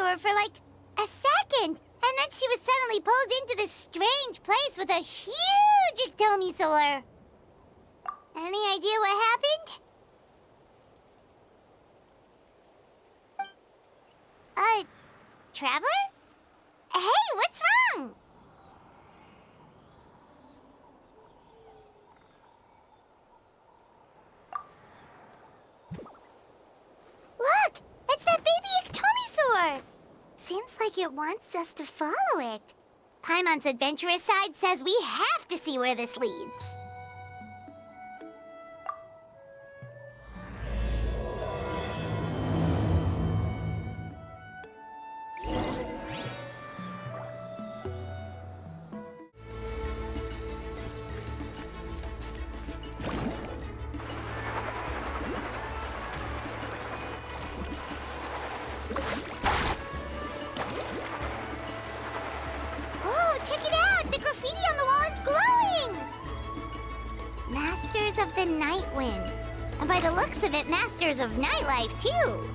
Ectomisaur for like a second, and then she was suddenly pulled into this strange place with a huge Ectomisaur. Any idea what happened? Traveler? Hey, what's wrong? Look! It's that baby Ectomisaur! Seems like it wants us to follow it. Paimon's adventurous side says we have to see where this leads. Check it out! The graffiti on the wall is glowing! Masters of the Night Wind. And by the looks of it, masters of nightlife, too.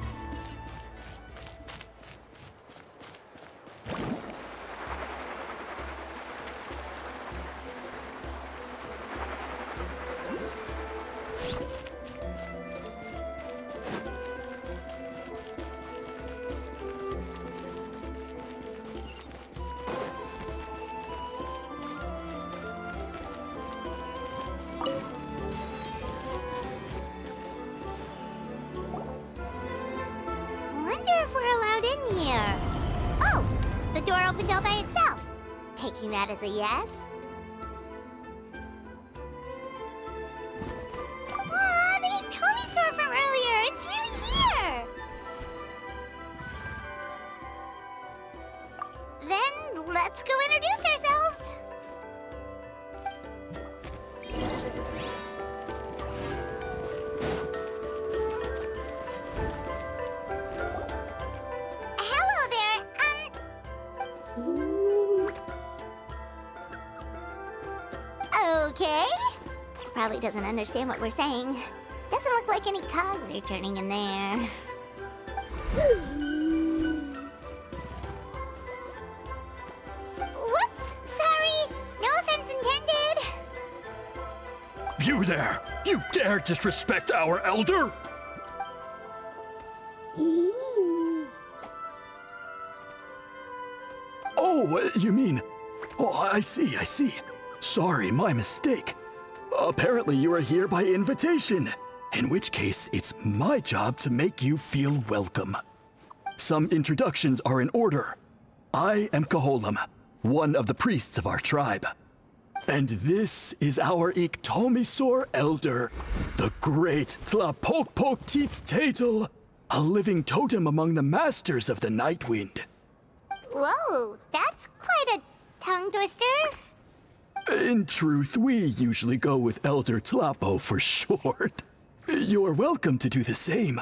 Wonder if we're allowed in here. Oh, the door opened all by itself. Taking that as a yes. Aw, the Ectomisaur from earlier. It's really here. Then let's go introduce ourselves. Okay. Probably doesn't understand what we're saying. Doesn't look like any cogs are turning in there. Whoops! Sorry! No offense intended! You there! You dare disrespect our elder? Oh, you mean... Oh, I see. Sorry, my mistake. Apparently you are here by invitation, in which case it's my job to make you feel welcome. Some introductions are in order. I am Koholam, one of the priests of our tribe. And this is our Ectomisaur elder, the great Tlapokpokteets a living totem among the masters of the Nightwind. Whoa, that's quite a tongue twister. In truth, we usually go with Elder Tlapo for short. You're welcome to do the same.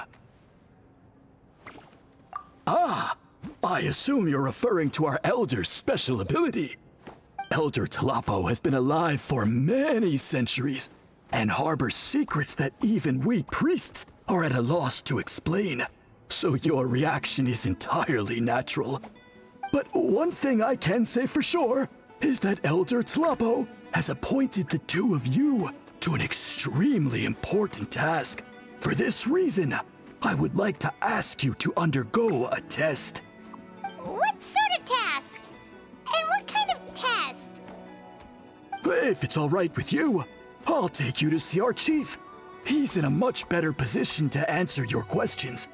Ah, I assume you're referring to our Elder's special ability. Elder Tlapo has been alive for many centuries and harbors secrets that even we priests are at a loss to explain. So your reaction is entirely natural. But one thing I can say for sure is that Elder Tlapo has appointed the two of you to an extremely important task. For this reason, I would like to ask you to undergo a test. What sort of task? And what kind of test? If it's all right with you, I'll take you to see our chief. He's in a much better position to answer your questions.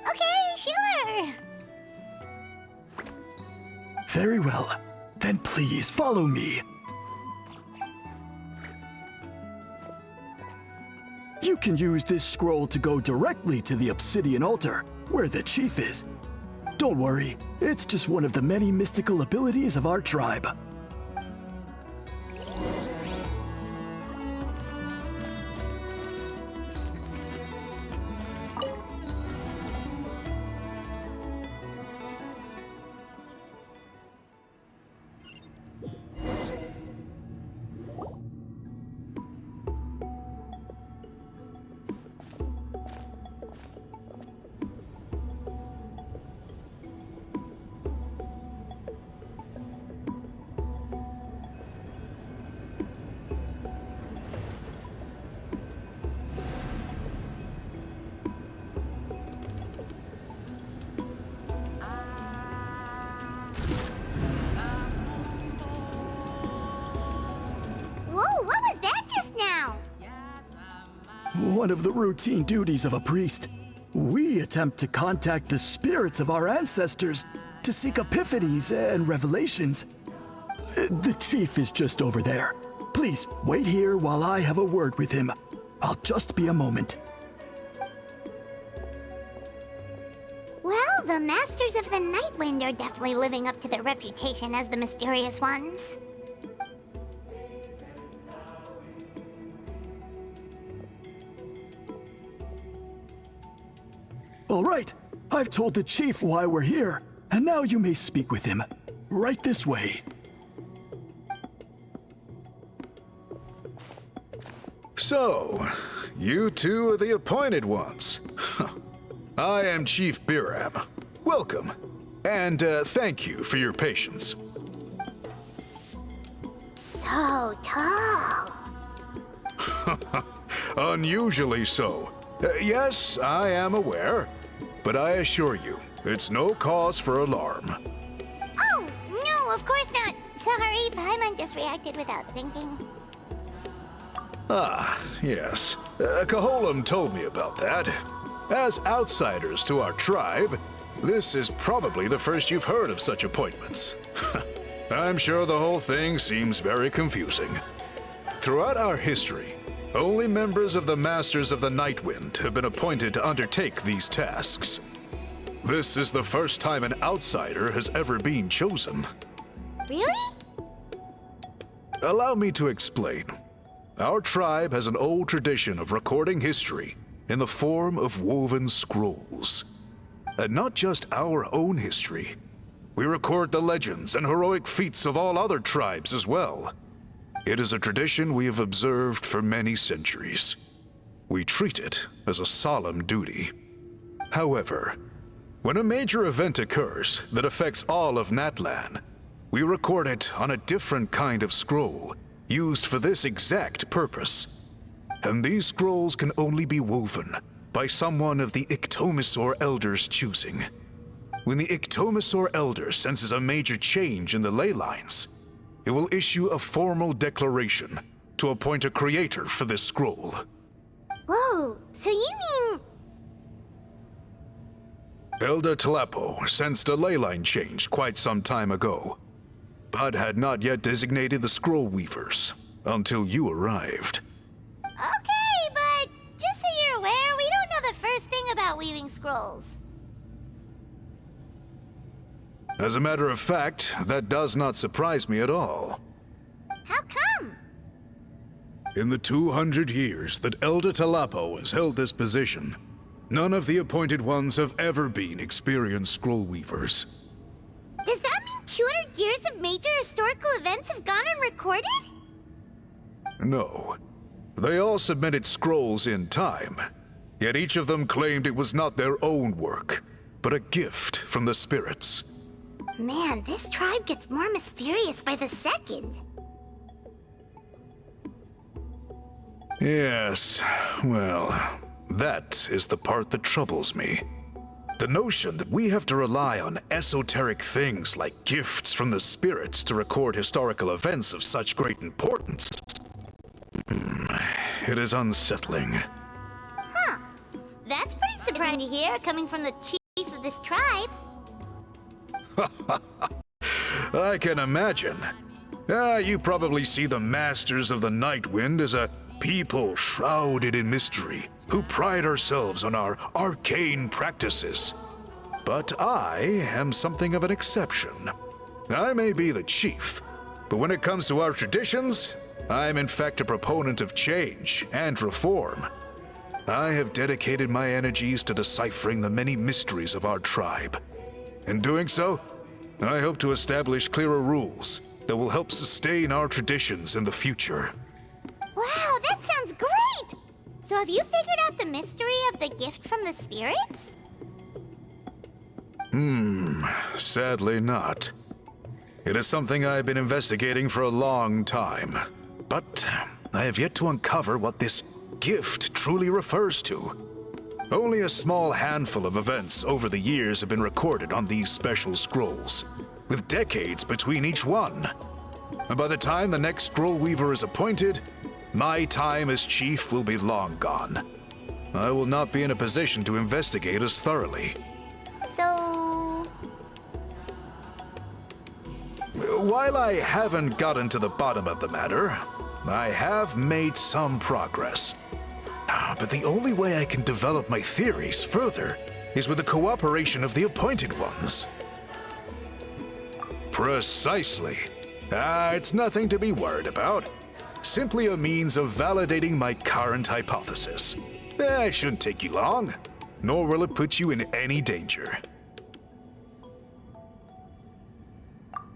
Okay, sure. Very well. Then please follow me. You can use this scroll to go directly to the obsidian altar, where the chief is. Don't worry, it's just one of the many mystical abilities of our tribe. One of the routine duties of a priest. We attempt to contact the spirits of our ancestors to seek epiphanies and revelations. The chief is just over there. Please wait here while I have a word with him. I'll just be a moment. Well, the Masters of the Night Wind are definitely living up to their reputation as the mysterious ones. All right, I've told the chief why we're here, and now you may speak with him. Right this way. So, you two are the appointed ones. I am Chief Biram. Welcome, and thank you for your patience. So tall. Unusually so. Yes, I am aware, but I assure you, it's no cause for alarm. Oh, no, of course not. Sorry, Paimon just reacted without thinking. Ah, yes. Kaholam told me about that. As outsiders to our tribe, this is probably the first you've heard of such appointments. I'm sure the whole thing seems very confusing. Throughout our history, only members of the Masters of the Night Wind have been appointed to undertake these tasks. This is the first time an outsider has ever been chosen. Really? Allow me to explain. Our tribe has an old tradition of recording history in the form of woven scrolls. And not just our own history. We record the legends and heroic feats of all other tribes as well. It is a tradition we have observed for many centuries. We treat it as a solemn duty. However, when a major event occurs that affects all of Natlan, we record it on a different kind of scroll, used for this exact purpose. And these scrolls can only be woven by someone of the Iktomisor Elder's choosing. When the Iktomisor Elder senses a major change in the ley lines, it will issue a formal declaration to appoint a creator for this scroll. Whoa, so you mean... Elder Tlapo sensed a ley line change quite some time ago, but had not yet designated the scroll weavers until you arrived. Okay, but just so you're aware, we don't know the first thing about weaving scrolls. As a matter of fact, that does not surprise me at all. How come? In the 200 years that Elder Tlapo has held this position, none of the appointed ones have ever been experienced scroll weavers. Does that mean 200 years of major historical events have gone unrecorded? No. They all submitted scrolls in time, yet each of them claimed it was not their own work, but a gift from the spirits. Man, this tribe gets more mysterious by the second. Yes, well, that is the part that troubles me. The notion that we have to rely on esoteric things like gifts from the spirits to record historical events of such great importance. It is unsettling. Huh. That's pretty surprising to hear, coming from the chief of this tribe. I can imagine. You probably see the Masters of the Night Wind as a people shrouded in mystery, who pride ourselves on our arcane practices. But I am something of an exception. I may be the chief, but when it comes to our traditions, I am in fact a proponent of change and reform. I have dedicated my energies to deciphering the many mysteries of our tribe. In doing so, I hope to establish clearer rules that will help sustain our traditions in the future. Wow, that sounds great! So have you figured out the mystery of the gift from the spirits? Sadly not. It is something I've been investigating for a long time, but I have yet to uncover what this gift truly refers to. Only a small handful of events over the years have been recorded on these special scrolls, with decades between each one. And by the time the next scroll weaver is appointed, My time as chief will be long gone. I will not be in a position to investigate as thoroughly. So... While I haven't gotten to the bottom of the matter, I have made some progress. But the only way I can develop my theories further is with the cooperation of the Appointed Ones. Precisely. It's nothing to be worried about. Simply a means of validating my current hypothesis. It shouldn't take you long, nor will it put you in any danger.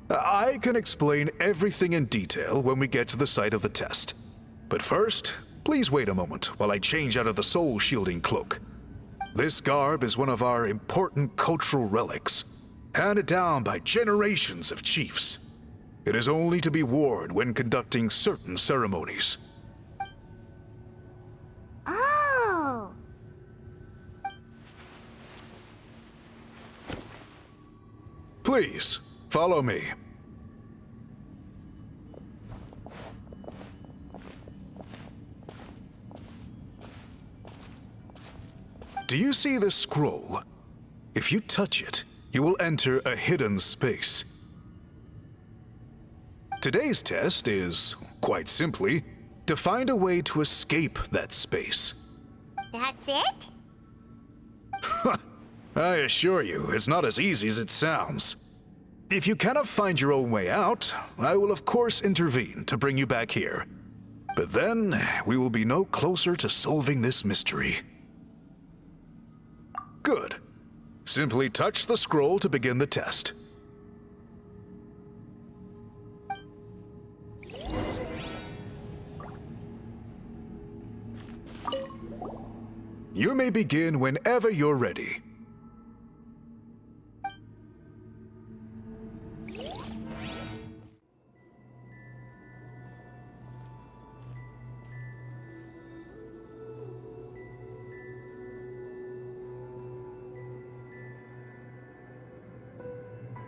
I can explain everything in detail when we get to the site of the test. But first, please wait a moment while I change out of the soul-shielding cloak. This garb is one of our important cultural relics, handed down by generations of chiefs. It is only to be worn when conducting certain ceremonies. Oh! Please, follow me. Do you see this scroll? If you touch it, you will enter a hidden space. Today's test is, quite simply, to find a way to escape that space. That's it? I assure you, it's not as easy as it sounds. If you cannot find your own way out, I will of course intervene to bring you back here. But then, we will be no closer to solving this mystery. Good. Simply touch the scroll to begin the test. You may begin whenever you're ready.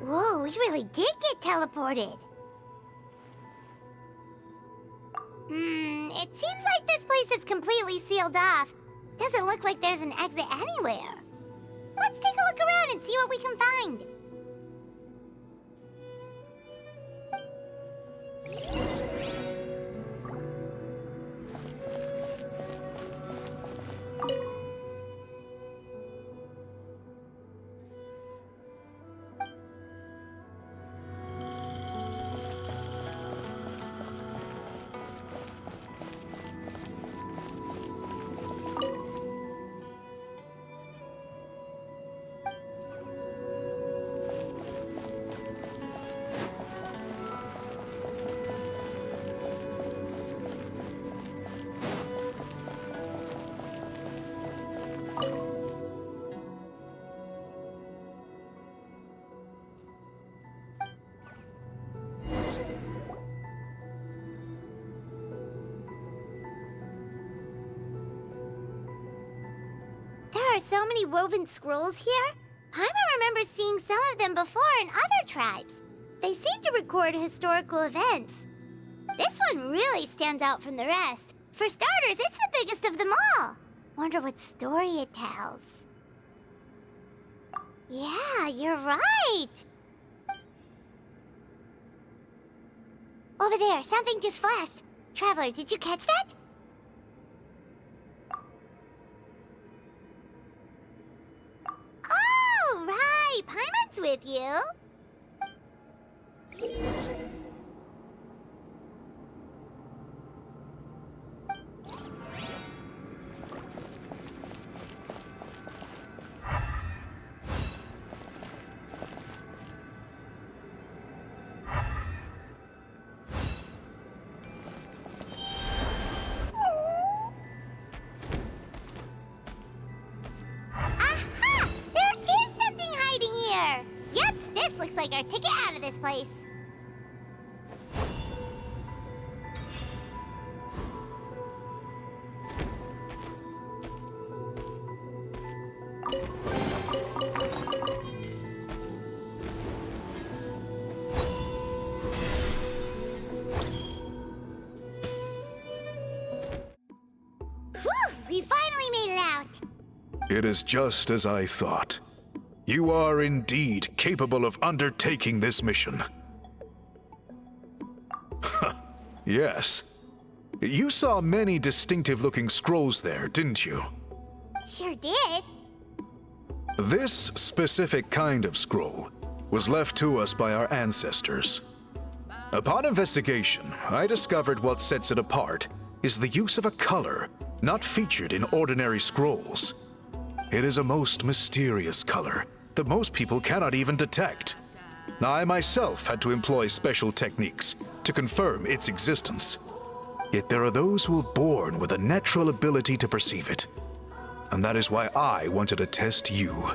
Whoa, we really did get teleported. It seems like this place is completely sealed off. Doesn't look like there's an exit anywhere. Let's take a look around and see what we can find. There are so many woven scrolls here. Paimon remembers seeing some of them before in other tribes. They seem to record historical events. This one really stands out from the rest. For starters, it's the biggest of them all. Wonder what story it tells. Yeah, you're right. Over there, something just flashed. Traveler, did you catch that? Oh, right. Paimon's with you. Aha! There is something hiding here. Yep, this looks like our ticket out of this place. It is just as I thought. You are indeed capable of undertaking this mission. Yes. You saw many distinctive-looking scrolls there, didn't you? Sure did. This specific kind of scroll was left to us by our ancestors. Upon investigation, I discovered what sets it apart is the use of a color not featured in ordinary scrolls. It is a most mysterious color that most people cannot even detect. I myself had to employ special techniques to confirm its existence. Yet there are those who are born with a natural ability to perceive it. And that is why I wanted to test you.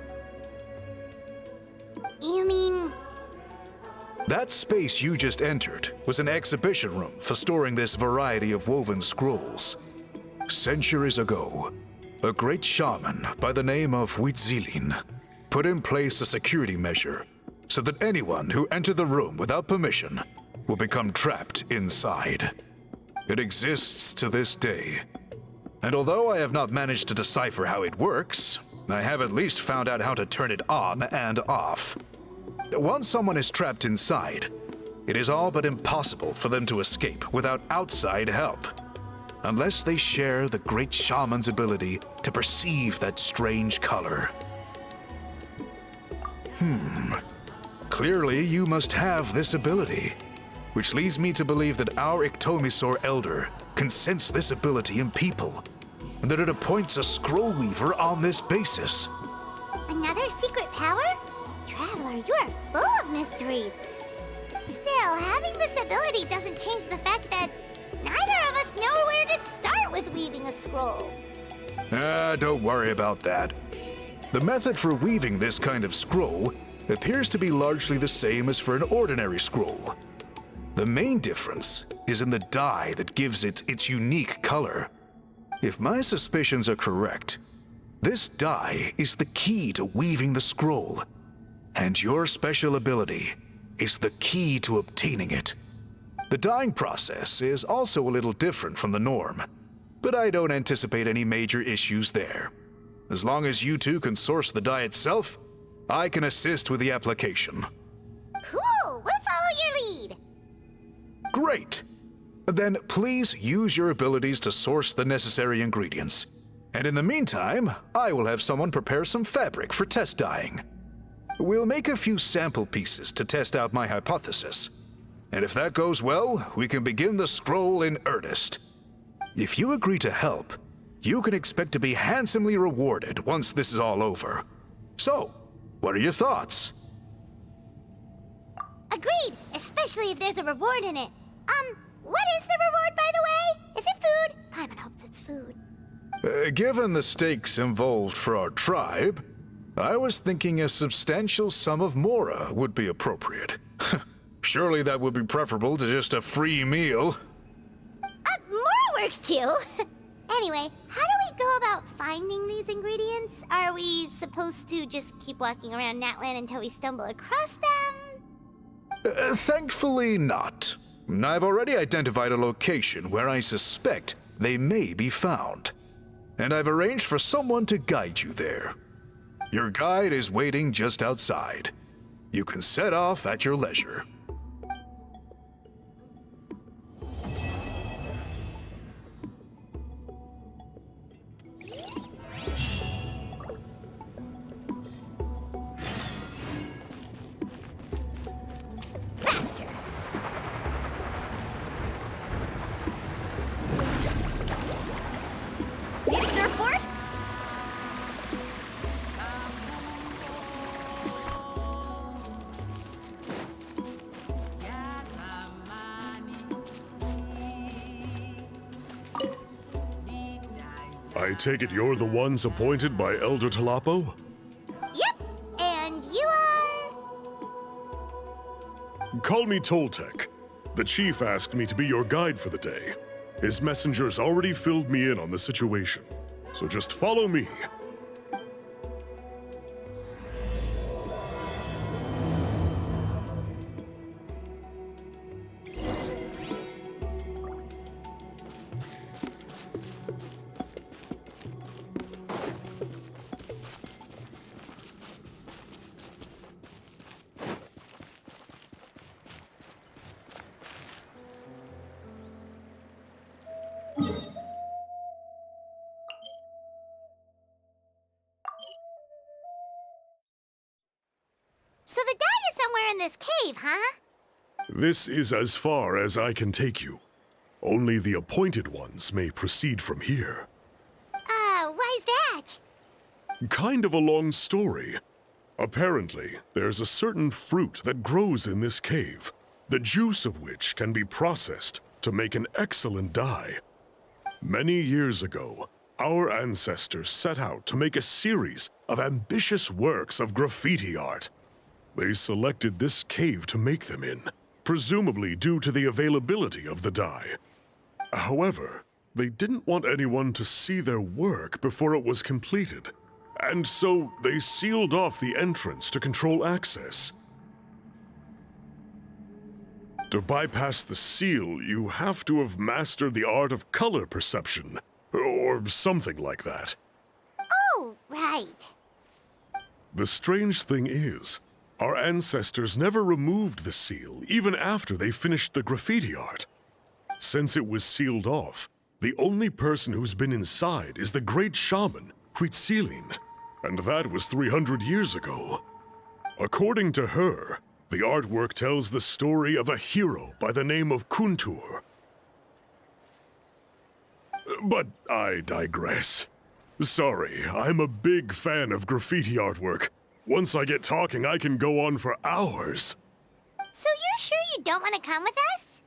You mean... That space you just entered was an exhibition room for storing this variety of woven scrolls. Centuries ago, a great shaman by the name of Huitzilin put in place a security measure so that anyone who entered the room without permission will become trapped inside. It exists to this day. And although I have not managed to decipher how it works, I have at least found out how to turn it on and off. Once someone is trapped inside, it is all but impossible for them to escape without outside help, unless they share the great shaman's ability to perceive that strange color. Clearly you must have this ability, which leads me to believe that our Iktomisor Elder can sense this ability in people, and that it appoints a scroll weaver on this basis. Another secret power? Traveler, you are full of mysteries. Still, having this ability doesn't change the fact that neither of us know where to start with weaving a scroll. Don't worry about that. The method for weaving this kind of scroll appears to be largely the same as for an ordinary scroll. The main difference is in the dye that gives it its unique color. If my suspicions are correct, this dye is the key to weaving the scroll, and your special ability is the key to obtaining it. The dyeing process is also a little different from the norm, but I don't anticipate any major issues there. As long as you two can source the dye itself, I can assist with the application. Cool! We'll follow your lead. Great! Then please use your abilities to source the necessary ingredients. And in the meantime, I will have someone prepare some fabric for test dyeing. We'll make a few sample pieces to test out my hypothesis. And if that goes well, we can begin the scroll in earnest. If you agree to help, you can expect to be handsomely rewarded once this is all over. So, what are your thoughts? Agreed, especially if there's a reward in it. What is the reward, by the way? Is it food? Paimon hopes it's food. Given the stakes involved for our tribe, I was thinking a substantial sum of mora would be appropriate. Surely that would be preferable to just a free meal. More works too. Anyway, how do we go about finding these ingredients? Are we supposed to just keep walking around Natlan until we stumble across them? Thankfully not. I've already identified a location where I suspect they may be found. And I've arranged for someone to guide you there. Your guide is waiting just outside. You can set off at your leisure. Faster! Need a surfboard? I take it you're the ones appointed by Elder Talapo? Yep, and you are... Call me Toltec. The chief asked me to be your guide for the day. His messengers already filled me in on the situation, so just follow me. this cave, huh? This is as far as I can take you. Only the appointed ones may proceed from here. Why's that? Kind of a long story. Apparently, there's a certain fruit that grows in this cave, the juice of which can be processed to make an excellent dye. Many years ago, our ancestors set out to make a series of ambitious works of graffiti art. They selected this cave to make them in, presumably due to the availability of the dye. However, they didn't want anyone to see their work before it was completed, and so they sealed off the entrance to control access. To bypass the seal, you have to have mastered the art of color perception, or something like that. Oh, right. The strange thing is, our ancestors never removed the seal, even after they finished the graffiti art. Since it was sealed off, the only person who's been inside is the great shaman, Huitzilin, and that was 300 years ago. According to her, the artwork tells the story of a hero by the name of Kuntur. But I digress. Sorry, I'm a big fan of graffiti artwork. Once I get talking, I can go on for hours. So you're sure you don't want to come with us?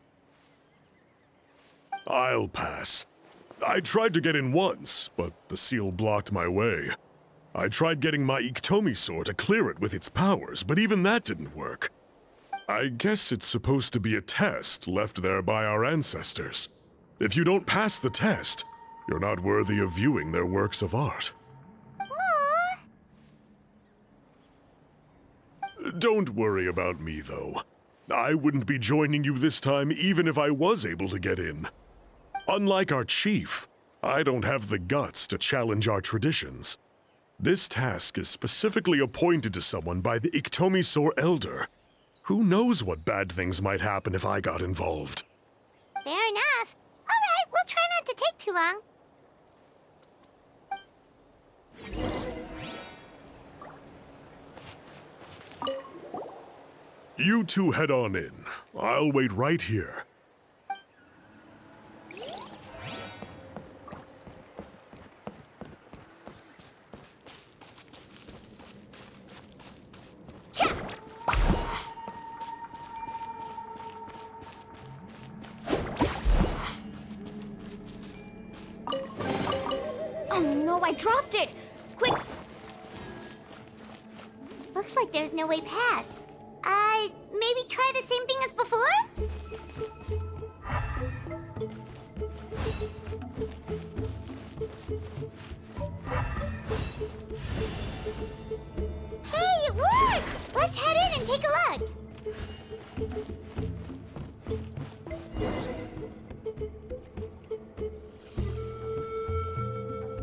I'll pass. I tried to get in once, but the seal blocked my way. I tried getting my Iktomi to clear it with its powers, but even that didn't work. I guess it's supposed to be a test left there by our ancestors. If you don't pass the test, you're not worthy of viewing their works of art. Aww. Don't worry about me, though. I wouldn't be joining you this time even if I was able to get in. Unlike our chief, I don't have the guts to challenge our traditions. This task is specifically appointed to someone by the Iktomi Elder. Who knows what bad things might happen if I got involved? Fair enough. All right, we'll try not to take too long. You two head on in. I'll wait right here. Oh no, I dropped it! Quick! Looks like there's no way past. Maybe try the same thing as before? Hey, it worked! Let's head in and take a look.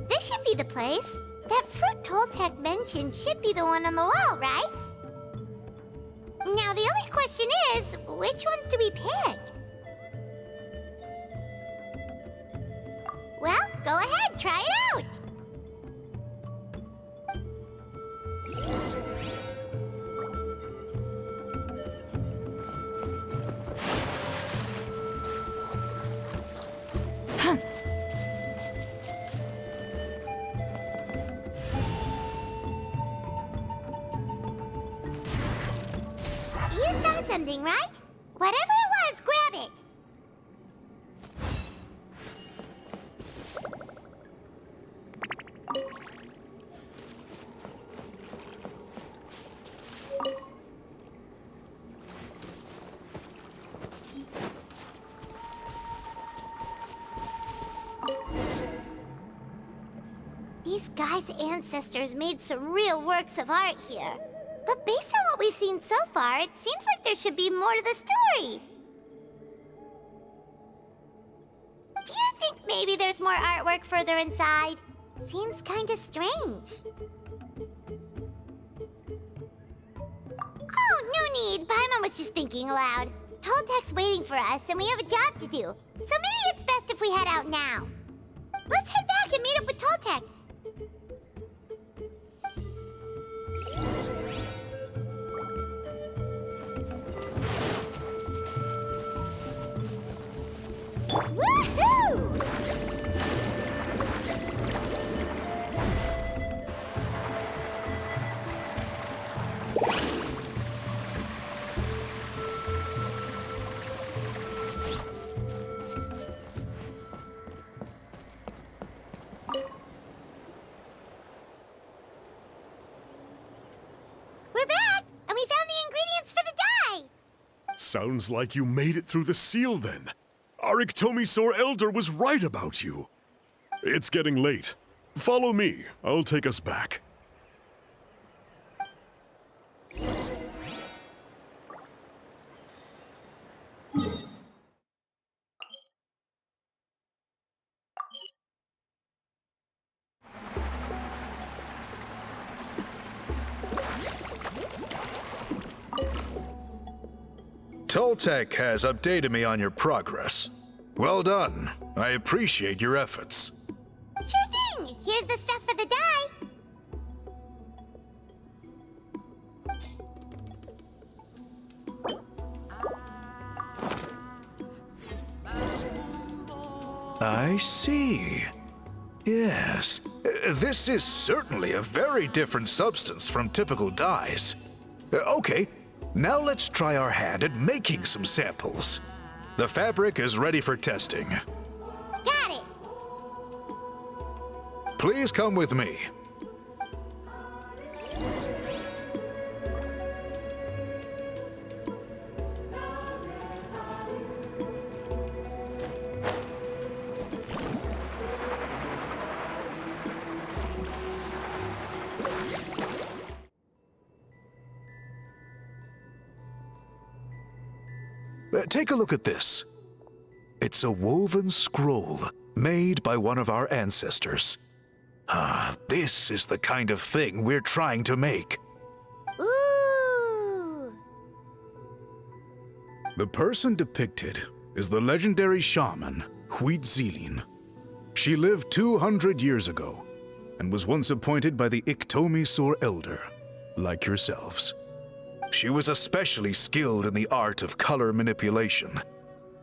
This should be the place. That fruit Toltec mentioned should be the one on the wall, right? Now, the only question is, which ones do we pick? Well, go ahead, try it out. You saw something, right? Whatever it was, grab it. These guys' ancestors made some real works of art here. But based on what we've seen so far, it seems like there should be more to the story. Do you think maybe there's more artwork further inside? Seems kinda strange. Oh, no need. Paimon was just thinking aloud. Toltec's waiting for us, and we have a job to do. So maybe it's best if we head out now. Let's head back and meet up with Toltec. Sounds like you made it through the seal then. Our Iktomisaur Elder was right about you. It's getting late. Follow me. I'll take us back. Toltec has updated me on your progress. Well done. I appreciate your efforts. Sure thing! Here's the stuff for the dye. I see. Yes. This is certainly a very different substance from typical dyes. Okay, now let's try our hand at making some samples. The fabric is ready for testing. Got it! Please come with me. Take a look at this. It's a woven scroll made by one of our ancestors. This is the kind of thing we're trying to make. Ooh! The person depicted is the legendary shaman, Huitzilin. She lived 200 years ago and was once appointed by the Iktomisaur Elder, like yourselves. She was especially skilled in the art of color manipulation,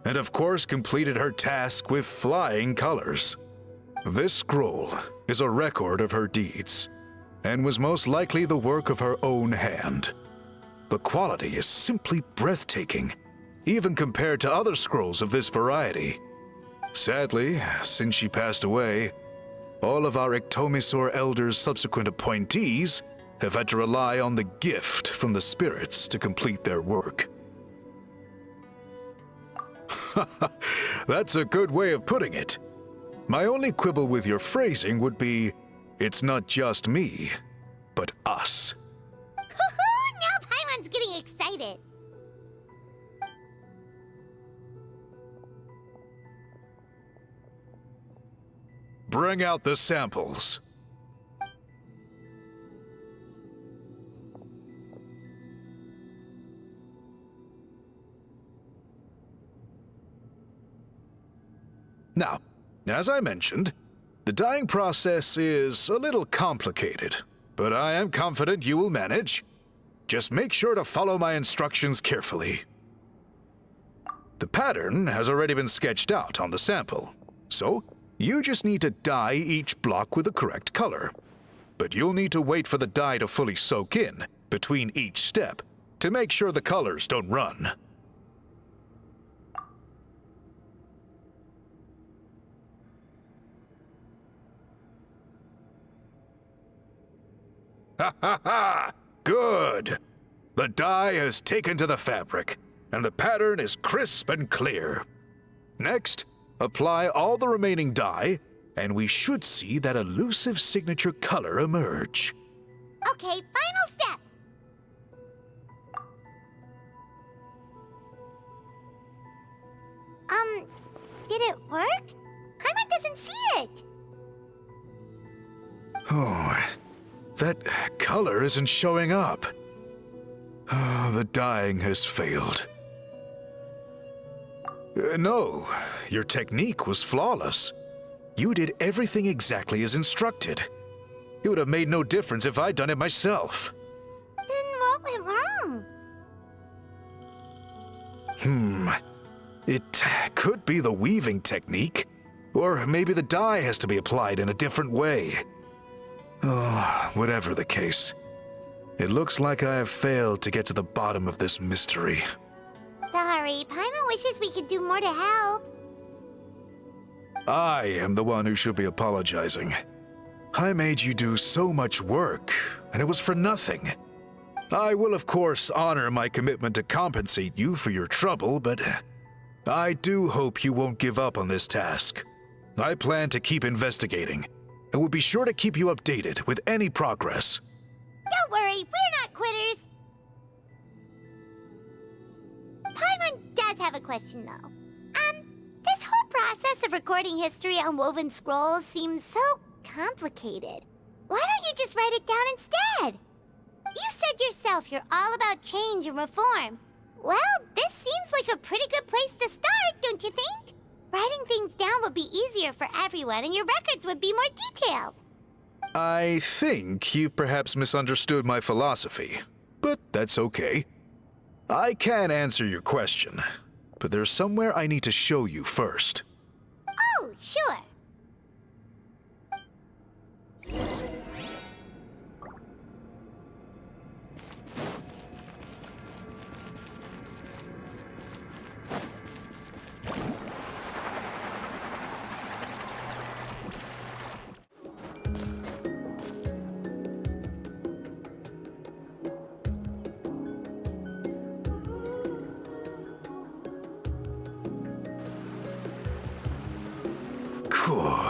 and of course completed her task with flying colors. This scroll is a record of her deeds, and was most likely the work of her own hand. The quality is simply breathtaking, even compared to other scrolls of this variety. Sadly, since she passed away, all of our Iktomisaur Elder's subsequent appointees have had to rely on the gift from the spirits to complete their work. That's a good way of putting it. My only quibble with your phrasing would be, it's not just me, but us. Now Paimon's getting excited. Bring out the samples. Now, as I mentioned, the dyeing process is a little complicated, but I am confident you will manage. Just make sure to follow my instructions carefully. The pattern has already been sketched out on the sample, so you just need to dye each block with the correct color. But you'll need to wait for the dye to fully soak in between each step to make sure the colors don't run. Ha ha ha! Good! The dye has taken to the fabric, and the pattern is crisp and clear. Next, apply all the remaining dye, and we should see that elusive signature color emerge. Okay, final step. Did it work? Paimon doesn't see it. Oh, that color isn't showing up. Oh, the dyeing has failed. No, your technique was flawless. You did everything exactly as instructed. It would have made no difference if I'd done it myself. Then what went wrong? It could be the weaving technique, or maybe the dye has to be applied in a different way. Oh, whatever the case, it looks like I have failed to get to the bottom of this mystery. Sorry, Paimon wishes we could do more to help. I am the one who should be apologizing. I made you do so much work, and it was for nothing. I will, of course, honor my commitment to compensate you for your trouble, but I do hope you won't give up on this task. I plan to keep investigating, and will be sure to keep you updated with any progress. Don't worry, we're not quitters. Paimon does have a question, though. This whole process of recording history on woven scrolls seems so complicated. Why don't you just write it down instead? You said yourself you're all about change and reform. Well, this seems like a pretty good place to start, don't you think? Writing things down would be easier for everyone, and your records would be more detailed. I think you've perhaps misunderstood my philosophy, but that's okay. I can answer your question, but there's somewhere I need to show you first. Oh, sure. Cool.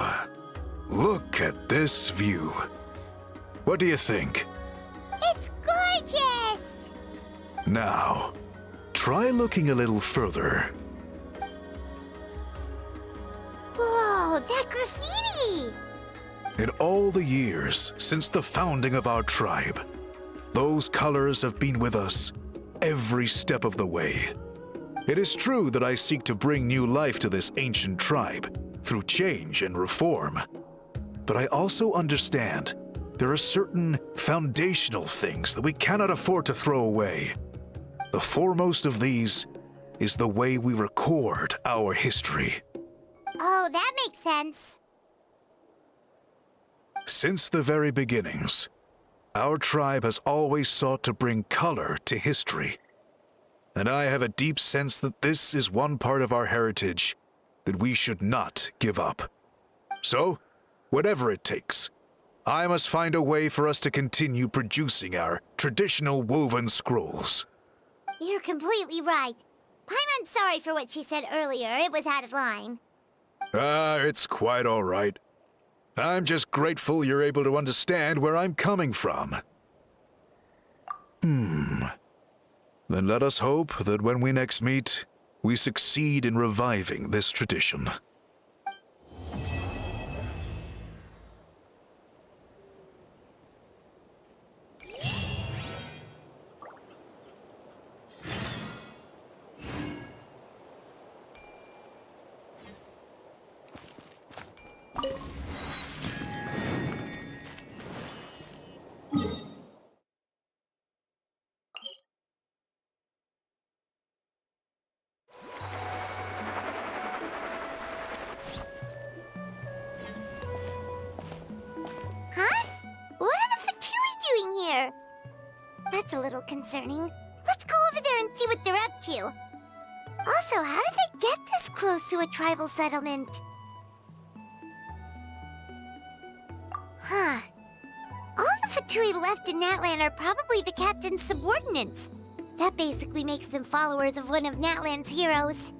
Look at this view. What do you think? It's gorgeous! Now, try looking a little further. Whoa, that graffiti! In all the years since the founding of our tribe, those colors have been with us every step of the way. It is true that I seek to bring new life to this ancient tribe through change and reform, but I also understand there are certain foundational things that we cannot afford to throw away. The foremost of these is the way we record our history. Oh, that makes sense. Since the very beginnings, our tribe has always sought to bring color to history. And I have a deep sense that this is one part of our heritage that we should not give up. So, whatever it takes, I must find a way for us to continue producing our traditional woven scrolls. You're completely right. Paimon's sorry for what she said earlier. It was out of line. It's quite all right. I'm just grateful you're able to understand where I'm coming from. Then let us hope that when we next meet, we succeed in reviving this tradition. Huh? What are the Fatui doing here? That's a little concerning. Let's go over there and see what they're up to. Also, how did they get this close to a tribal settlement? Huh. All the Fatui left in Natlan are probably the captain's subordinates. That basically makes them followers of one of Natlan's heroes.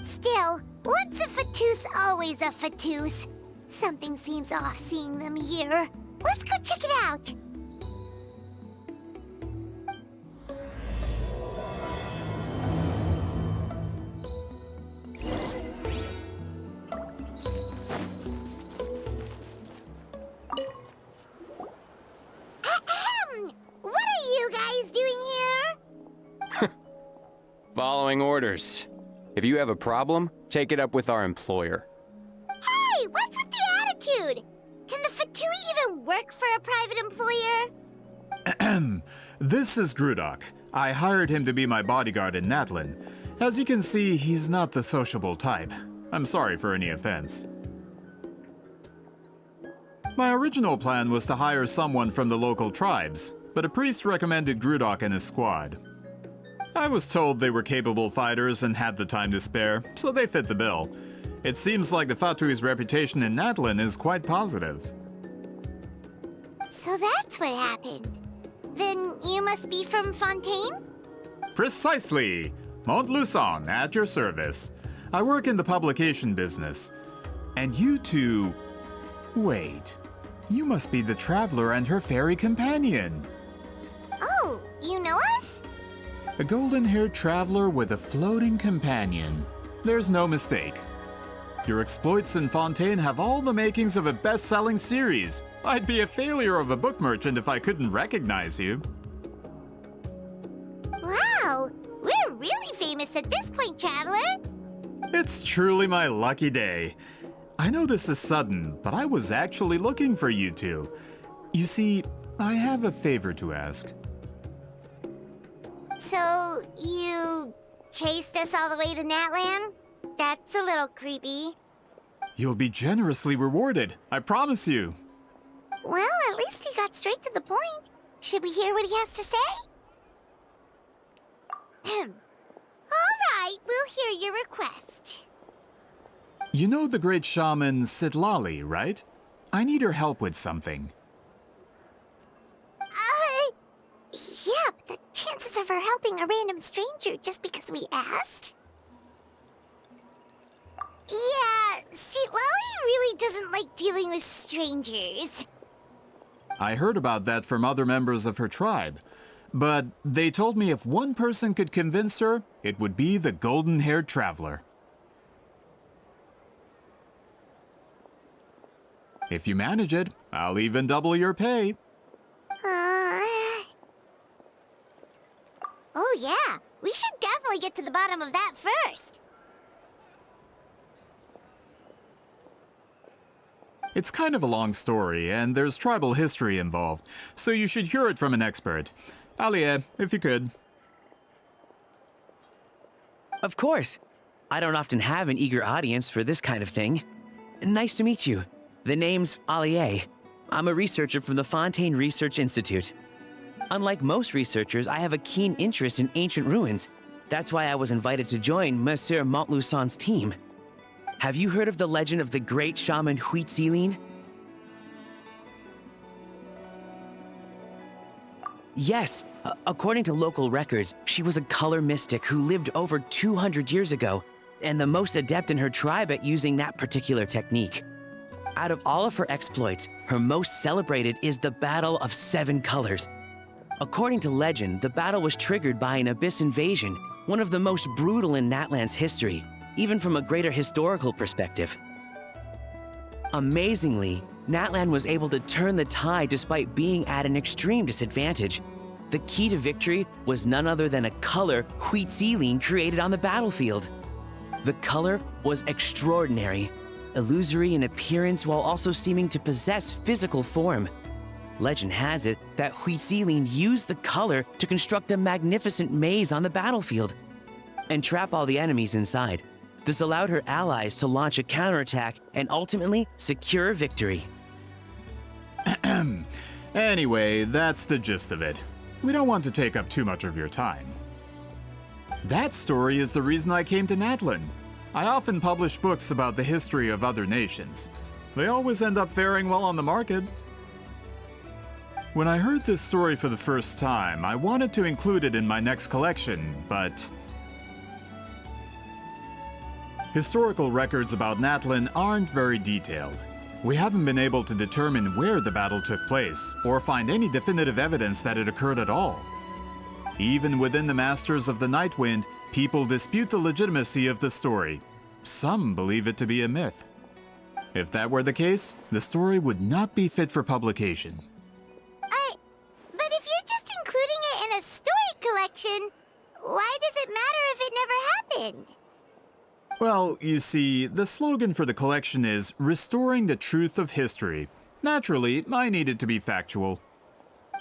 Still, once a Fatus, always a Fatus. Something seems off seeing them here. Let's go check it out. Ahem! What are you guys doing here? Following orders. If you have a problem, take it up with our employer. Hey, what's with the attitude? Can the Fatui even work for a private employer? This is Grudok. I hired him to be my bodyguard in Natlan. As you can see, he's not the sociable type. I'm sorry for any offense. My original plan was to hire someone from the local tribes, but a priest recommended Grudok and his squad. I was told they were capable fighters and had the time to spare, so they fit the bill. It seems like the Fatui's reputation in Natlan is quite positive. So that's what happened. Then you must be from Fontaine? Precisely! Montluçon, at your service. I work in the publication business. And you two... Wait. You must be the traveler and her fairy companion. Oh, you know us? A golden-haired traveler with a floating companion. There's no mistake. Your exploits in Fontaine have all the makings of a best-selling series. I'd be a failure of a book merchant if I couldn't recognize you. Wow, we're really famous at this point, Traveler. It's truly my lucky day. I know this is sudden, but I was actually looking for you two. You see, I have a favor to ask. So, you chased us all the way to Natlan? That's a little creepy. You'll be generously rewarded, I promise you. Well, at least he got straight to the point. Should we hear what he has to say? All right, we'll hear your request. You know the great shaman Sitlali, right? I need her help with something. Yeah, but the chances of her helping a random stranger just because we asked? Yeah, see, Lolly really doesn't like dealing with strangers. I heard about that from other members of her tribe. But they told me if one person could convince her, it would be the golden-haired traveler. If you manage it, I'll even double your pay. Oh yeah, we should definitely get to the bottom of that first. It's kind of a long story, and there's tribal history involved, so you should hear it from an expert. Alie, if you could. Of course. I don't often have an eager audience for this kind of thing. Nice to meet you. The name's Alie. I'm a researcher from the Fontaine Research Institute. Unlike most researchers, I have a keen interest in ancient ruins. That's why I was invited to join Monsieur Montluçon's team. Have you heard of the legend of the great shaman Huitzilin? Yes, according to local records, she was a color mystic who lived over 200 years ago, and the most adept in her tribe at using that particular technique. Out of all of her exploits, her most celebrated is the Battle of Seven Colors. According to legend, the battle was triggered by an abyss invasion, one of the most brutal in Natlan's history, even from a greater historical perspective. Amazingly, Natlan was able to turn the tide despite being at an extreme disadvantage. The key to victory was none other than a color Huitzilin created on the battlefield. The color was extraordinary, illusory in appearance while also seeming to possess physical form. Legend has it that Huitzilin used the color to construct a magnificent maze on the battlefield and trap all the enemies inside. This allowed her allies to launch a counterattack and ultimately secure victory. Anyway, that's the gist of it. We don't want to take up too much of your time. That story is the reason I came to Natlan. I often publish books about the history of other nations. They always end up faring well on the market. When I heard this story for the first time, I wanted to include it in my next collection, but... Historical records about Natlan aren't very detailed. We haven't been able to determine where the battle took place, or find any definitive evidence that it occurred at all. Even within the Masters of the Nightwind, people dispute the legitimacy of the story. Some believe it to be a myth. If that were the case, the story would not be fit for publication. But if you're just including it in a story collection, why does it matter if it never happened? Well, you see, the slogan for the collection is Restoring the Truth of History. Naturally, I need it to be factual.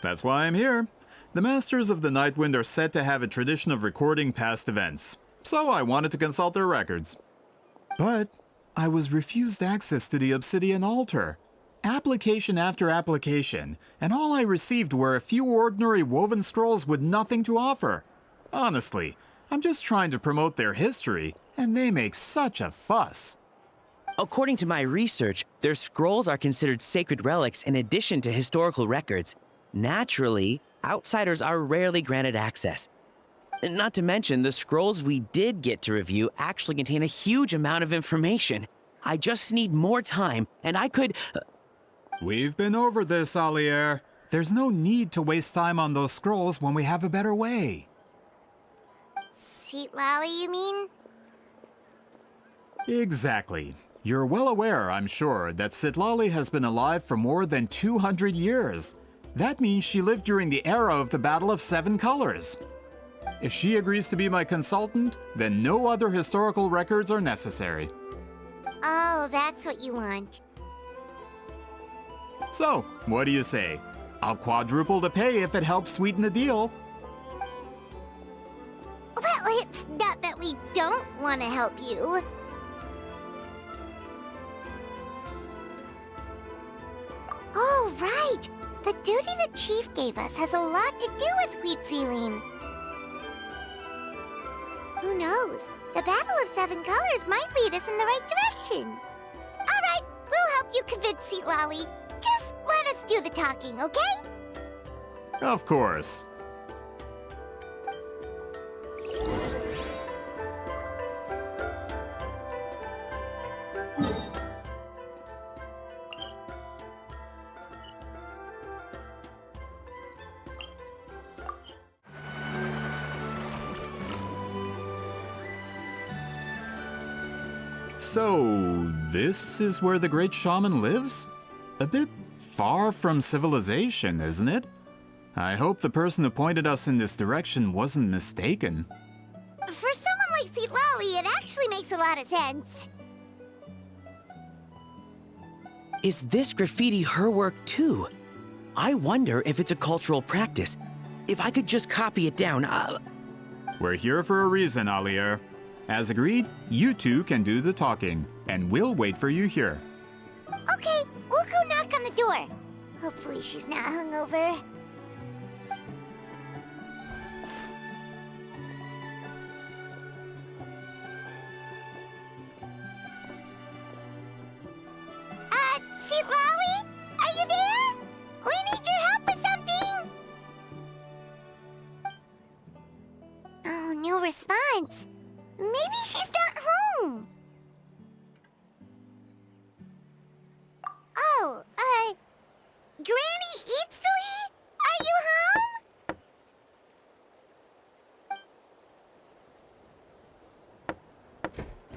That's why I'm here. The Masters of the Nightwind are said to have a tradition of recording past events, so I wanted to consult their records. But I was refused access to the Obsidian Altar. Application after application, and all I received were a few ordinary woven scrolls with nothing to offer. Honestly, I'm just trying to promote their history, and they make such a fuss. According to my research, their scrolls are considered sacred relics in addition to historical records. Naturally, outsiders are rarely granted access. Not to mention, the scrolls we did get to review actually contain a huge amount of information. I just need more time, and I could... We've been over this, Alier. There's no need to waste time on those scrolls when we have a better way. Seat Lally, you mean? Exactly. You're well aware, I'm sure, that Sitlali has been alive for more than 200 years. That means she lived during the era of the Battle of Seven Colors. If she agrees to be my consultant, then no other historical records are necessary. Oh, that's what you want. So, what do you say? I'll quadruple the pay if it helps sweeten the deal. Well, it's not that we don't want to help you. Oh, right! The duty the chief gave us has a lot to do with Wheat Sealing. Who knows? The Battle of Seven Colors might lead us in the right direction. All right, we'll help you convince Seat Lally. Just let us do the talking, okay? Of course. So, this is where the great shaman lives? A bit far from civilization, isn't it? I hope the person who pointed us in this direction wasn't mistaken. For someone like Seat Lally, it actually makes a lot of sense. Is this graffiti her work too? I wonder if it's a cultural practice. If I could just copy it down, We're here for a reason, Alier. As agreed, you two can do the talking, and we'll wait for you here. Okay, we'll go knock on the door. Hopefully she's not hungover. Seat Lally? Are you there? We need your help with something! Oh, no response. Maybe she's not home. Oh, Granny Eatsley? Are you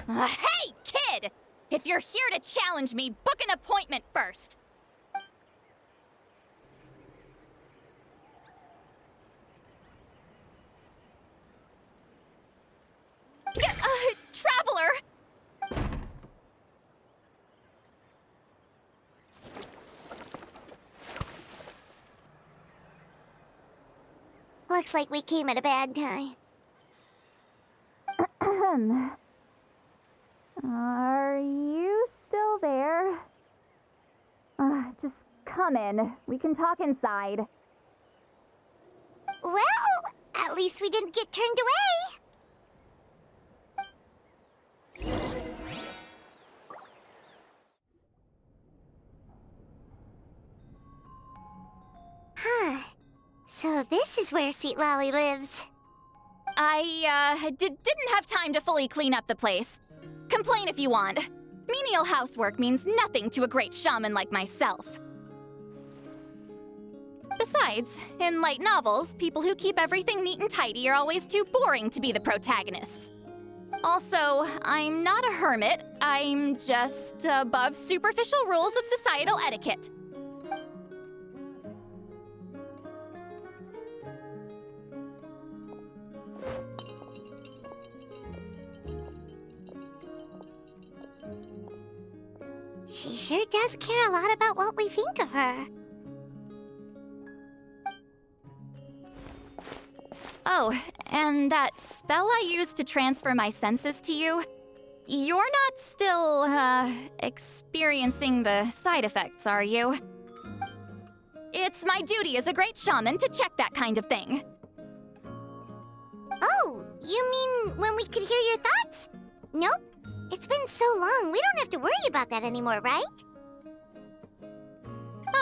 home? Hey, kid! If you're here to challenge me, book an appointment first. Traveler! Looks like we came at a bad time. Are you still there? Just come in. We can talk inside. Well, at least we didn't get turned away. Huh. So this is where Seat Lally lives. I, didn't have time to fully clean up the place. Complain if you want. Menial housework means nothing to a great shaman like myself. Besides, in light novels, people who keep everything neat and tidy are always too boring to be the protagonists. Also, I'm not a hermit. I'm just above superficial rules of societal etiquette. She sure does care a lot about what we think of her. Oh, and that spell I used to transfer my senses to you, you're not still, experiencing the side effects, are you? It's my duty as a great shaman to check that kind of thing. Oh, you mean when we could hear your thoughts? Nope. It's been so long, we don't have to worry about that anymore, right?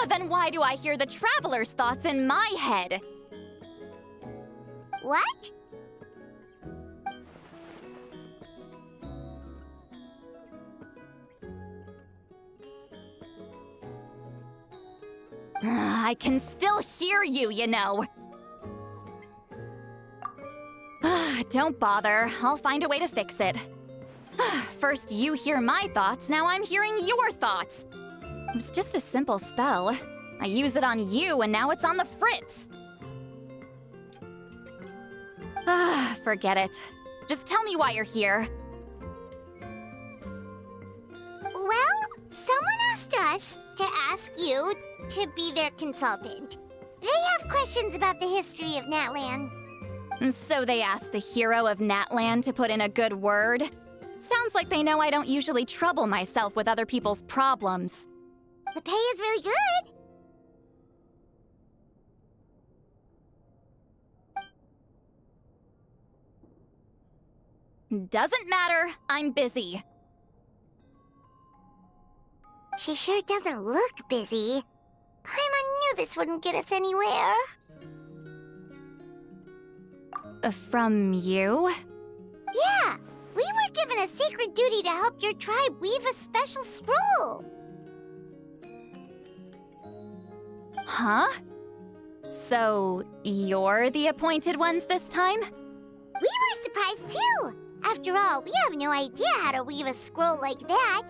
Then why do I hear the traveler's thoughts in my head? What? I can still hear you, you know. Don't bother. I'll find a way to fix it. First you hear my thoughts, now I'm hearing your thoughts. It was just a simple spell. I use it on you, and now it's on the Fritz. Forget it. Just tell me why you're here. Well, someone asked us to ask you to be their consultant. They have questions about the history of Natlan. So they asked the hero of Natlan to put in a good word? Sounds like they know I don't usually trouble myself with other people's problems. The pay is really good. Doesn't matter, I'm busy. She sure doesn't look busy. Paimon knew this wouldn't get us anywhere. From you? Yeah, we were given a sacred duty to help your tribe weave a special scroll. Huh? So, you're the appointed ones this time? We were surprised too. After all, we have no idea how to weave a scroll like that.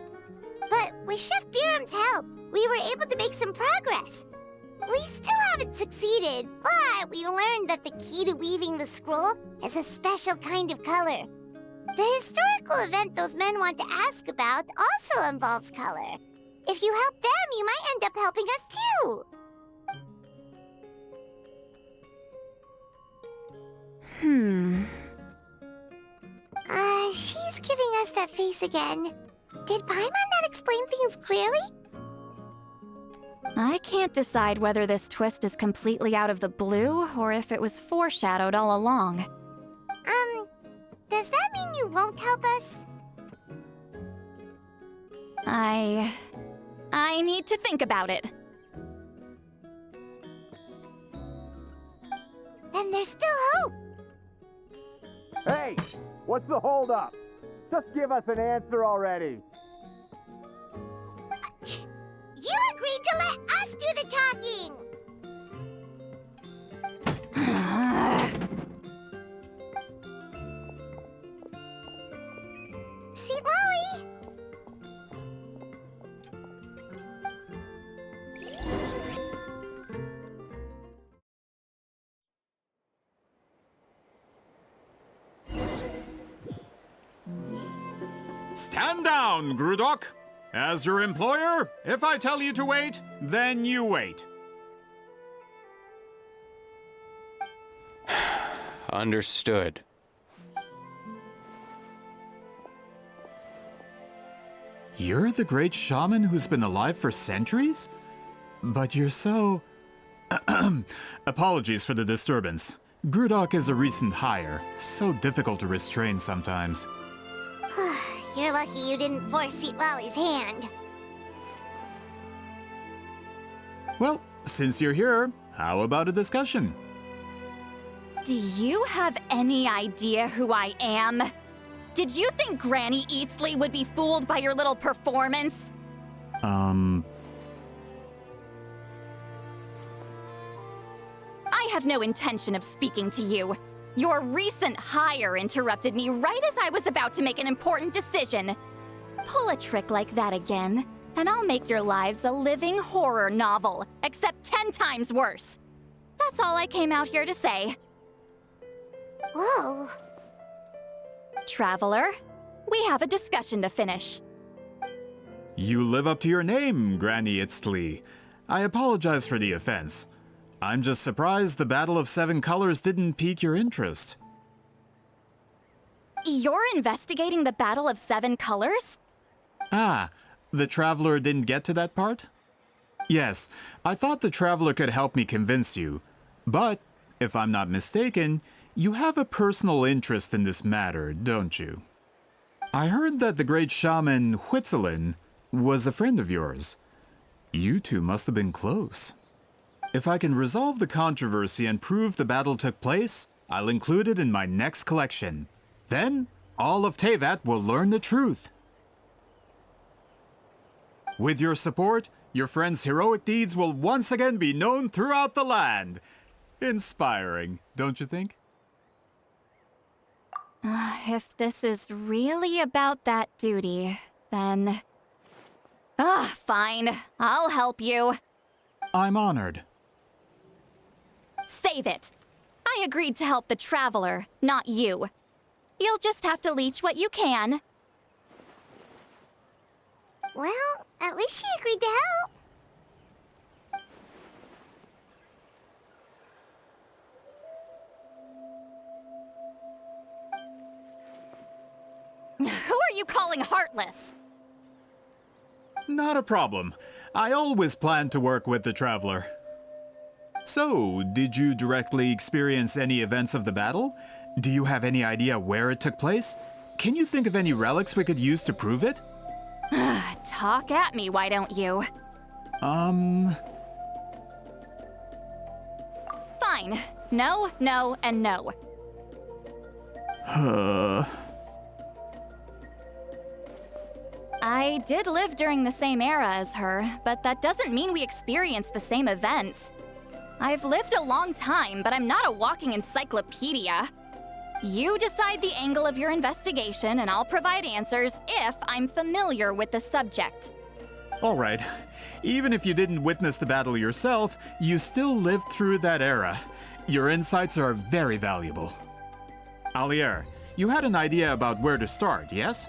But with Chef Biram's help, we were able to make some progress. We still haven't succeeded, but we learned that the key to weaving the scroll is a special kind of color. The historical event those men want to ask about also involves color. If you help them, you might end up helping us too. She's giving us that face again. Did Paimon not explain things clearly? I can't decide whether this twist is completely out of the blue or if it was foreshadowed all along. Does that mean you won't help us? I need to think about it. Then there's still hope. Hey, what's the holdup? Just give us an answer already. You agreed to let us do the talking! Sweet Lolly! Stand down, Grudok. As your employer, if I tell you to wait, then you wait. Understood. You're the great shaman who's been alive for centuries? But you're so... Apologies for the disturbance. Grudok is a recent hire, so difficult to restrain sometimes. You're lucky you didn't force Sweet Lolly's hand. Well, since you're here, how about a discussion? Do you have any idea who I am? Did you think Granny Eatsley would be fooled by your little performance? I have no intention of speaking to you. Your recent hire interrupted me right as I was about to make an important decision. Pull a trick like that again, and I'll make your lives a living horror novel, except 10 times worse. That's all I came out here to say. Whoa. Traveler, we have a discussion to finish. You live up to your name, Granny Itztli. I apologize for the offense. I'm just surprised the Battle of Seven Colors didn't pique your interest. You're investigating the Battle of Seven Colors? Ah, the Traveler didn't get to that part? Yes, I thought the Traveler could help me convince you. But, if I'm not mistaken, you have a personal interest in this matter, don't you? I heard that the great shaman Huitzilin was a friend of yours. You two must have been close. If I can resolve the controversy and prove the battle took place, I'll include it in my next collection. Then, all of Teyvat will learn the truth. With your support, your friend's heroic deeds will once again be known throughout the land. Inspiring, don't you think? If this is really about that duty, then... fine. I'll help you. I'm honored. Save it! I agreed to help the Traveler, not you. You'll just have to leech what you can. Well, at least she agreed to help. Who are you calling heartless? Not a problem. I always planned to work with the Traveler. So, did you directly experience any events of the battle? Do you have any idea where it took place? Can you think of any relics we could use to prove it? Talk at me, why don't you? Fine. No, no, and no. I did live during the same era as her, but that doesn't mean we experienced the same events. I've lived a long time, but I'm not a walking encyclopedia. You decide the angle of your investigation, and I'll provide answers if I'm familiar with the subject. All right. Even if you didn't witness the battle yourself, you still lived through that era. Your insights are very valuable. Alier, you had an idea about where to start, yes?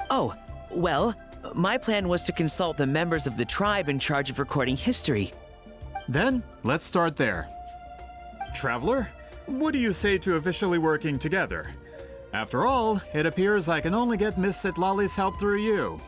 Oh, well, my plan was to consult the members of the tribe in charge of recording history. Then, let's start there. Traveler, what do you say to officially working together? After all, it appears I can only get Miss Citlali's help through you.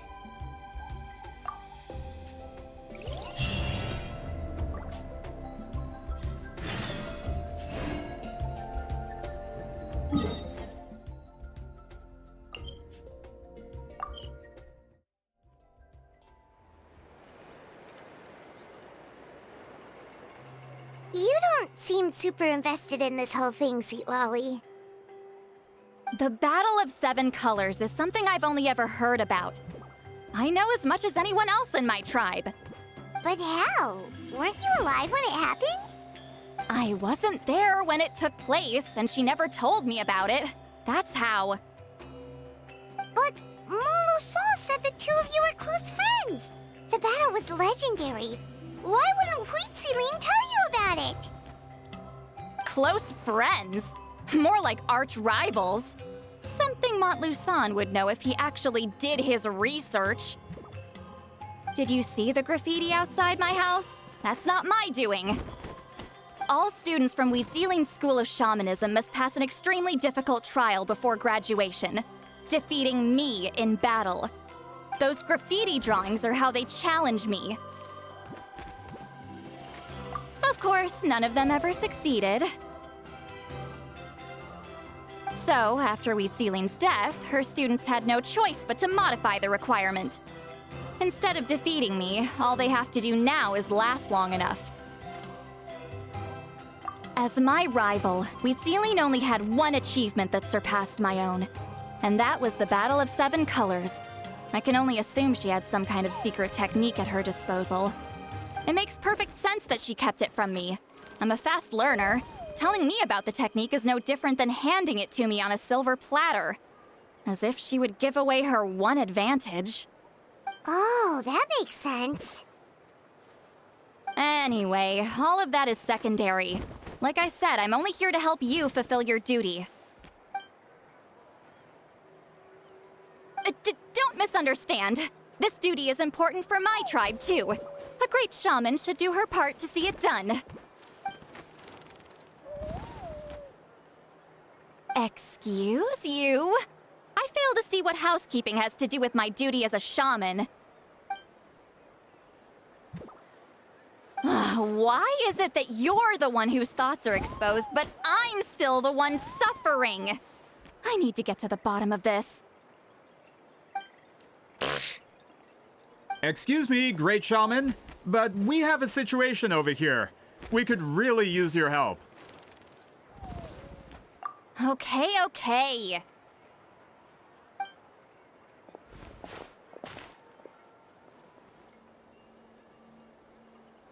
You don't seem super invested in this whole thing, Citlali. The Battle of Seven Colors is something I've only ever heard about. I know as much as anyone else in my tribe. But how? Weren't you alive when it happened? I wasn't there when it took place, and she never told me about it. That's how. But Molu-Sol said the two of you were close friends. The battle was legendary. Why wouldn't Huitziling tell you about it? Close friends? More like arch rivals. Something Montluçon would know if he actually did his research. Did you see the graffiti outside my house? That's not my doing. All students from Huitziling's School of Shamanism must pass an extremely difficult trial before graduation, defeating me in battle. Those graffiti drawings are how they challenge me. Of course, none of them ever succeeded. So, after Huitziling's death, her students had no choice but to modify the requirement. Instead of defeating me, all they have to do now is last long enough. As my rival, Huitziling only had one achievement that surpassed my own, and that was the Battle of Seven Colors. I can only assume she had some kind of secret technique at her disposal. It makes perfect sense that she kept it from me. I'm a fast learner. Telling me about the technique is no different than handing it to me on a silver platter. As if she would give away her one advantage. Oh, that makes sense. Anyway, all of that is secondary. Like I said, I'm only here to help you fulfill your duty. Don't misunderstand. This duty is important for my tribe, too. A great shaman should do her part to see it done. Excuse you? I fail to see what housekeeping has to do with my duty as a shaman. Why is it that you're the one whose thoughts are exposed, but I'm still the one suffering? I need to get to the bottom of this. Excuse me, great shaman, but we have a situation over here. We could really use your help. Okay.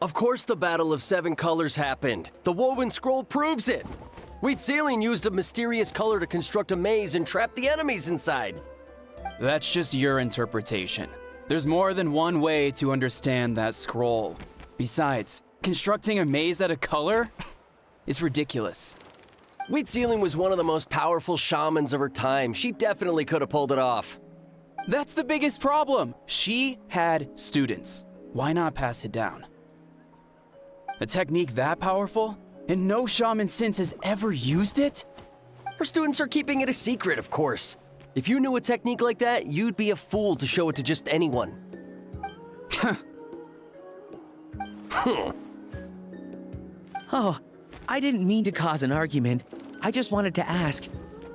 Of course the Battle of Seven Colors happened. The woven scroll proves it. Wheat Ceiling used a mysterious color to construct a maze and trap the enemies inside. That's just your interpretation. There's more than one way to understand that scroll. Besides, constructing a maze out of color is ridiculous. Wheat Ceiling was one of the most powerful shamans of her time. She definitely could have pulled it off. That's the biggest problem. She had students. Why not pass it down? A technique that powerful? And no shaman since has ever used it? Her students are keeping it a secret, of course. If you knew a technique like that, you'd be a fool to show it to just anyone. Oh, I didn't mean to cause an argument. I just wanted to ask,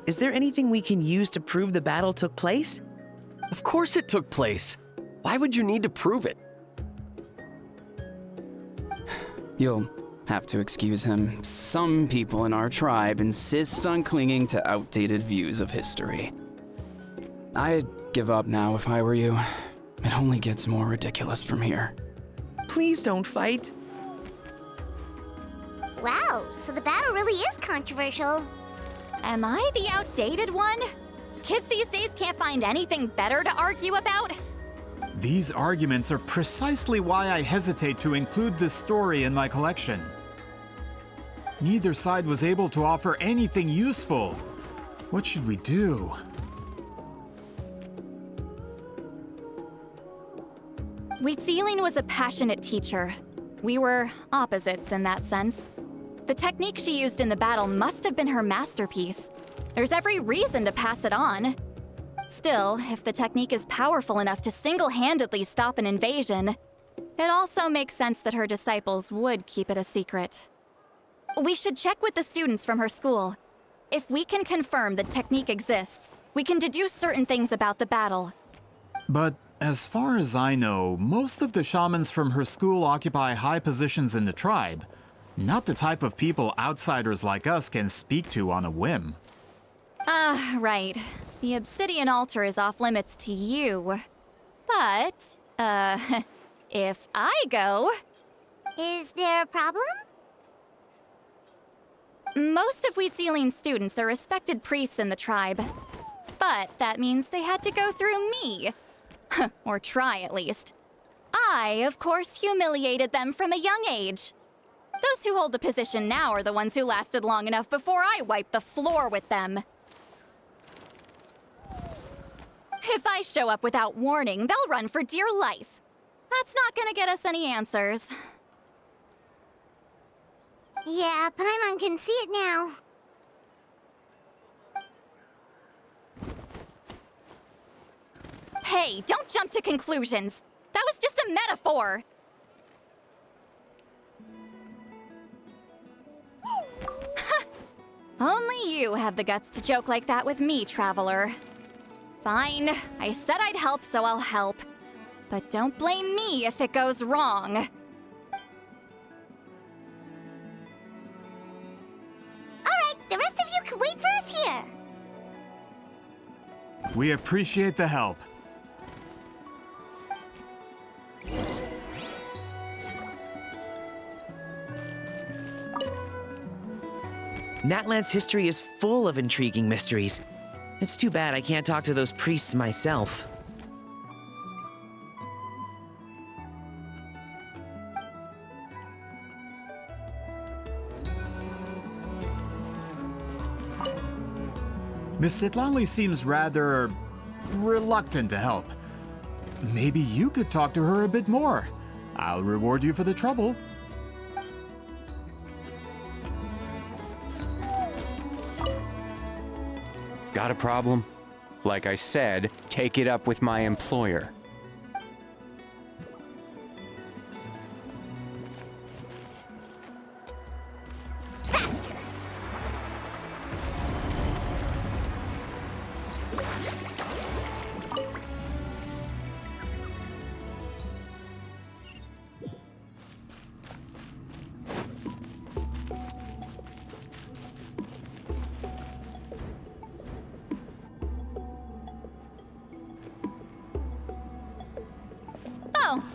is there anything we can use to prove the battle took place? Of course it took place. Why would you need to prove it? You'll have to excuse him. Some people in our tribe insist on clinging to outdated views of history. I'd give up now if I were you. It only gets more ridiculous from here. Please don't fight. Wow, so the battle really is controversial. Am I the outdated one? Kids these days can't find anything better to argue about? These arguments are precisely why I hesitate to include this story in my collection. Neither side was able to offer anything useful. What should we do? Wheat Ceiling was a passionate teacher. We were opposites in that sense. The technique she used in the battle must have been her masterpiece. There's every reason to pass it on. Still, if the technique is powerful enough to single-handedly stop an invasion, it also makes sense that her disciples would keep it a secret. We should check with the students from her school. If we can confirm the technique exists, we can deduce certain things about the battle. But as far as I know, most of the shamans from her school occupy high positions in the tribe. Not the type of people outsiders like us can speak to on a whim. Right. The obsidian altar is off limits to you. But, if I go... Is there a problem? Most of Wheat Ceiling students are respected priests in the tribe. But that means they had to go through me. Or try, at least. I, of course, humiliated them from a young age. Those who hold the position now are the ones who lasted long enough before I wiped the floor with them. If I show up without warning, they'll run for dear life. That's not gonna get us any answers. Yeah, Paimon can see it now. Hey, don't jump to conclusions. That was just a metaphor. Only you have the guts to joke like that with me, Traveler. Fine, I said I'd help, so I'll help. But don't blame me if it goes wrong. All right, the rest of you can wait for us here. We appreciate the help. Natlan's history is full of intriguing mysteries. It's too bad I can't talk to those priests myself. Miss Sitlali seems rather reluctant to help. Maybe you could talk to her a bit more. I'll reward you for the trouble. Got a problem? Like I said, take it up with my employer.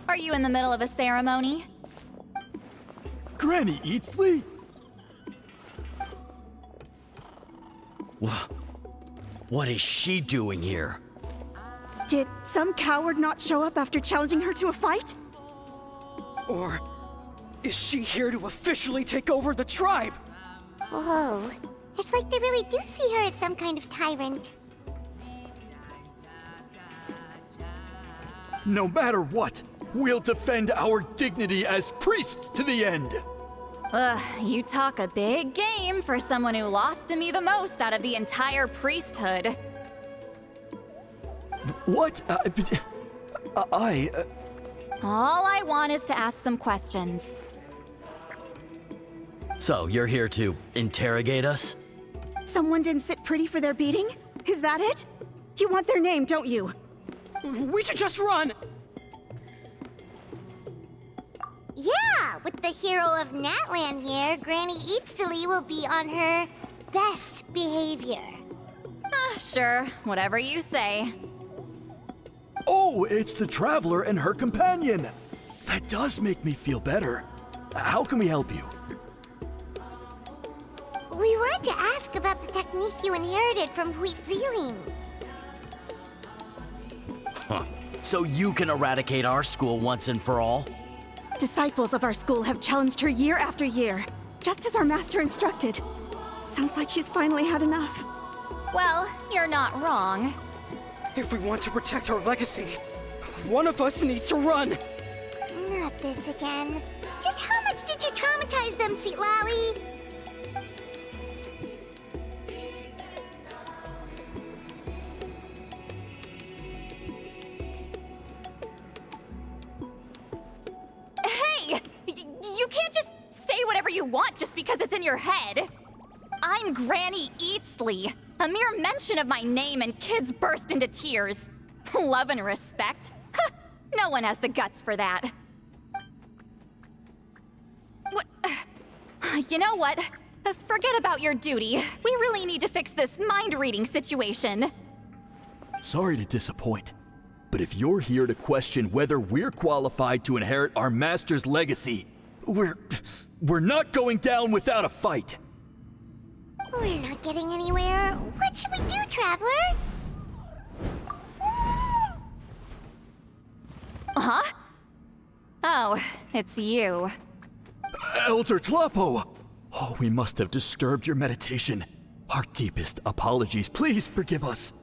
Are you in the middle of a ceremony? Granny Eatsley? What is she doing here? Did some coward not show up after challenging her to a fight? Or is she here to officially take over the tribe? Whoa. It's like they really do see her as some kind of tyrant. No matter what, we'll defend our dignity as priests to the end. Ugh, you talk a big game for someone who lost to me the most out of the entire priesthood. What? All I want is to ask some questions. So, you're here to interrogate us? Someone didn't sit pretty for their beating? Is that it? You want their name, don't you? We should just run! Yeah, with the hero of Natlan here, Granny Eatsley will be on her best behavior. Sure, whatever you say. Oh, it's the Traveler and her companion. That does make me feel better. How can we help you? We wanted to ask about the technique you inherited from Huitziling. Huh. So you can eradicate our school once and for all? Disciples of our school have challenged her year after year, just as our master instructed. Sounds like she's finally had enough. Well, you're not wrong. If we want to protect our legacy, one of us needs to run! Not this again. Just how much did you traumatize them, Seatlally? Hey! You can't just say whatever you want just because it's in your head. I'm Granny Eatsley. A mere mention of my name and kids burst into tears. Love and respect? No one has the guts for that. You know what? Forget about your duty. We really need to fix this mind-reading situation. Sorry to disappoint, but if you're here to question whether we're qualified to inherit our master's legacy, we're not going down without a fight. We're not getting anywhere. What should we do, Traveler? Huh? Oh, it's you. Elder Tlapo! Oh, we must have disturbed your meditation. Our deepest apologies. Please forgive us.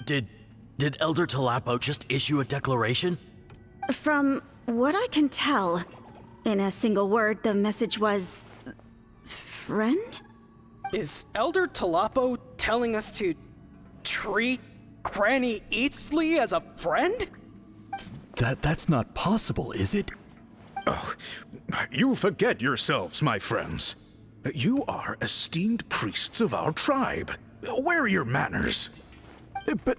Did Elder Tlapo just issue a declaration? From what I can tell, in a single word, the message was... friend? Is Elder Tlapo telling us to treat Granny Eatsley as a friend? That's not possible, is it? Oh, you forget yourselves, my friends. You are esteemed priests of our tribe. Where are your manners? But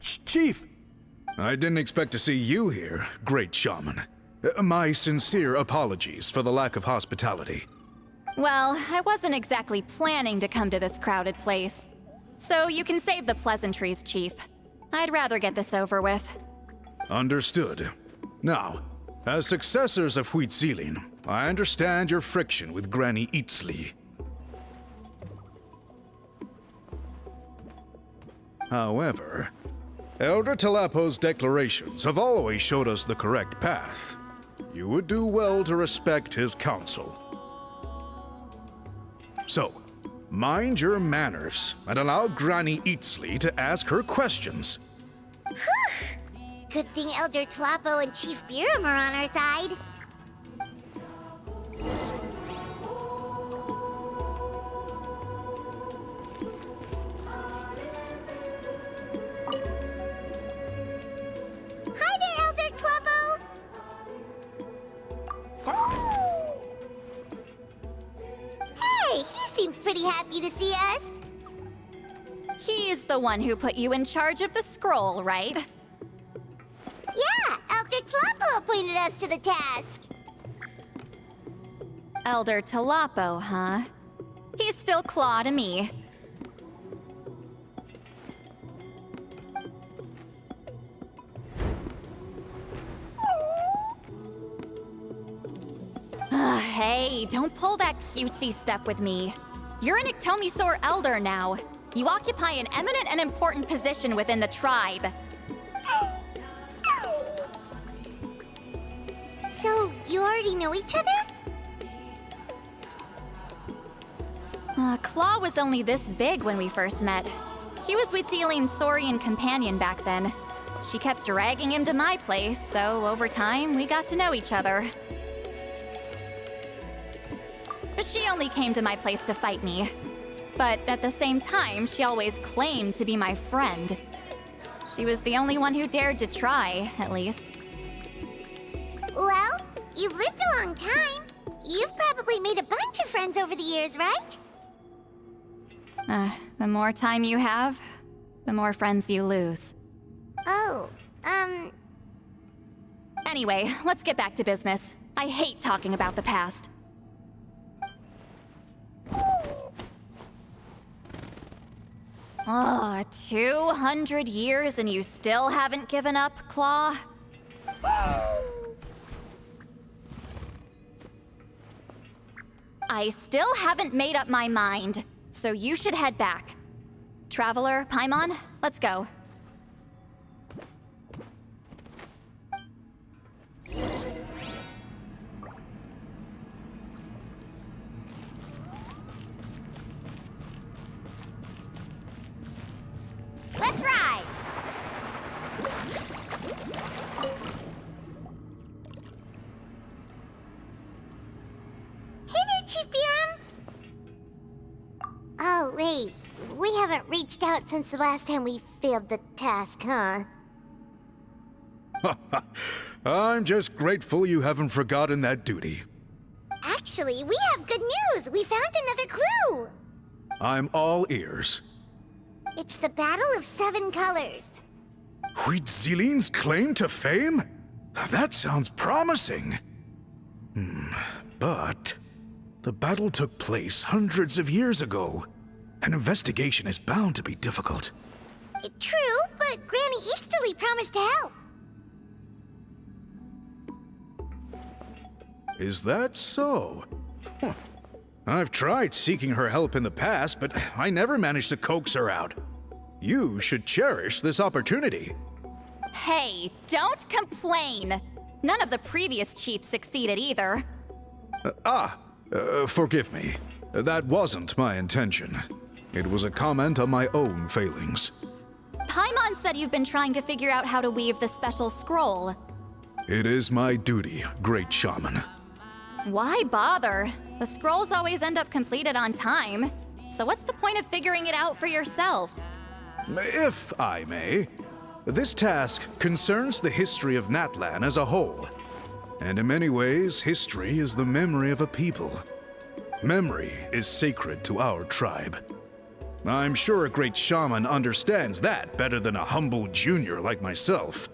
Chief! I didn't expect to see you here, great shaman. My sincere apologies for the lack of hospitality. Well, I wasn't exactly planning to come to this crowded place. So you can save the pleasantries, Chief. I'd rather get this over with. Understood. Now, as successors of Huitziling, I understand your friction with Granny Eatsley. However, Elder Tlapo's declarations have always showed us the correct path. You would do well to respect his counsel. So, mind your manners and allow Granny Eatsley to ask her questions. Good thing Elder Tlapo and Chief Biram are on our side. Hi there, Elder Tlapo! Hey, he seems pretty happy to see us. He's the one who put you in charge of the scroll, right? Yeah, Elder Tlapo appointed us to the task. Elder Tlapo, huh? He's still claw to me. Hey, don't pull that cutesy stuff with me. You're an Ictomisaur Elder now. You occupy an eminent and important position within the tribe. So, you already know each other? Claw was only this big when we first met. He was Wheatziline's Saurian companion back then. She kept dragging him to my place, so over time, we got to know each other. She only came to my place to fight me. But at the same time, she always claimed to be my friend. She was the only one who dared to try, at least. Well, you've lived a long time. You've probably made a bunch of friends over the years, right? The more time you have, the more friends you lose. Oh, Anyway, let's get back to business. I hate talking about the past. Oh, 200 years and you still haven't given up, Claw? I still haven't made up my mind, so you should head back. Traveler, Paimon, let's go. let's ride! Hey there, Chief Biram! Oh, wait. We haven't reached out since the last time we failed the task, huh? I'm just grateful you haven't forgotten that duty. Actually, we have good news! We found another clue! I'm all ears. It's the Battle of Seven Colors. Wheatziline's claim to fame? That sounds promising. But the battle took place hundreds of years ago. An investigation is bound to be difficult. True, but Granny Eatsterly promised to help. Is that so? Huh. I've tried seeking her help in the past, but I never managed to coax her out. You should cherish this opportunity. Hey, don't complain! None of the previous chiefs succeeded either. Forgive me. That wasn't my intention. It was a comment on my own failings. Paimon said you've been trying to figure out how to weave the special scroll. It is my duty, great shaman. Why bother? The scrolls always end up completed on time. So what's the point of figuring it out for yourself? If I may, this task concerns the history of Natlan as a whole. And in many ways, history is the memory of a people. Memory is sacred to our tribe. I'm sure a great shaman understands that better than a humble junior like myself.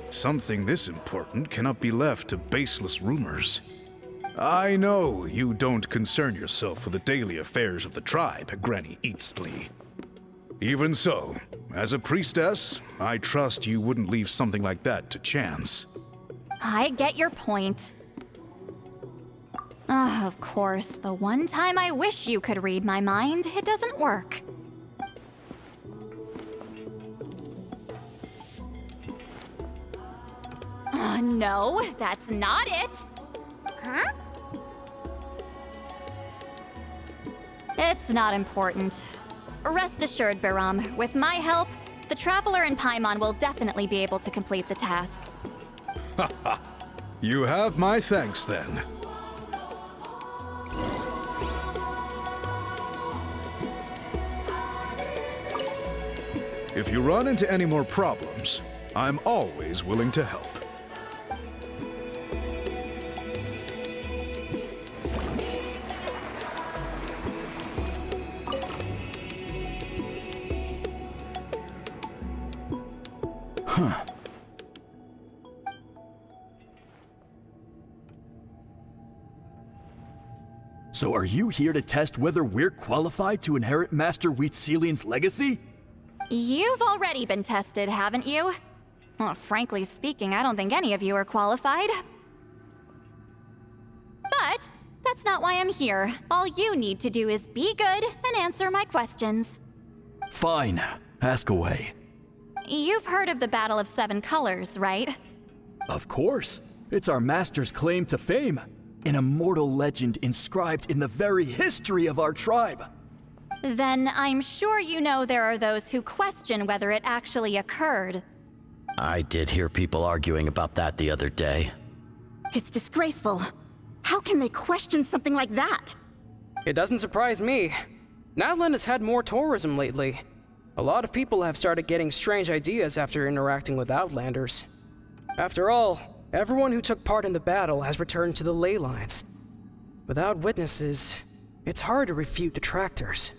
Something this important cannot be left to baseless rumors. I know you don't concern yourself with the daily affairs of the tribe, Granny Eatsterly. Even so, as a priestess, I trust you wouldn't leave something like that to chance. I get your point. Of course, the one time I wish you could read my mind, it doesn't work. No, that's not it! Huh? It's not important. Rest assured, Biram, with my help, the Traveler and Paimon will definitely be able to complete the task. You have my thanks, then. If you run into any more problems, I'm always willing to help. So are you here to test whether we're qualified to inherit Master Wheatziline's legacy? You've already been tested, haven't you? Well, frankly speaking, I don't think any of you are qualified. But that's that's not why I'm here. All you need to do is be good and answer my questions. Fine. Ask away. You've heard of the Battle of Seven Colors, right? Of course. It's our master's claim to fame. An immortal legend inscribed in the very history of our tribe. Then I'm sure you know there are those who question whether it actually occurred. I did hear people arguing about that the other day. It's disgraceful. How can they question something like that? It doesn't surprise me. Natlan has had more tourism lately. A lot of people have started getting strange ideas after interacting with Outlanders. After all, everyone who took part in the battle has returned to the ley lines. Without witnesses, it's hard to refute detractors.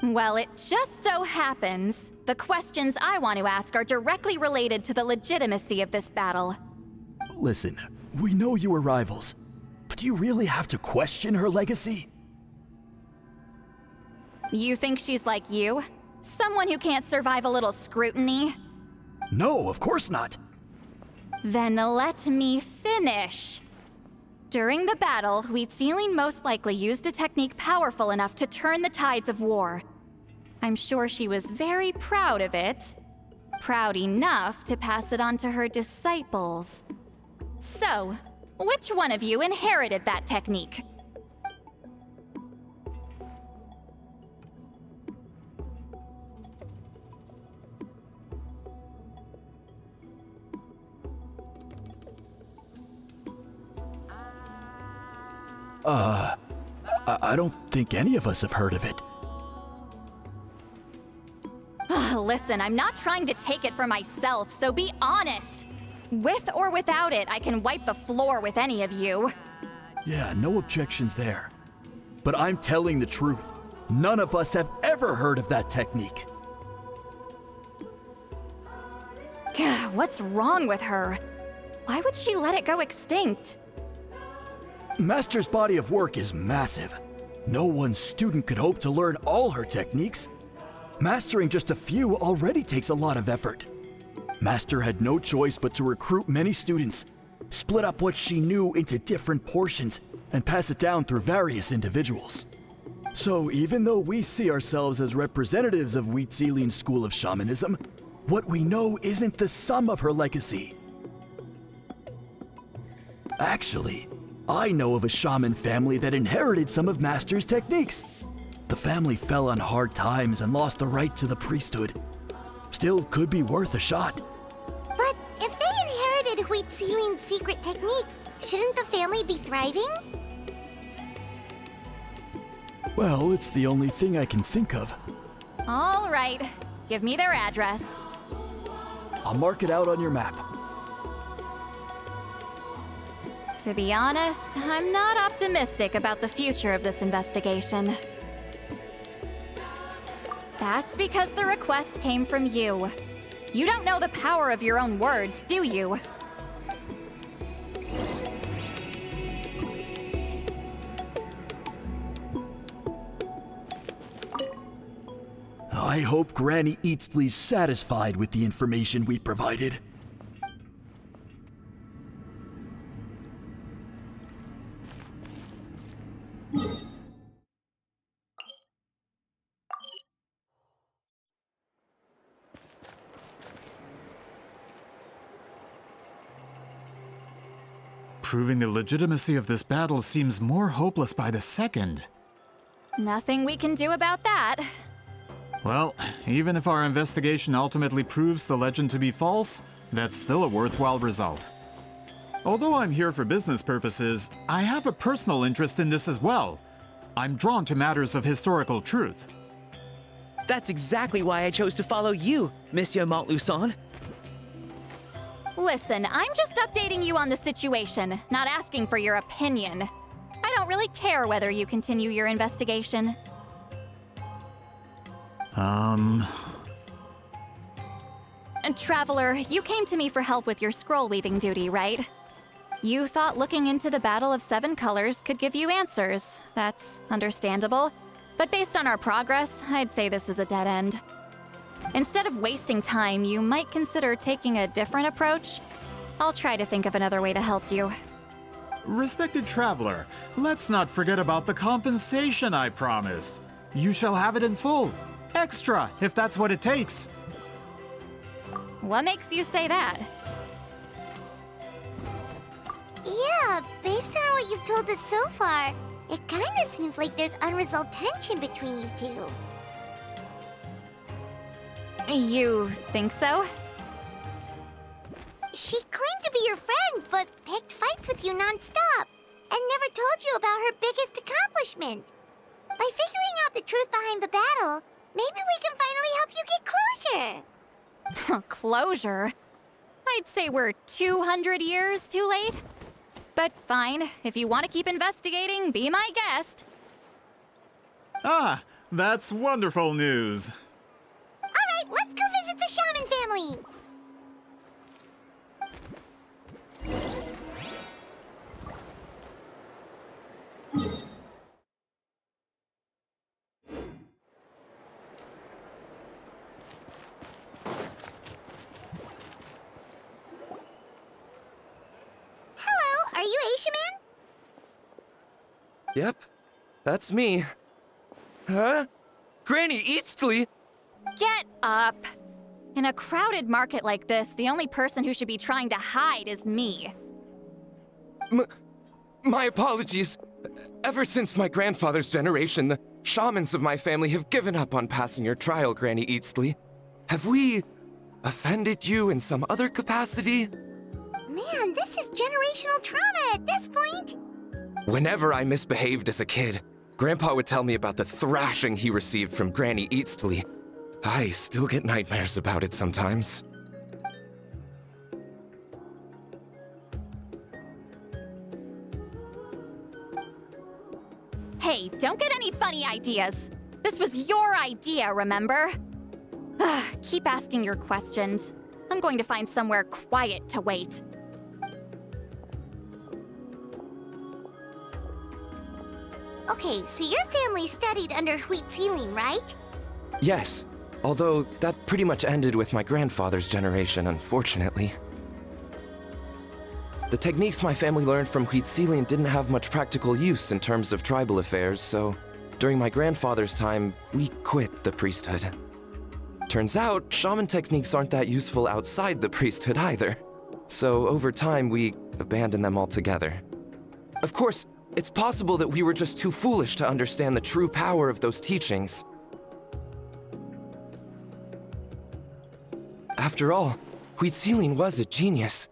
Well, it just so happens the questions I want to ask are directly related to the legitimacy of this battle. Listen, we know you were rivals, but do you really have to question her legacy? You think she's like you? Someone who can't survive a little scrutiny? No, of course not. Then let me finish. During the battle, Wheatsealing most likely used a technique powerful enough to turn the tides of war. I'm sure she was very proud of it. Proud enough to pass it on to her disciples. So, which one of you inherited that technique? I don't think any of us have heard of it. Listen, I'm not trying to take it for myself, so be honest. With or without it, I can wipe the floor with any of you. Yeah, no objections there. But I'm telling the truth. None of us have ever heard of that technique. What's wrong with her? Why would she let it go extinct? Master's body of work is massive. No one student could hope to learn all her techniques. Mastering just a few already takes a lot of effort. Master had no choice but to recruit many students, split up what she knew into different portions, and pass it down through various individuals. So even though we see ourselves as representatives of Wheatsealing's school of shamanism, what we know isn't the sum of her legacy. Actually, I know of a shaman family that inherited some of Master's techniques. The family fell on hard times and lost the right to the priesthood. Still could be worth a shot. But if they inherited Wheatsealing's secret technique, shouldn't the family be thriving? Well, it's the only thing I can think of. All right, give me their address. I'll mark it out on your map. To be honest, I'm not optimistic about the future of this investigation. That's because the request came from you. You don't know the power of your own words, do you? I hope Granny Eatsley's satisfied with the information we provided. Proving the legitimacy of this battle seems more hopeless by the second. Nothing we can do about that. Well, even if our investigation ultimately proves the legend to be false, that's still a worthwhile result. Although I'm here for business purposes, I have a personal interest in this as well. I'm drawn to matters of historical truth. That's exactly why I chose to follow you, Monsieur Montluçon. Listen, I'm just updating you on the situation, not asking for your opinion. I don't really care whether you continue your investigation. And Traveler, you came to me for help with your scroll weaving duty, right? You thought looking into the Battle of Seven Colors could give you answers. That's understandable. But based on our progress, I'd say this is a dead end. Instead of wasting time, you might consider taking a different approach. I'll try to think of another way to help you. Respected traveler, let's not forget about the compensation I promised. You shall have it in full. Extra, if that's what it takes. What makes you say that? Yeah, based on what you've told us so far, it kinda seems like there's unresolved tension between you two. You think so? She claimed to be your friend, but picked fights with you non-stop, and never told you about her biggest accomplishment. By figuring out the truth behind the battle, maybe we can finally help you get closure. Closure? I'd say we're 200 years too late. But fine, if you want to keep investigating, be my guest. Ah, that's wonderful news. Alright, let's go visit the shaman family! Hello, are you a shaman? Yep, that's me. Huh? Granny Eastly? Get up! In a crowded market like this, the only person who should be trying to hide is me. My apologies. Ever since my grandfather's generation, the shamans of my family have given up on passing your trial, Granny Eastly. Have we offended you in some other capacity? Man, this is generational trauma at this point! Whenever I misbehaved as a kid, Grandpa would tell me about the thrashing he received from Granny Eastly. I still get nightmares about it sometimes. Hey, don't get any funny ideas. This was your idea, remember? Keep asking your questions. I'm going to find somewhere quiet to wait. Okay, so your family studied under Wheat Ceiling, right? Yes, although that pretty much ended with my grandfather's generation, unfortunately. The techniques my family learned from Wheat Ceiling didn't have much practical use in terms of tribal affairs, so during my grandfather's time, we quit the priesthood. Turns out, shaman techniques aren't that useful outside the priesthood either. So over time, we abandoned them altogether. Of course, it's possible that we were just too foolish to understand the true power of those teachings. After all, Wheat Ceiling was a genius.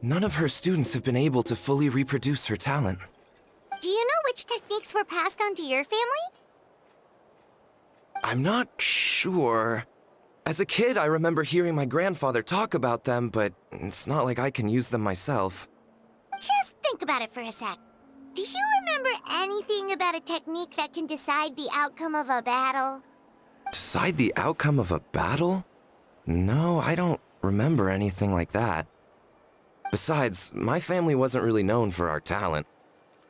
None of her students have been able to fully reproduce her talent. Do you know which techniques were passed on to your family? I'm not sure. As a kid, I remember hearing my grandfather talk about them, but it's not like I can use them myself. Just think about it for a sec. Do you remember anything about a technique that can decide the outcome of a battle? Decide the outcome of a battle? No, I don't remember anything like that. Besides, my family wasn't really known for our talent.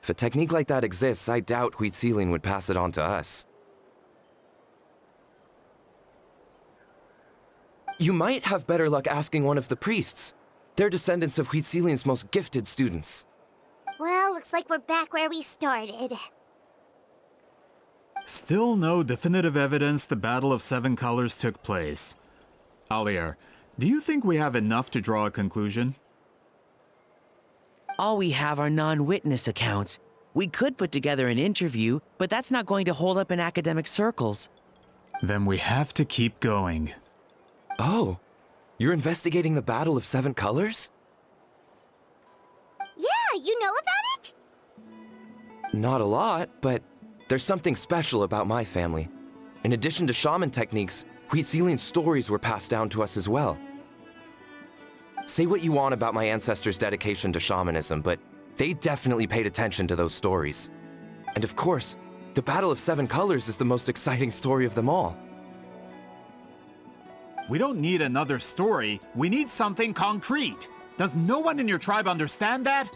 If a technique like that exists, I doubt Wheat Ceiling would pass it on to us. You might have better luck asking one of the priests. They're descendants of Wheat Ceiling's most gifted students. Well, looks like we're back where we started. Still no definitive evidence the Battle of Seven Colors took place. Alier, do you think we have enough to draw a conclusion? All we have are non-witness accounts. We could put together an interview, but that's not going to hold up in academic circles. Then we have to keep going. Oh, you're investigating the Battle of Seven Colors? Yeah, you know about it? Not a lot, but there's something special about my family. In addition to shaman techniques, Wheat Ceiling's stories were passed down to us as well. Say what you want about my ancestors' dedication to shamanism, but they definitely paid attention to those stories. And of course, the Battle of Seven Colors is the most exciting story of them all. We don't need another story. We need something concrete. Does no one in your tribe understand that?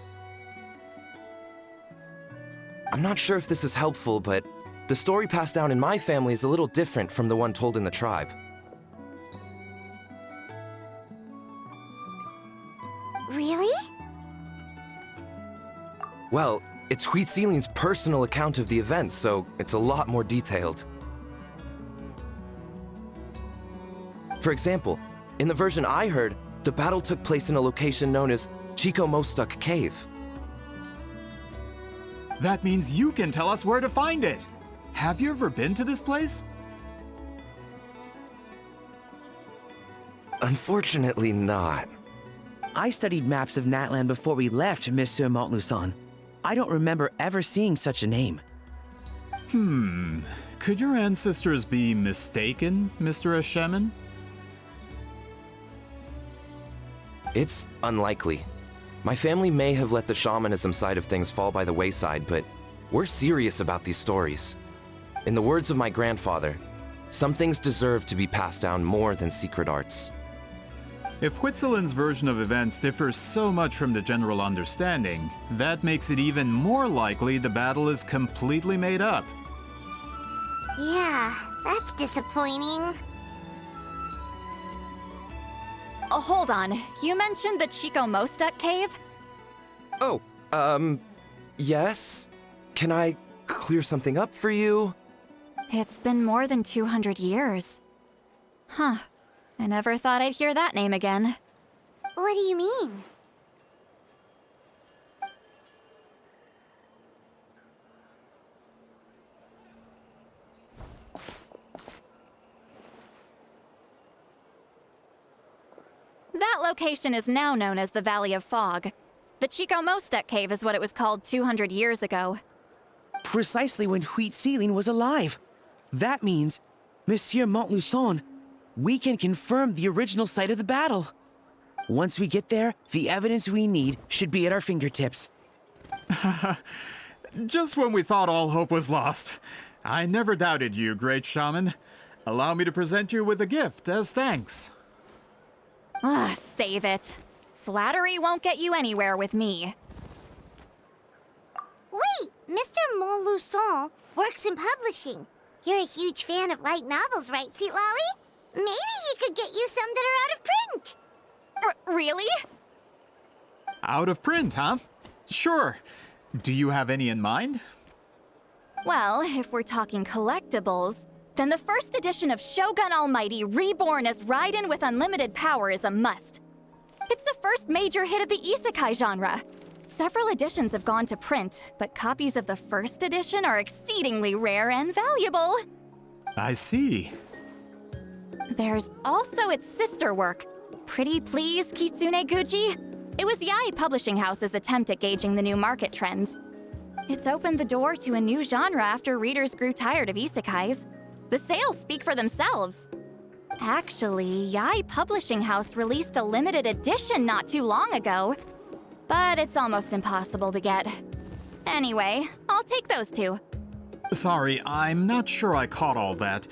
I'm not sure if this is helpful, but the story passed down in my family is a little different from the one told in the tribe. Really? Well, it's Huitzilian's personal account of the event, so it's a lot more detailed. For example, in the version I heard, the battle took place in a location known as Chico Mostuk Cave. That means you can tell us where to find it. Have you ever been to this place? Unfortunately not. I studied maps of Natland before we left, Monsieur Montluçon. I don't remember ever seeing such a name. Could your ancestors be mistaken, Mr. Ashemin? It's unlikely. My family may have let the shamanism side of things fall by the wayside, but we're serious about these stories. In the words of my grandfather, some things deserve to be passed down more than secret arts. If Huitzilin's version of events differs so much from the general understanding, that makes it even more likely the battle is completely made up. Yeah, that's disappointing. Oh, hold on. You mentioned the Chico Mostuk cave? Oh, yes? Can I clear something up for you? It's been more than 200 years. Huh. I never thought I'd hear that name again. What do you mean? That location is now known as the Valley of Fog. The Chico Mostuk cave is what it was called 200 years ago. Precisely when Huitzilin was alive. That means, Monsieur Montluçon, we can confirm the original site of the battle. Once we get there, the evidence we need should be at our fingertips. Just when we thought all hope was lost. I never doubted you, great shaman. Allow me to present you with a gift as thanks. Save it. Flattery won't get you anywhere with me. Wait, Mr. Montluçon works in publishing. You're a huge fan of light novels, right, Sweet Lolly? Maybe he could get you some that are out of print. Really? Out of print, huh? Sure. Do you have any in mind? Well, if we're talking collectibles, then the first edition of Shogun Almighty reborn as Raiden with unlimited power is a must. It's the first major hit of the isekai genre. Several editions have gone to print, but copies of the first edition are exceedingly rare and valuable. I see. There's also its sister work, Pretty Please Kitsune Guji. It was Yae Publishing House's attempt at gauging the new market trends. It's opened the door to a new genre after readers grew tired of isekais. The sales speak for themselves. Actually, Yae Publishing House released a limited edition not too long ago, but it's almost impossible to get. Anyway, I'll take those two. Sorry, I'm not sure I caught all that.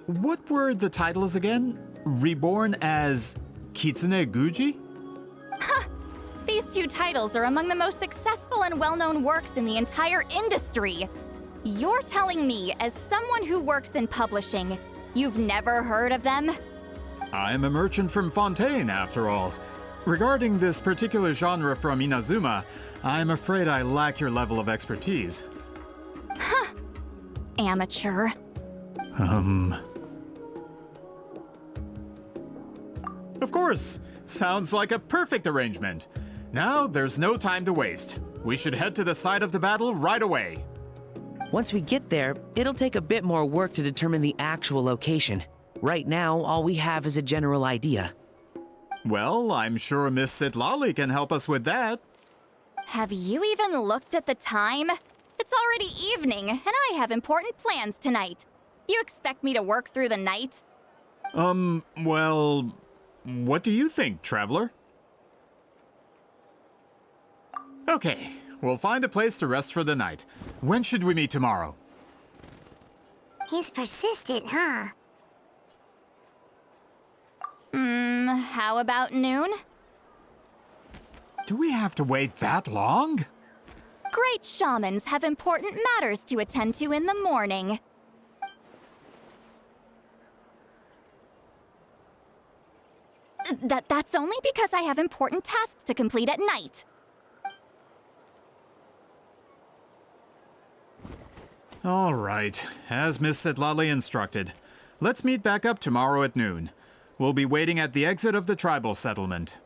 What were the titles again? Reborn as Kitsune Guji? These two titles are among the most successful and well-known works in the entire industry. You're telling me, as someone who works in publishing, you've never heard of them? I'm a merchant from Fontaine, after all. Regarding this particular genre from Inazuma, I'm afraid I lack your level of expertise. Amateur. Of course! Sounds like a perfect arrangement. Now, there's no time to waste. We should head to the site of the battle right away. Once we get there, it'll take a bit more work to determine the actual location. Right now, all we have is a general idea. Well, I'm sure Miss Sitlali can help us with that. Have you even looked at the time? It's already evening, and I have important plans tonight. You expect me to work through the night? Well, what do you think, traveler? Okay, we'll find a place to rest for the night. When should we meet tomorrow? He's persistent, huh? How about noon? Do we have to wait that long? Great shamans have important matters to attend to in the morning. That's only because I have important tasks to complete at night. All right, as Miss Sitlali instructed. Let's meet back up tomorrow at noon. We'll be waiting at the exit of the tribal settlement.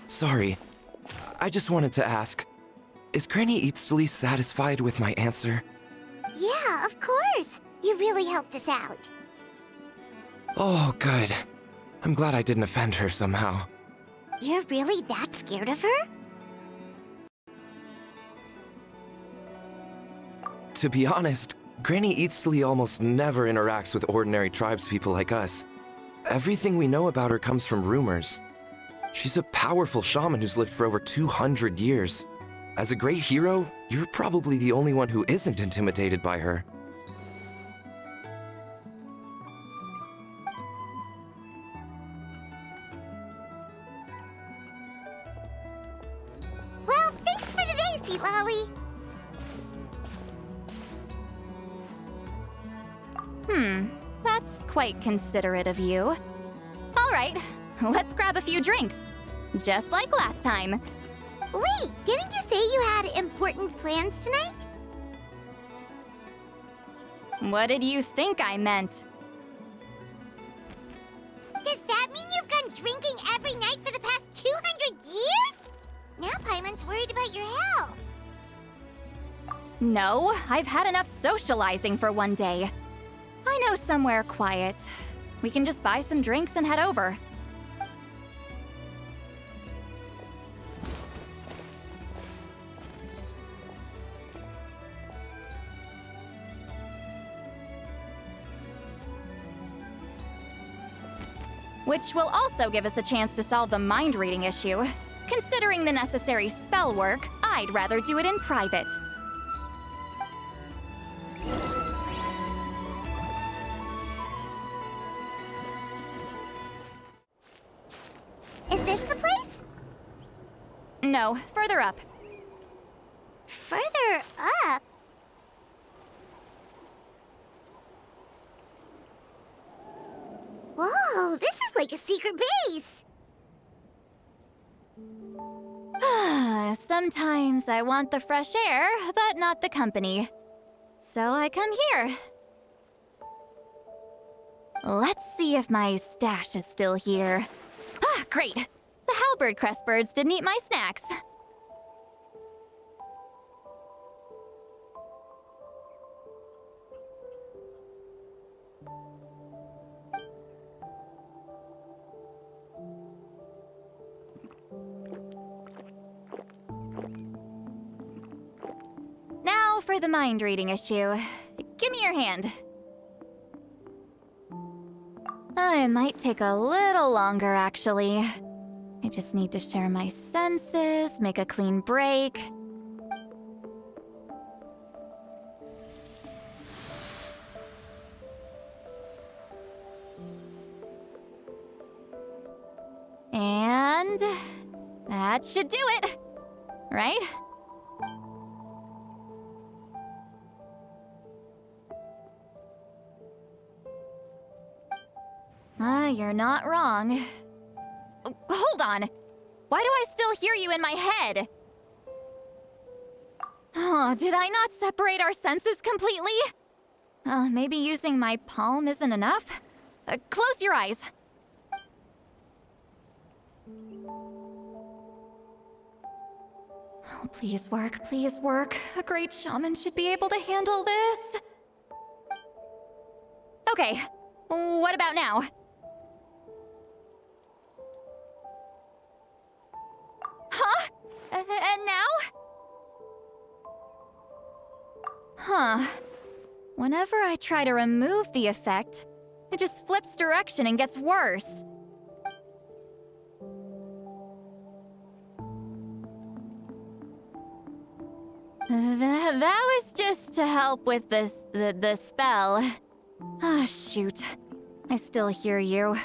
Sorry. I just wanted to ask, is Granny Eatsley satisfied with my answer? Yeah, of course. You really helped us out. Oh, good. I'm glad I didn't offend her somehow. You're really that scared of her? To be honest, Granny Eatsley almost never interacts with ordinary tribespeople like us. Everything we know about her comes from rumors. She's a powerful shaman who's lived for over 200 years. As a great hero, you're probably the only one who isn't intimidated by her. Well, thanks for today, Seatlawi. That's quite considerate of you. All right, let's grab a few drinks. Just like last time. Wait, didn't you say you had important plans tonight? What did you think I meant? Does that mean you've gone drinking every night for the past 200 years? Now Paimon's worried about your health. No, I've had enough socializing for one day. I know somewhere quiet. We can just buy some drinks and head over. Which will also give us a chance to solve the mind reading issue. Considering the necessary spell work, I'd rather do it in private. Is this the place? No, further up. Further up? Whoa, this is like a secret base! Sometimes I want the fresh air, but not the company. So I come here. Let's see if my stash is still here. Ah, great! The halberd crest birds didn't eat my snacks. Now for the mind reading issue. Give me your hand. It might take a little longer, actually. I just need to share my senses, make a clean break. And that should do it, right? You're not wrong. Hold on. Why do I still hear you in my head? Oh, did I not separate our senses completely? Maybe using my palm isn't enough? Close your eyes. Oh, please work, please work. A great shaman should be able to handle this. Okay, what about now? Huh? And now? Huh. Whenever I try to remove the effect, it just flips direction and gets worse. That was just to help with the spell. Ah, shoot. I still hear you.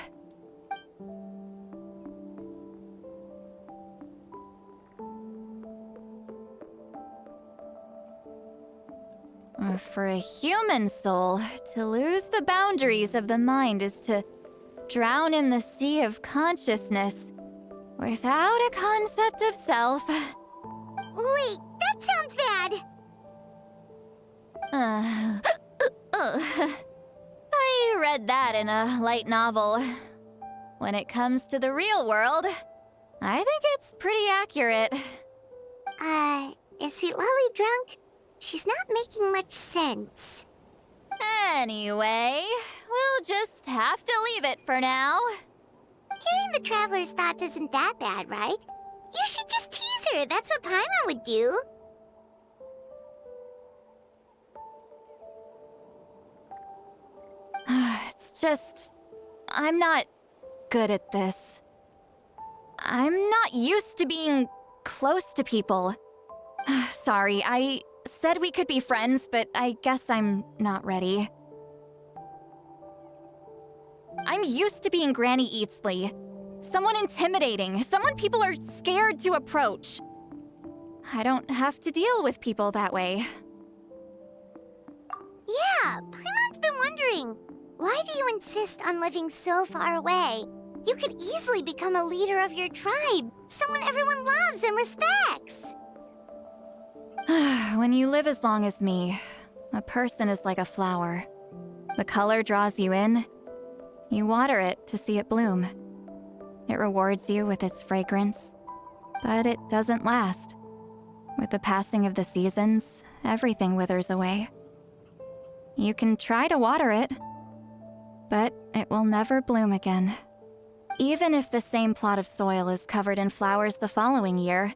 For a human soul, to lose the boundaries of the mind is to drown in the sea of consciousness without a concept of self. Wait, that sounds bad. I read that in a light novel. When it comes to the real world, I think it's pretty accurate. Is Lolly drunk? She's not making much sense. Anyway, we'll just have to leave it for now. Hearing the Traveler's thoughts isn't that bad, right? You should just tease her. That's what Paimon would do. It's just... I'm not good at this. I'm not used to being close to people. Sorry, I said we could be friends, but I guess I'm not ready. I'm used to being Granny Eatsley. Someone intimidating, someone people are scared to approach. I don't have to deal with people that way. Yeah, Paimon's been wondering. Why do you insist on living so far away? You could easily become a leader of your tribe, someone everyone loves and respects. When you live as long as me, a person is like a flower. The color draws you in. You water it to see it bloom. It rewards you with its fragrance, but it doesn't last. With the passing of the seasons, everything withers away. You can try to water it, but it will never bloom again. Even if the same plot of soil is covered in flowers the following year,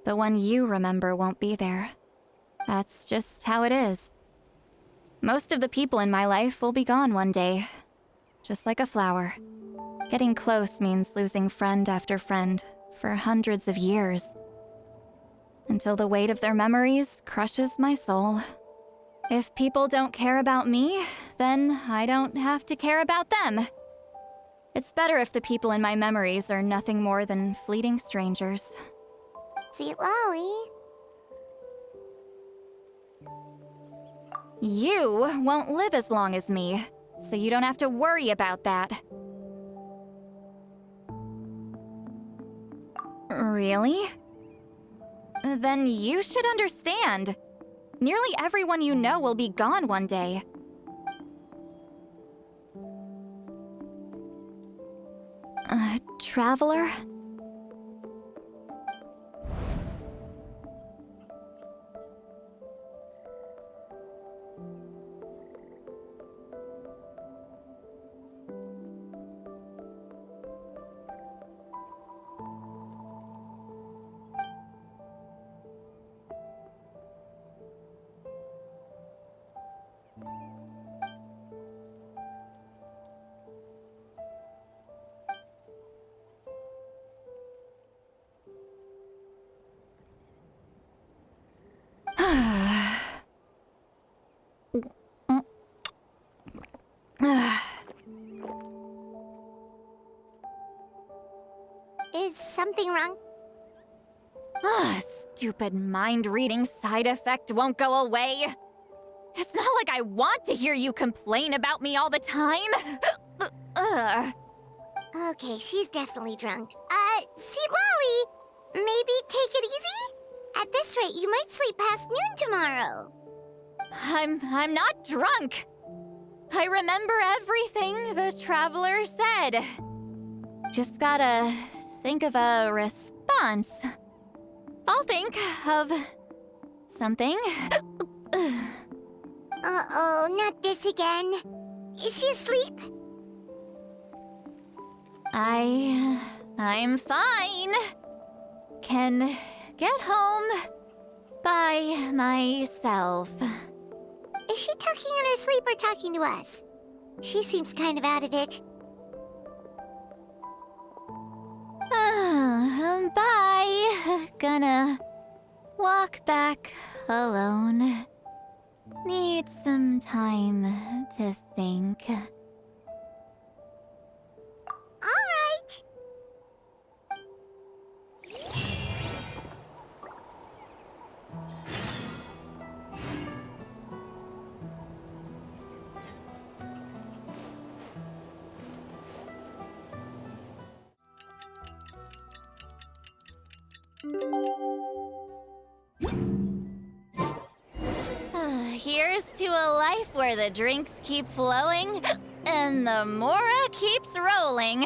the one you remember won't be there. That's just how it is. Most of the people in my life will be gone one day, just like a flower. Getting close means losing friend after friend for hundreds of years, until the weight of their memories crushes my soul. If people don't care about me, then I don't have to care about them. It's better if the people in my memories are nothing more than fleeting strangers. Sweet Lolly. You won't live as long as me, so you don't have to worry about that. Really? Then you should understand. Nearly everyone you know will be gone one day. Traveler? Is something wrong? Stupid mind-reading side effect won't go away. It's not like I want to hear you complain about me all the time. Okay, she's definitely drunk. See, Lolly, maybe take it easy? At this rate, you might sleep past noon tomorrow. I'm not drunk. I remember everything the Traveler said. Just gotta think of a response. I'll think of something. Uh-oh, not this again. Is she asleep? I'm fine. Can get home by myself. Is she talking in her sleep or talking to us? She seems kind of out of it. Bye. Gonna walk back alone. Need some time to think. All right. Here's to a life where the drinks keep flowing and the Mora keeps rolling.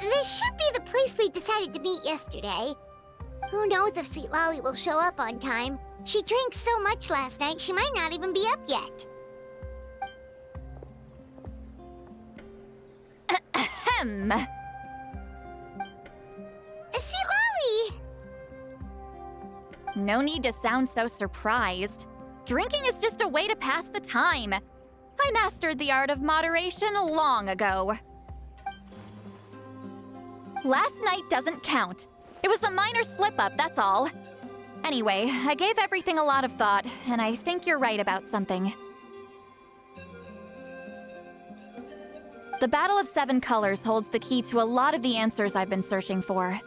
This should be the place we decided to meet yesterday. Who knows if Sweet Lolly will show up on time? She drank so much last night, she might not even be up yet. Ahem. Sweet Lolly! No need to sound so surprised. Drinking is just a way to pass the time. I mastered the art of moderation long ago. Last night doesn't count. It was a minor slip-up, that's all. Anyway, I gave everything a lot of thought, and I think you're right about something. The Battle of Seven Colors holds the key to a lot of the answers I've been searching for.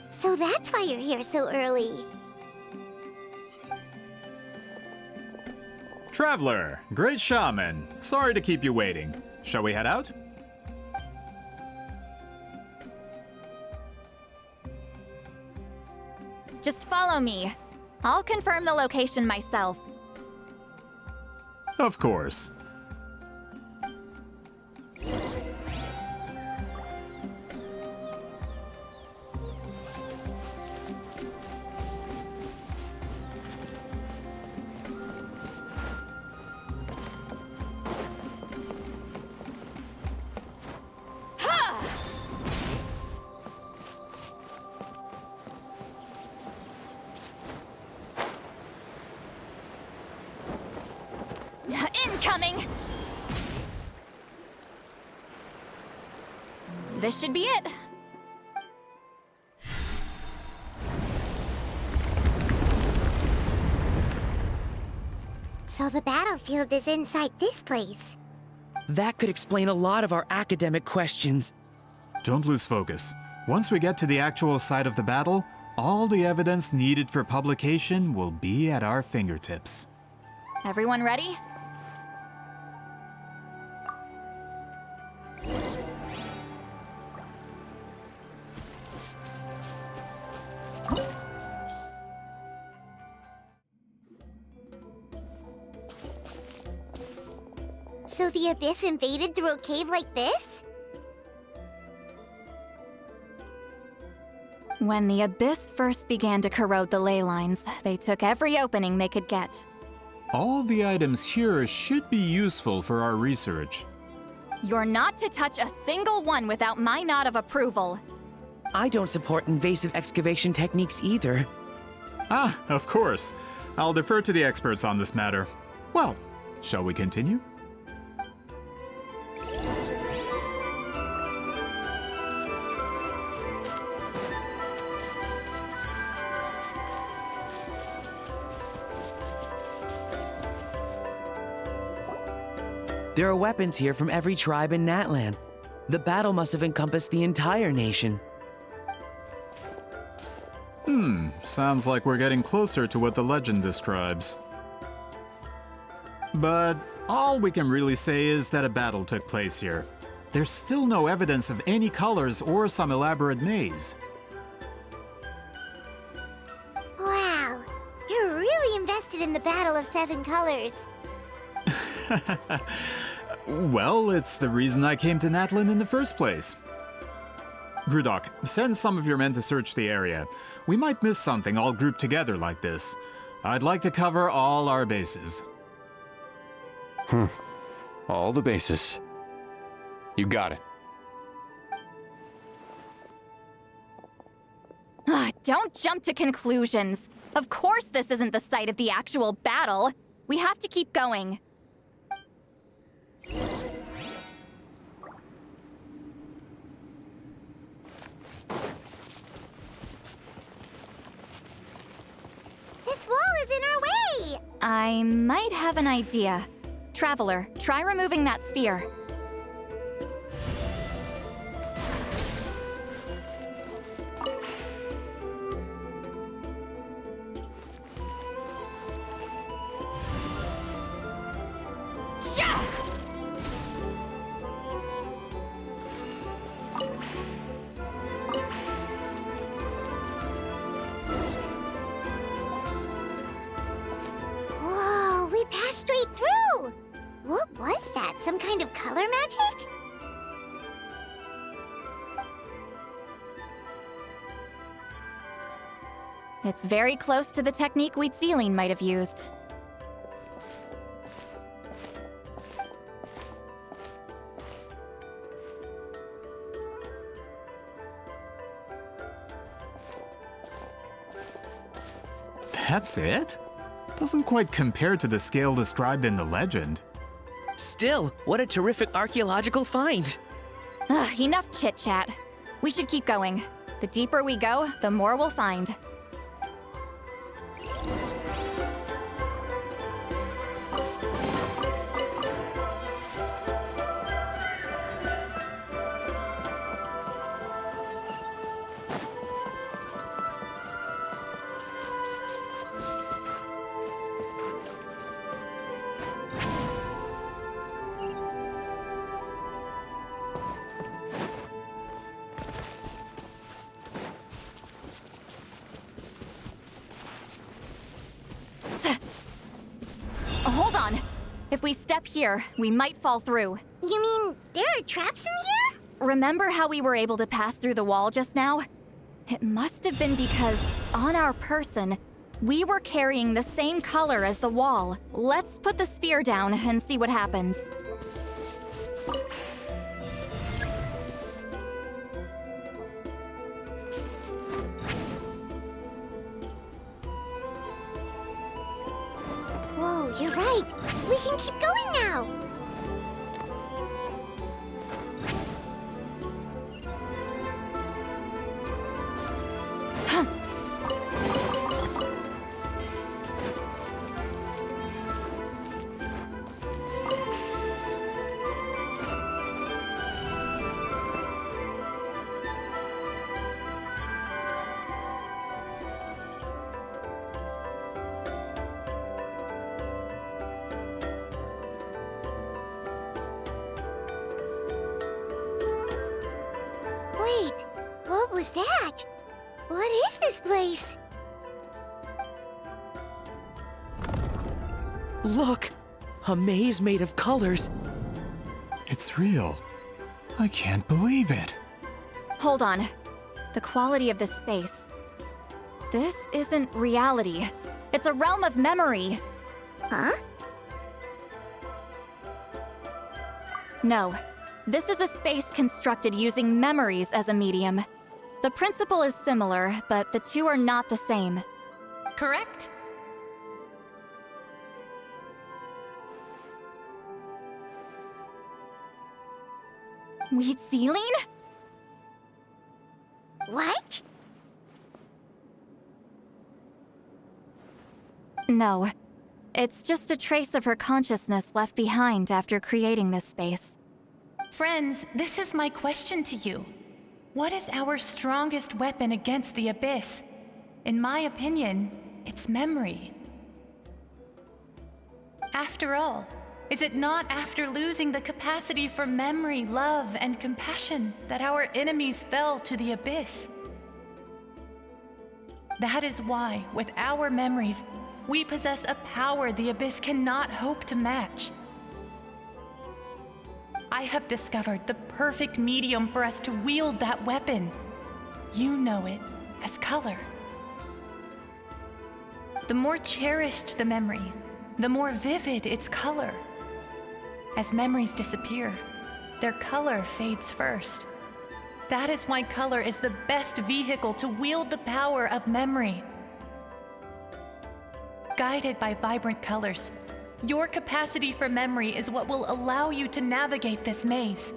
So that's why you're here so early. Traveler, great shaman. Sorry to keep you waiting. Shall we head out? Just follow me. I'll confirm the location myself. Of course. Incoming! This should be it. So the battlefield is inside this place. That could explain a lot of our academic questions. Don't lose focus. Once we get to the actual site of the battle, all the evidence needed for publication will be at our fingertips. Everyone ready? So the Abyss invaded through a cave like this? When the Abyss first began to corrode the ley lines, they took every opening they could get. All the items here should be useful for our research. You're not to touch a single one without my nod of approval. I don't support invasive excavation techniques either. Ah, of course. I'll defer to the experts on this matter. Well, shall we continue? There are weapons here from every tribe in Natlan. The battle must have encompassed the entire nation. Sounds like we're getting closer to what the legend describes. But all we can really say is that a battle took place here. There's still no evidence of any colors or some elaborate maze. Wow, you're really invested in the Battle of Seven Colors. Well, it's the reason I came to Natlan in the first place. Grudok, send some of your men to search the area. We might miss something all grouped together like this. I'd like to cover all our bases. All the bases. You got it. Don't jump to conclusions. Of course this isn't the site of the actual battle. We have to keep going. This wall is in our way! I might have an idea. Traveler, try removing that sphere. color magic? It's very close to the technique Wheatsealing might have used. That's it? Doesn't quite compare to the scale described in the legend. Still, what a terrific archaeological find. Ugh, enough chit-chat. We should keep going. The deeper we go, the more we'll find. Hold on. If we step here, we might fall through. You mean there are traps in here? Remember how we were able to pass through the wall just now? It must have been because, on our person, we were carrying the same color as the wall. Let's put the sphere down and see what happens. Whoa, you're right. We can keep going now. Wait, what was that? What is this place? Look! A maze made of colors. It's real. I can't believe it. Hold on. The quality of this space. This isn't reality. It's a realm of memory. Huh? No. This is a space constructed using memories as a medium. The principle is similar, but the two are not the same. Correct? Wheatsealing? What? No. It's just a trace of her consciousness left behind after creating this space. Friends, this is my question to you. What is our strongest weapon against the Abyss? In my opinion, it's memory. After all, is it not after losing the capacity for memory, love, and compassion that our enemies fell to the Abyss? That is why, with our memories, we possess a power the Abyss cannot hope to match. I have discovered the perfect medium for us to wield that weapon. You know it as color. The more cherished the memory, the more vivid its color. As memories disappear, their color fades first. That is why color is the best vehicle to wield the power of memory. Guided by vibrant colors, your capacity for memory is what will allow you to navigate this maze.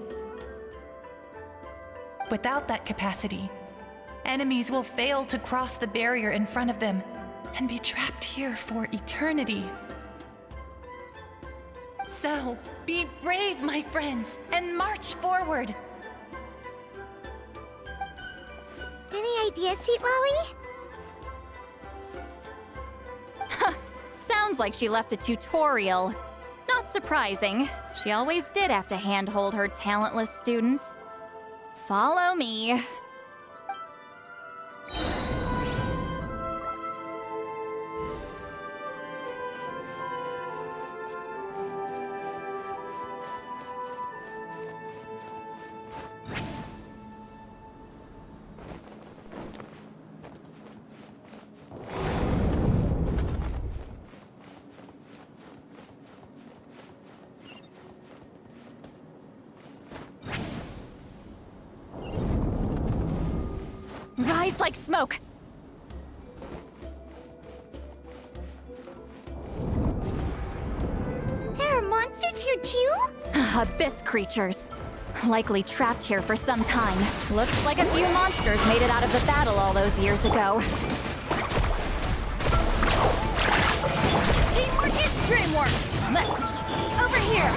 Without that capacity, enemies will fail to cross the barrier in front of them and be trapped here for eternity. So, be brave, my friends, and march forward. Any ideas, Sweet Lolly? Sounds like she left a tutorial. Not surprising. She always did have to handhold her talentless students. Follow me. Rise like smoke! There are monsters here too? Abyss creatures. Likely trapped here for some time. Looks like a few monsters made it out of the battle all those years ago. Teamwork is dreamwork! Let's... over here!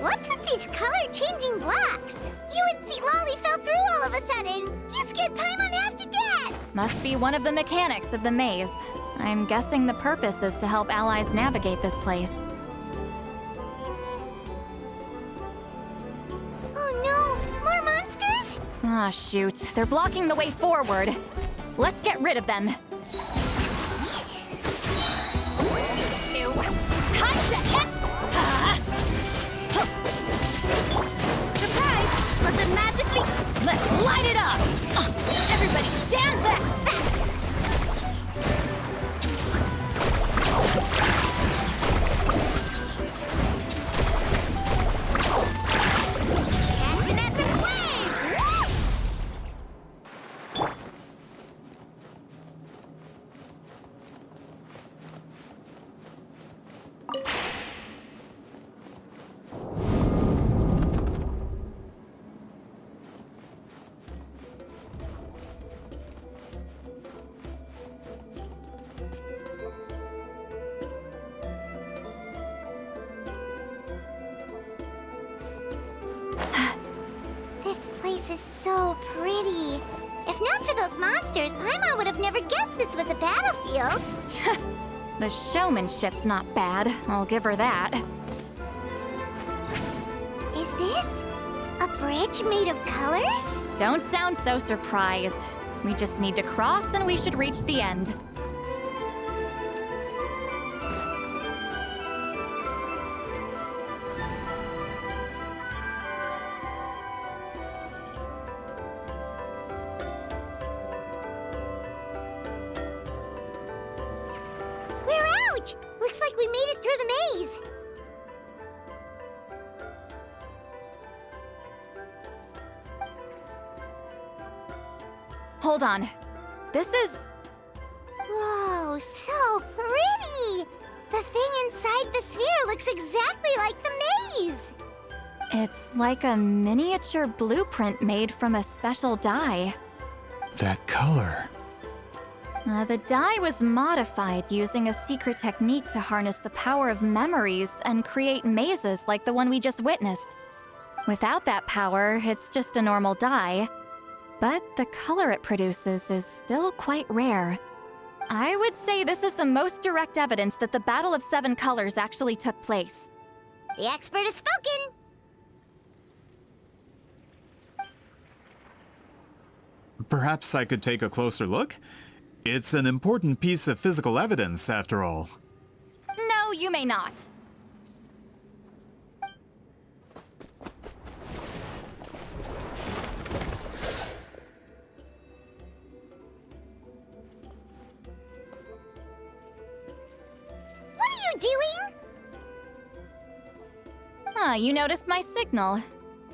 What's with these color-changing blocks? UNC Lolly fell through all of a sudden. You scared Paimon half to death! Must be one of the mechanics of the maze. I'm guessing the purpose is to help allies navigate this place. Oh no! More monsters? Ah, shoot. They're blocking the way forward. Let's get rid of them. Ew. Time to hit! Surprise! But the magic be... Let's light it up! Everybody stand back faster! Catch an epic wave! This place is so pretty. If not for those monsters, Paimon would have never guessed this was a battlefield. The showmanship's not bad, I'll give her that. Is this a bridge made of colors? Don't sound so surprised. We just need to cross and we should reach the end. We're out! Looks like we made it through the maze. Hold on. This is... Whoa, so pretty! The thing inside the sphere looks exactly like the maze! It's like a miniature blueprint made from a special dye. That color. The dye was modified using a secret technique to harness the power of memories and create mazes like the one we just witnessed. Without that power, it's just a normal dye. But the color it produces is still quite rare. I would say this is the most direct evidence that the Battle of Seven Colors actually took place. The expert has spoken! Perhaps I could take a closer look? It's an important piece of physical evidence, after all. No, you may not. What are you doing? You noticed my signal.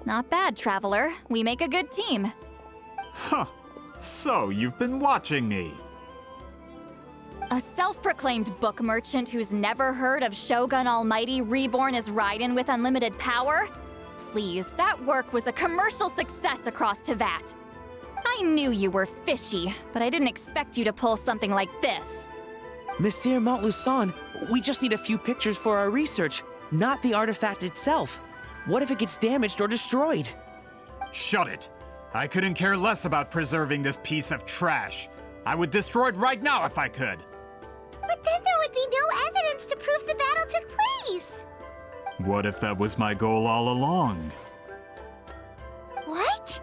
Not bad, Traveler. We make a good team. Huh. So, you've been watching me. A self-proclaimed book merchant who's never heard of Shogun Almighty reborn as Raiden with unlimited power? Please, that work was a commercial success across Teyvat. I knew you were fishy, but I didn't expect you to pull something like this. Monsieur Montluçon, we just need a few pictures for our research, not the artifact itself. What if it gets damaged or destroyed? Shut it! I couldn't care less about preserving this piece of trash. I would destroy it right now if I could. But then there would be no evidence to prove the battle took place. What if that was my goal all along? What?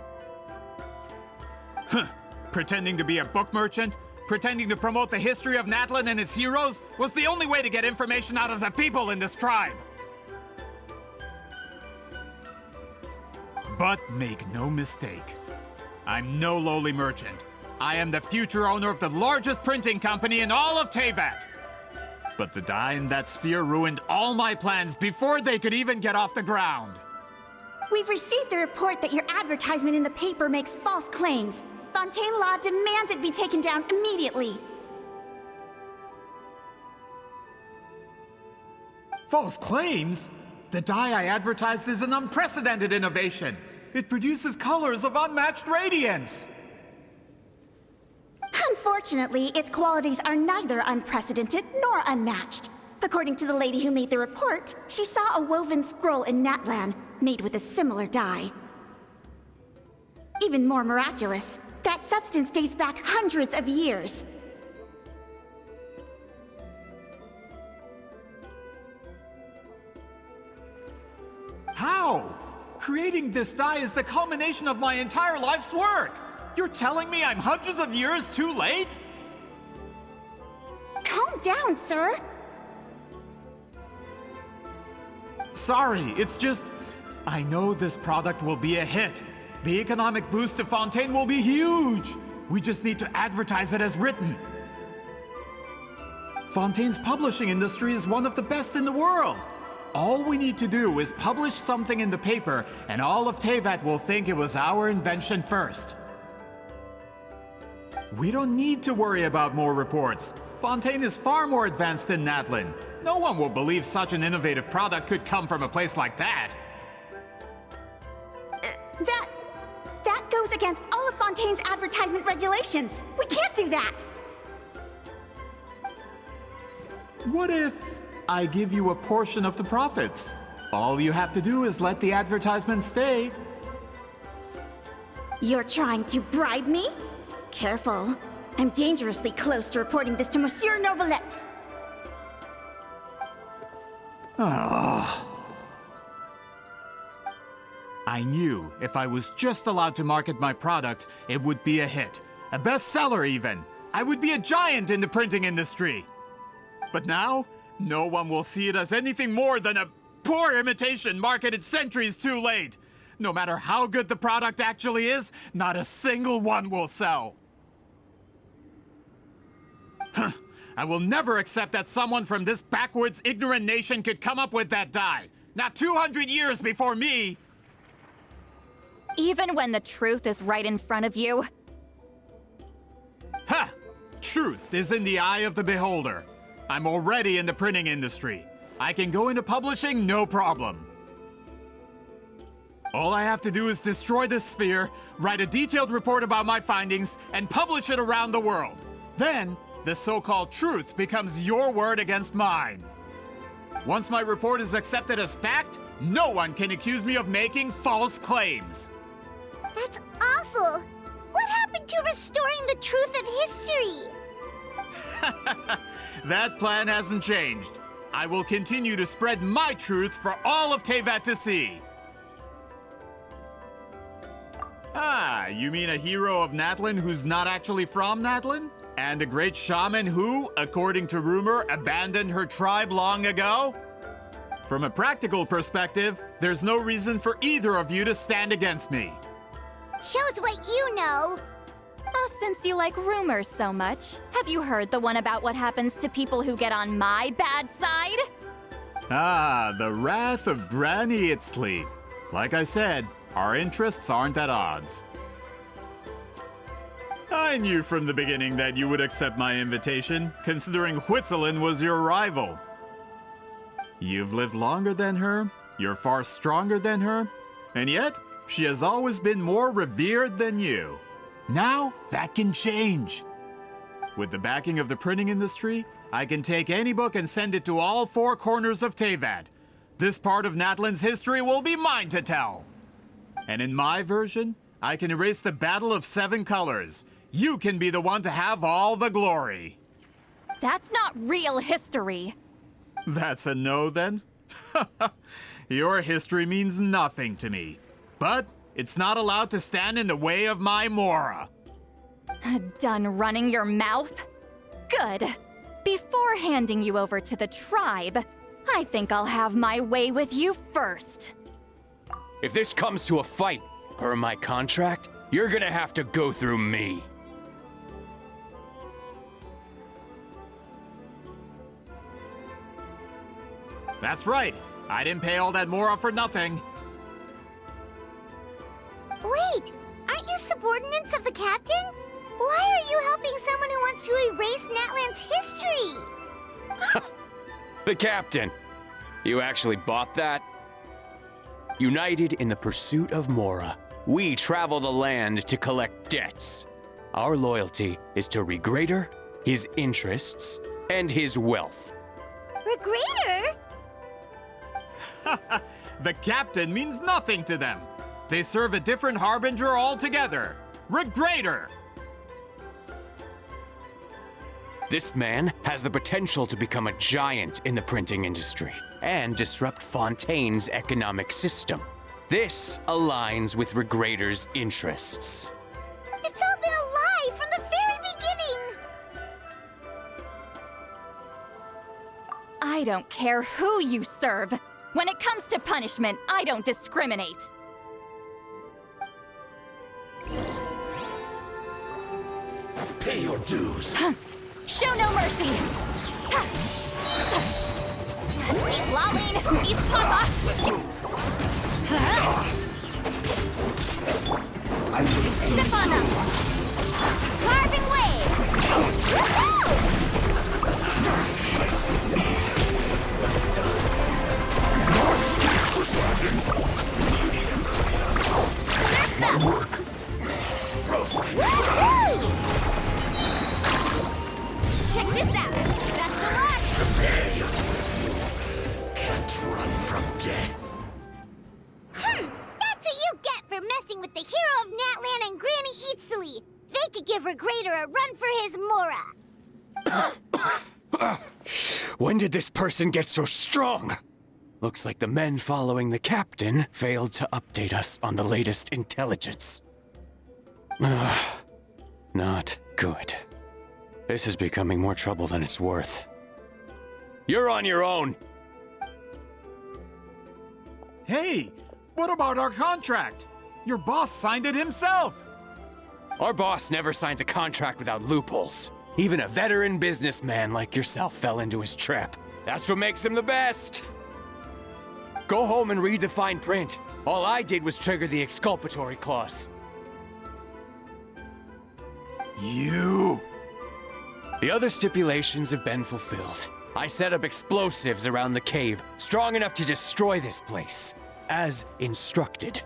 Huh. Pretending to be a book merchant? Pretending to promote the history of Natlan and its heroes was the only way to get information out of the people in this tribe. But make no mistake, I'm no lowly merchant. I am the future owner of the largest printing company in all of Teyvat. But the dye in that sphere ruined all my plans before they could even get off the ground. We've received a report that your advertisement in the paper makes false claims. Fontaine Law demands it be taken down immediately. False claims? The dye I advertised is an unprecedented innovation. It produces colors of unmatched radiance. Unfortunately, its qualities are neither unprecedented nor unmatched. According to the lady who made the report, she saw a woven scroll in Natlan made with a similar dye. Even more miraculous, that substance dates back hundreds of years. How? Creating this dye is the culmination of my entire life's work. You're telling me I'm hundreds of years too late? Calm down, sir. Sorry, it's just... I know this product will be a hit. The economic boost to Fontaine will be huge. We just need to advertise it as written. Fontaine's publishing industry is one of the best in the world. All we need to do is publish something in the paper, and all of Teyvat will think it was our invention first. We don't need to worry about more reports. Fontaine is far more advanced than Natlan. No one will believe such an innovative product could come from a place like that. That goes against all of Fontaine's advertisement regulations. We can't do that. What if I give you a portion of the profits? All you have to do is let the advertisement stay. You're trying to bribe me? Careful. I'm dangerously close to reporting this to Monsieur Novelette. I knew if I was just allowed to market my product, it would be a hit. A bestseller even. I would be a giant in the printing industry. But now, no one will see it as anything more than a poor imitation marketed centuries too late. No matter how good the product actually is, not a single one will sell. I will never accept that someone from this backwoods, ignorant nation could come up with that dye. Not 200 years before me! Even when the truth is right in front of you? Ha! Truth is in the eye of the beholder. I'm already in the printing industry. I can go into publishing, no problem. All I have to do is destroy this sphere, write a detailed report about my findings, and publish it around the world. Then, the so-called truth becomes your word against mine. Once my report is accepted as fact, no one can accuse me of making false claims. That's awful! What happened to restoring the truth of history? That plan hasn't changed. I will continue to spread my truth for all of Teyvat to see. Ah, you mean a hero of Natlan who's not actually from Natlan? And a great shaman who, according to rumor, abandoned her tribe long ago? From a practical perspective, there's no reason for either of you to stand against me. Shows what you know. Oh, since you like rumors so much, have you heard the one about what happens to people who get on my bad side? Ah, the wrath of Granny Itzli. Like I said, our interests aren't at odds. I knew from the beginning that you would accept my invitation, considering Huitzilin was your rival. You've lived longer than her, you're far stronger than her, and yet, she has always been more revered than you. Now, that can change. With the backing of the printing industry, I can take any book and send it to all four corners of Teyvat. This part of Natlan's history will be mine to tell. And in my version, I can erase the Battle of Seven Colors. You can be the one to have all the glory. That's not real history. That's a no, then? Your history means nothing to me. But it's not allowed to stand in the way of my Mora. Done running your mouth? Good. Before handing you over to the tribe, I think I'll have my way with you first. If this comes to a fight, per my contract, you're gonna have to go through me. That's right. I didn't pay all that Mora for nothing. Wait, aren't you subordinates of the captain? Why are you helping someone who wants to erase Natland's history? The captain. You actually bought that? United in the pursuit of Mora, we travel the land to collect debts. Our loyalty is to Regrader, his interests, and his wealth. Regrader? The captain means nothing to them. They serve a different harbinger altogether. Regrader! This man has the potential to become a giant in the printing industry and disrupt Fontaine's economic system. This aligns with Regrader's interests. It's all been a lie from the very beginning! I don't care who you serve. When it comes to punishment, I don't discriminate. Pay your dues. Show no mercy! Deep Laline, East Papa! I will see. Step on them! Carving Check this out! Best of luck! Prepare yourself. Can't run from death. That's what you get for messing with the hero of Natlan and Granny Eatsley. They could give Regrader a run for his Mora. When did this person get so strong? Looks like the men following the captain failed to update us on the latest intelligence. Not good. This is becoming more trouble than it's worth. You're on your own! Hey, what about our contract? Your boss signed it himself! Our boss never signs a contract without loopholes. Even a veteran businessman like yourself fell into his trap. That's what makes him the best! Go home and read the fine print. All I did was trigger the exculpatory clause. You... The other stipulations have been fulfilled. I set up explosives around the cave, strong enough to destroy this place, as instructed.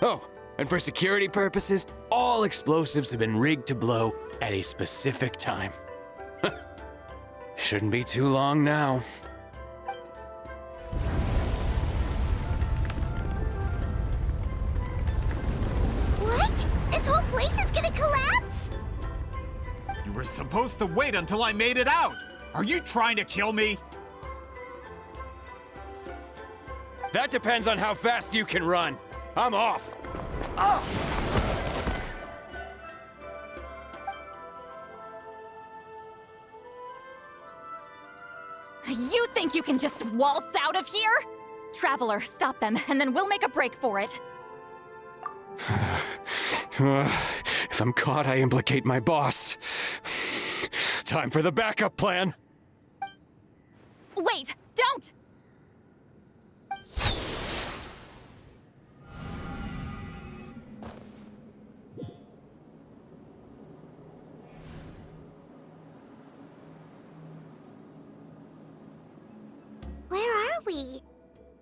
Oh, and for security purposes, all explosives have been rigged to blow at a specific time. Shouldn't be too long now. What? This whole place is gonna collapse? You were supposed to wait until I made it out! Are you trying to kill me? That depends on how fast you can run. I'm off. You think you can just waltz out of here? Traveler, stop them, and then we'll make a break for it. If I'm caught, I implicate my boss. Time for the backup plan. Wait, don't! Where are we?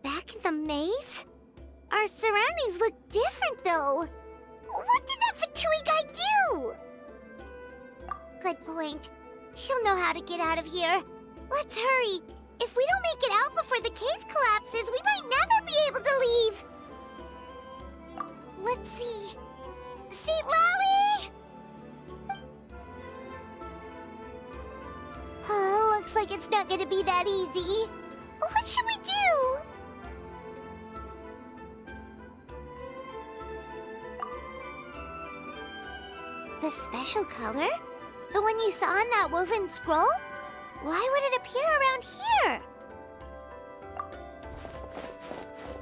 Back in the maze? Our surroundings look different, though. What did that Fatui guy do? Good point. She'll know how to get out of here. Let's hurry. If we don't make it out before the cave collapses, we might never be able to leave. Let's see. Seat Lolly! Oh, looks like it's not gonna be that easy. What should we do? The special color? The one you saw in that woven scroll? Why would it appear around here?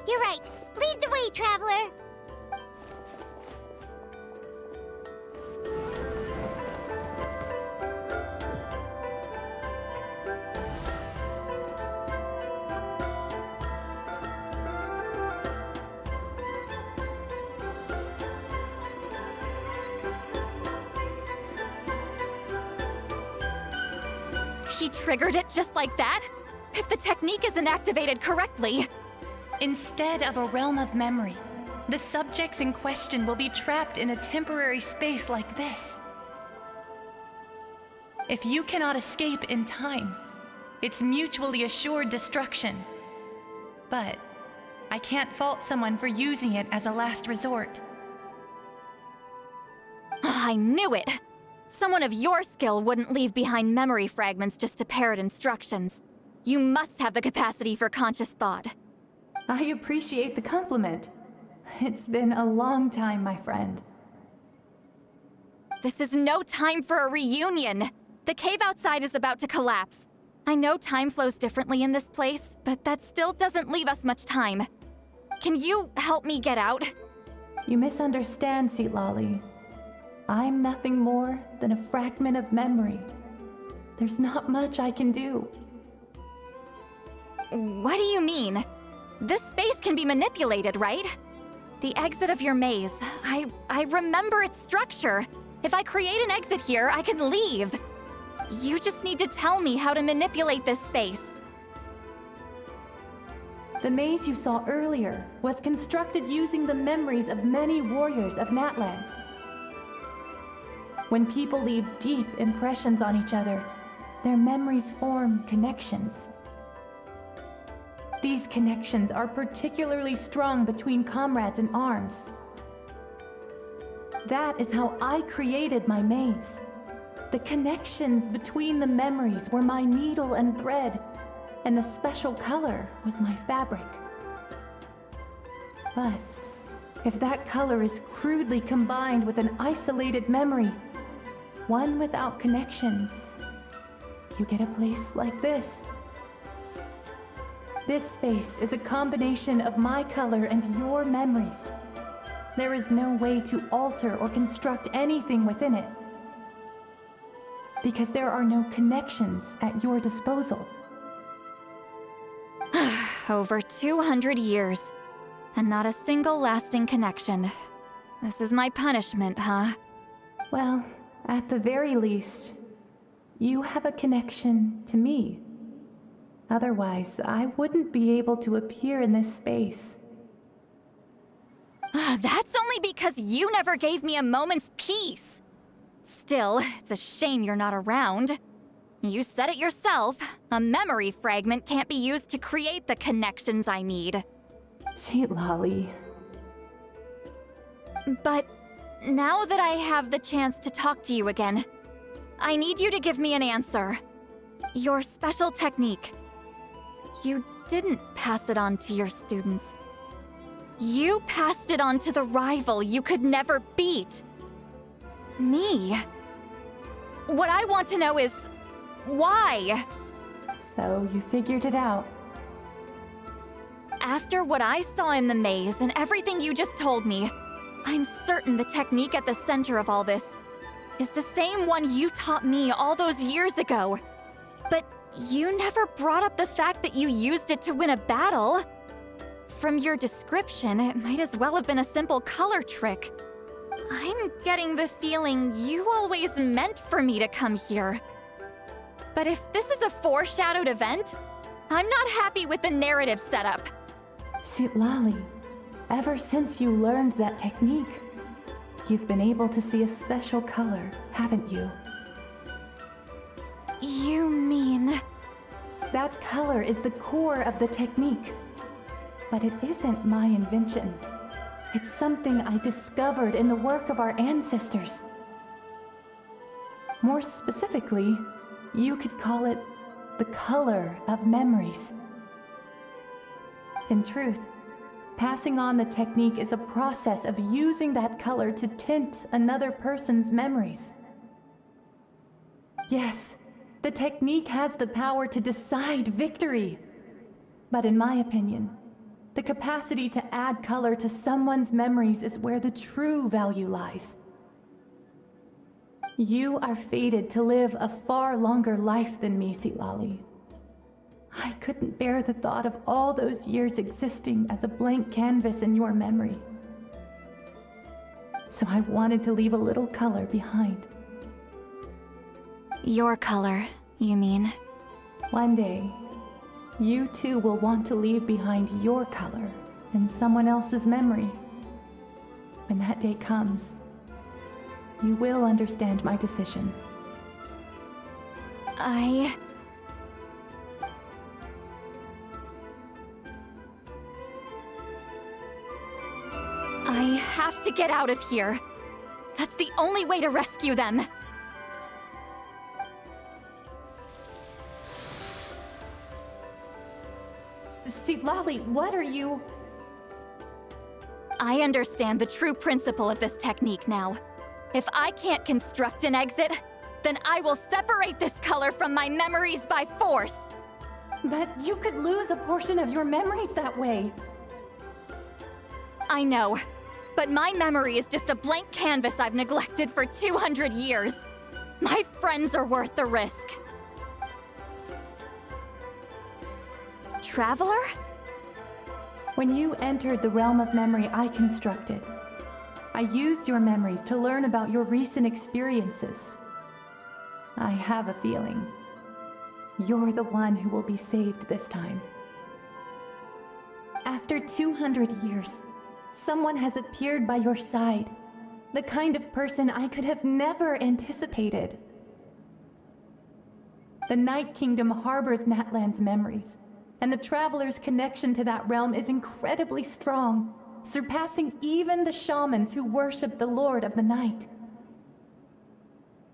You're right. Lead the way, traveler. He triggered it just like that? If the technique isn't activated correctly... Instead of a realm of memory, the subjects in question will be trapped in a temporary space like this. If you cannot escape in time, it's mutually assured destruction. But I can't fault someone for using it as a last resort. I knew it! Someone of your skill wouldn't leave behind memory fragments just to parrot instructions. You must have the capacity for conscious thought. I appreciate the compliment. It's been a long time, my friend. This is no time for a reunion! The cave outside is about to collapse. I know time flows differently in this place, but that still doesn't leave us much time. Can you help me get out? You misunderstand, Seatlali. I'm nothing more than a fragment of memory. There's not much I can do. What do you mean? This space can be manipulated, right? The exit of your maze. I remember its structure. If I create an exit here, I can leave. You just need to tell me how to manipulate this space. The maze you saw earlier was constructed using the memories of many warriors of Natlan. When people leave deep impressions on each other, their memories form connections. These connections are particularly strong between comrades in arms. That is how I created my maze. The connections between the memories were my needle and thread, and the special color was my fabric. But if that color is crudely combined with an isolated memory, one without connections, you get a place like this. This space is a combination of my color and your memories. There is no way to alter or construct anything within it, because there are no connections at your disposal. Over 200 years, and not a single lasting connection. This is my punishment, huh? Well, at the very least, you have a connection to me. Otherwise, I wouldn't be able to appear in this space. That's only because you never gave me a moment's peace. Still, it's a shame you're not around. You said it yourself. A memory fragment can't be used to create the connections I need. Seatlali. But now that I have the chance to talk to you again, I need you to give me an answer. Your special technique. You didn't pass it on to your students. You passed it on to the rival you could never beat. Me. What I want to know is, why? So you figured it out. After what I saw in the maze and everything you just told me, I'm certain the technique at the center of all this is the same one you taught me all those years ago. But you never brought up the fact that you used it to win a battle. From your description, it might as well have been a simple color trick. I'm getting the feeling you always meant for me to come here. But if this is a foreshadowed event, I'm not happy with the narrative setup. Seatlali, ever since you learned that technique, you've been able to see a special color, haven't you? You mean... That color is the core of the technique. But it isn't my invention. It's something I discovered in the work of our ancestors. More specifically, you could call it the color of memories. In truth, Passing on the technique is a process of using that color to tint another person's memories. Yes, the technique has the power to decide victory. But in my opinion, the capacity to add color to someone's memories is where the true value lies. You are fated to live a far longer life than me, Silali. I couldn't bear the thought of all those years existing as a blank canvas in your memory. So I wanted to leave a little color behind. Your color, you mean? One day, you too will want to leave behind your color in someone else's memory. When that day comes, you will understand my decision. I have to get out of here. That's the only way to rescue them. Silali, what are you? I understand the true principle of this technique now. If I can't construct an exit, then I will separate this color from my memories by force. But you could lose a portion of your memories that way. I know, but my memory is just a blank canvas I've neglected for 200 years. My friends are worth the risk. Traveler? When you entered the realm of memory I constructed, I used your memories to learn about your recent experiences. I have a feeling you're the one who will be saved this time. After 200 years, someone has appeared by your side, the kind of person I could have never anticipated. The Night Kingdom harbors Natlan's memories, and the Traveler's connection to that realm is incredibly strong, surpassing even the shamans who worship the Lord of the Night.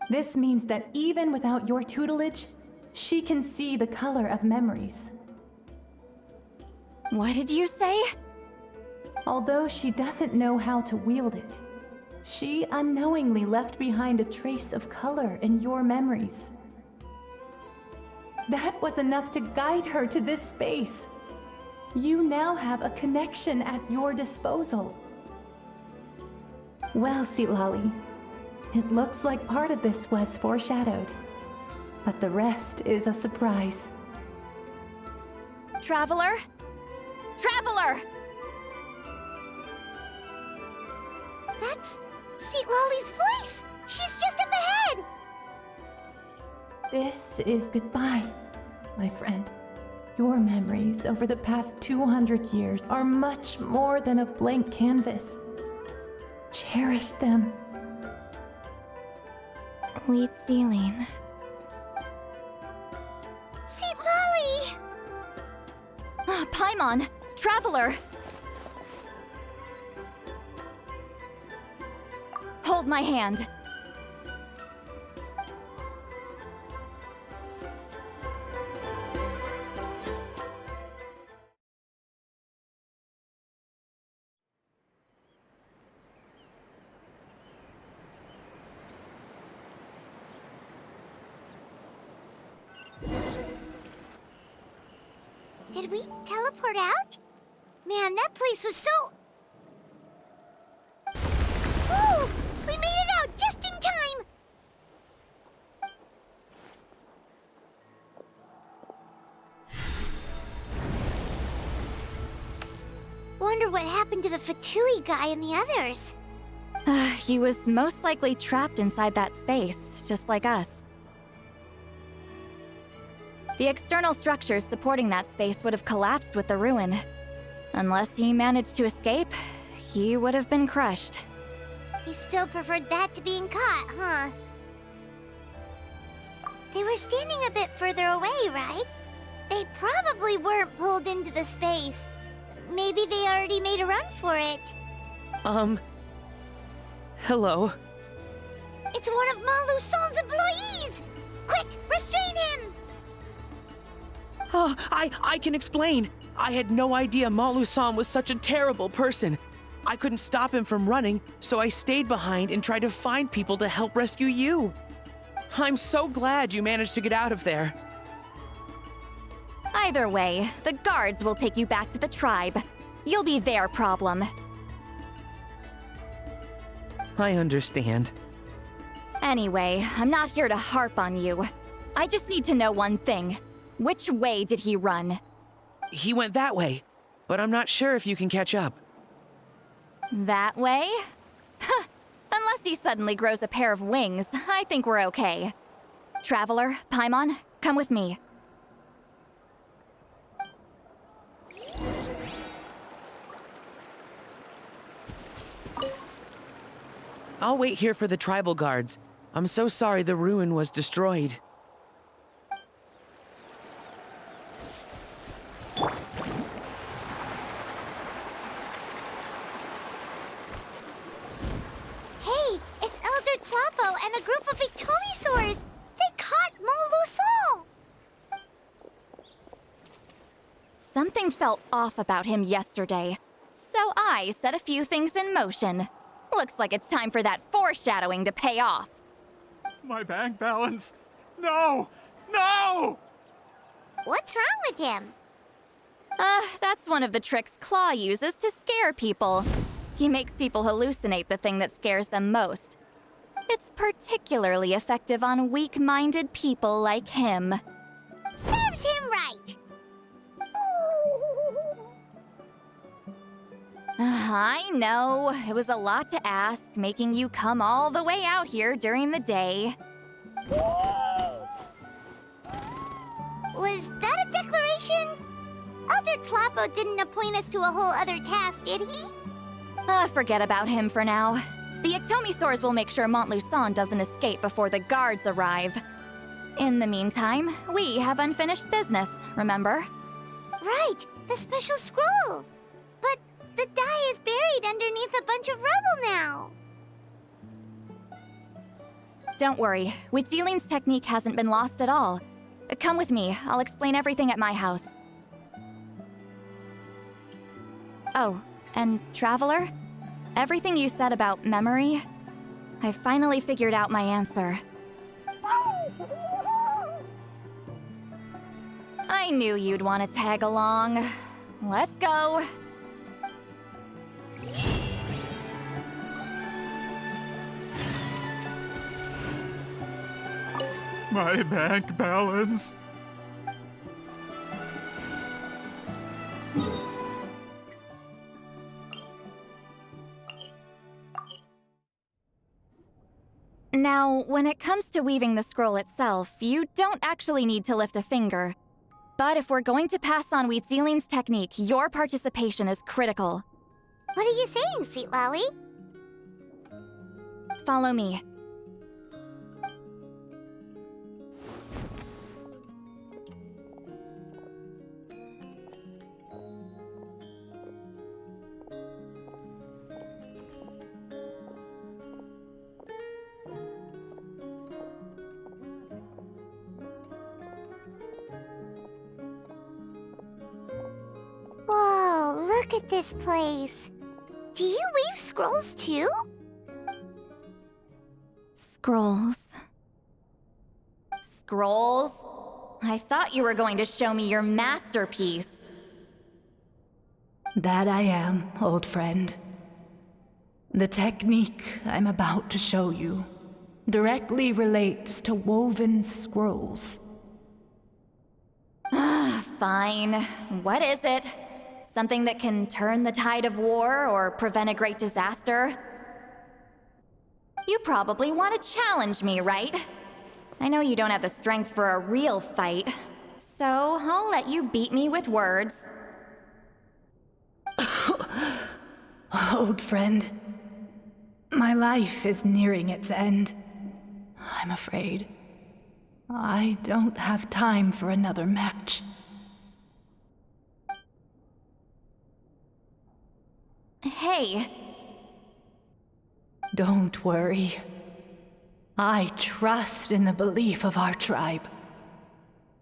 This means that even without your tutelage, she can see the color of memories. What did you say? Although she doesn't know how to wield it, she unknowingly left behind a trace of color in your memories. That was enough to guide her to this space. You now have a connection at your disposal. Well, Silali, it looks like part of this was foreshadowed, but the rest is a surprise. Traveler? Traveler! That's Sitlali's voice! She's just up ahead! This is goodbye, my friend. Your memories over the past 200 years are much more than a blank canvas. Cherish them. Wheat ceiling. Sitlali! Paimon! Traveler! Hold my hand. Did we teleport out? Man, that place was so... Whoa! We made it out just in time! Wonder what happened to the Fatui guy and the others. He was most likely trapped inside that space, just like us. The external structures supporting that space would have collapsed with the ruin. Unless he managed to escape, he would have been crushed. He still preferred that to being caught, huh? They were standing a bit further away, right? They probably weren't pulled into the space. Maybe they already made a run for it. Hello? It's one of Maluson's employees! Quick, restrain him! Oh, I can explain. I had no idea Montluçon was such a terrible person. I couldn't stop him from running, so I stayed behind and tried to find people to help rescue you. I'm so glad you managed to get out of there. Either way, the guards will take you back to the tribe. You'll be their problem. I understand. Anyway, I'm not here to harp on you. I just need to know one thing. Which way did he run? He went that way, but I'm not sure if you can catch up. That way? Unless he suddenly grows a pair of wings, I think we're okay. Traveler, Paimon, come with me. I'll wait here for the tribal guards. I'm so sorry the ruin was destroyed. Hey, it's Elder Tlapo and a group of Ictomisaurs! They caught Montluçon! Something felt off about him yesterday, so I set a few things in motion. Looks like it's time for that foreshadowing to pay off. My bank balance! No! No! What's wrong with him? That's one of the tricks Claw uses to scare people. He makes people hallucinate the thing that scares them most. It's particularly effective on weak-minded people like him. Serves him right! I know, it was a lot to ask, making you come all the way out here during the day. Was that a declaration? Elder Tlapo didn't appoint us to a whole other task, did he? Forget about him for now. The Ictomisaurs will make sure Montluçon doesn't escape before the guards arrive. In the meantime, we have unfinished business, remember? Right, the special scroll! But the die is buried underneath a bunch of rubble now. Don't worry, Witzeline's technique hasn't been lost at all. Come with me, I'll explain everything at my house. Oh, and Traveler? Everything you said about memory, I finally figured out my answer. I knew you'd want to tag along. Let's go. My bank balance. Now, when it comes to weaving the scroll itself, you don't actually need to lift a finger. But if we're going to pass on Witzeline's technique, your participation is critical. What are you saying, Sweet Lolly? Follow me. Whoa, look at this place. Do you weave scrolls too? Scrolls. Scrolls? I thought you were going to show me your masterpiece. That I am, old friend. The technique I'm about to show you directly relates to woven scrolls. Fine. What is it? Something that can turn the tide of war or prevent a great disaster? You probably want to challenge me, right? I know you don't have the strength for a real fight, so I'll let you beat me with words. Old friend, my life is nearing its end. I'm afraid I don't have time for another match. Hey. Don't worry. I trust in the belief of our tribe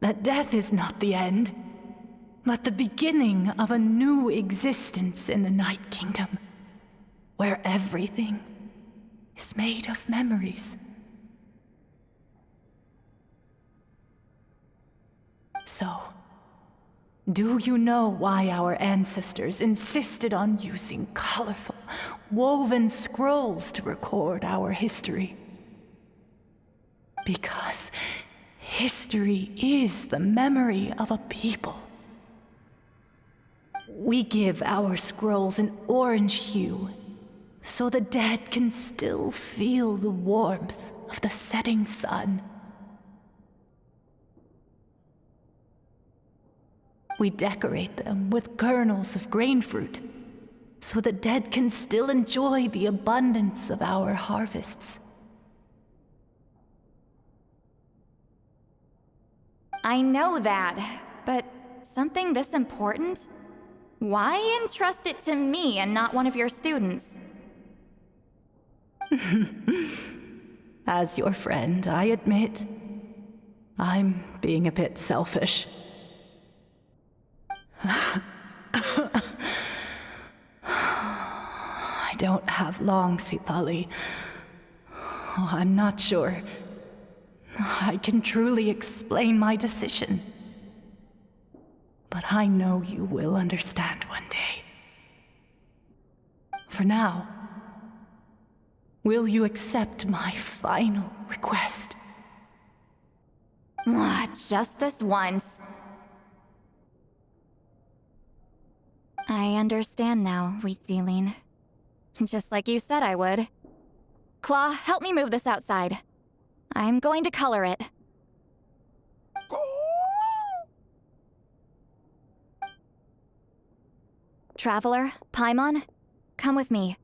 that death is not the end, but the beginning of a new existence in the Night Kingdom, where everything is made of memories. So, do you know why our ancestors insisted on using colorful, woven scrolls to record our history? Because history is the memory of a people. We give our scrolls an orange hue, so the dead can still feel the warmth of the setting sun. We decorate them with kernels of grain fruit, so the dead can still enjoy the abundance of our harvests. I know that, but something this important? Why entrust it to me and not one of your students? As your friend, I admit, I'm being a bit selfish. I don't have long, Sipali. Oh, I'm not sure I can truly explain my decision. But I know you will understand one day. For now, will you accept my final request? Just this once. I understand now, Wheat Sealing. Just like you said I would. Claw, help me move this outside. I'm going to color it. Traveler, Paimon, come with me.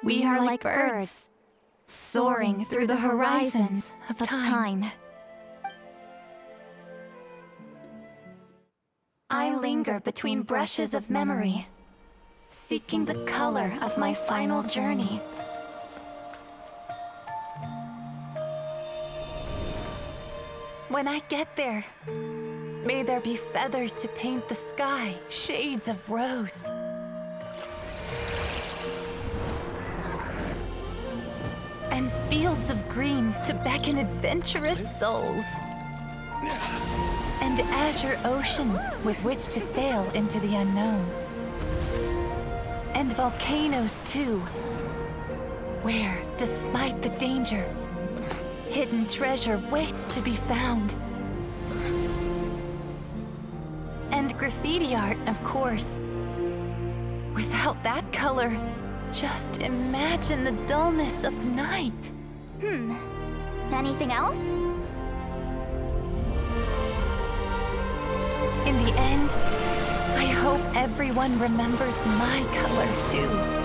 We are like birds, soaring through the horizons of time. I linger between brushes of memory, seeking the color of my final journey. When I get there, may there be feathers to paint the sky, shades of rose. And fields of green to beckon adventurous souls. And azure oceans with which to sail into the unknown. And volcanoes too, where, despite the danger, hidden treasure waits to be found. And graffiti art, of course. Without that color, just imagine the dullness of night. Anything else? In the end, I hope everyone remembers my color too.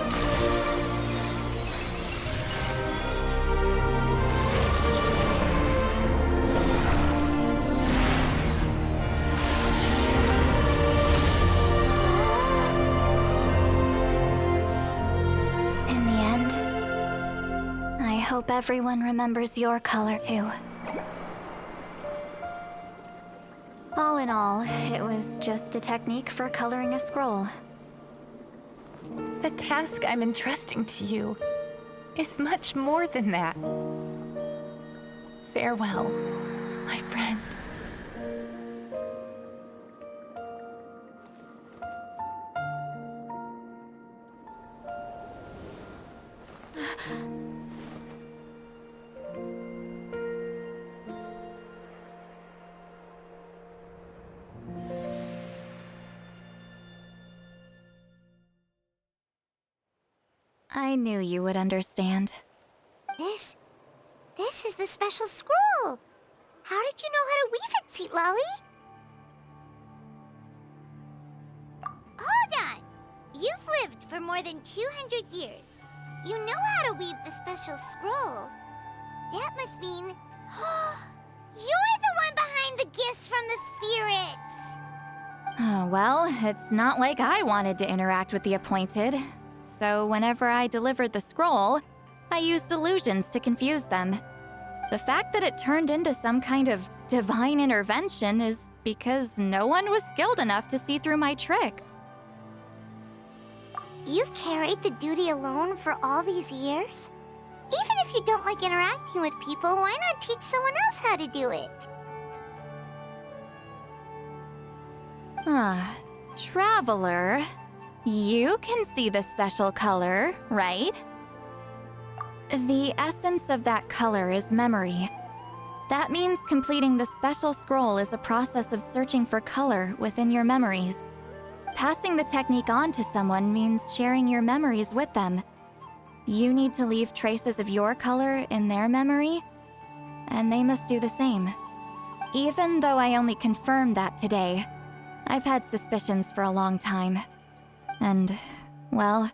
I hope everyone remembers your color too. All in all, it was just a technique for coloring a scroll. The task I'm entrusting to you is much more than that. Farewell, my friend. I knew you would understand. This is the special scroll. How did you know how to weave it, Seat Lolly? Hold on! You've lived for more than 200 years. You know how to weave the special scroll. That must mean... you're the one behind the gifts from the spirits! Well, it's not like I wanted to interact with the Appointed. So whenever I delivered the scroll, I used illusions to confuse them. The fact that it turned into some kind of divine intervention is because no one was skilled enough to see through my tricks. You've carried the duty alone for all these years? Even if you don't like interacting with people, why not teach someone else how to do it? Traveler, you can see the special color, right? The essence of that color is memory. That means completing the special scroll is a process of searching for color within your memories. Passing the technique on to someone means sharing your memories with them. You need to leave traces of your color in their memory, and they must do the same. Even though I only confirmed that today, I've had suspicions for a long time. And, well,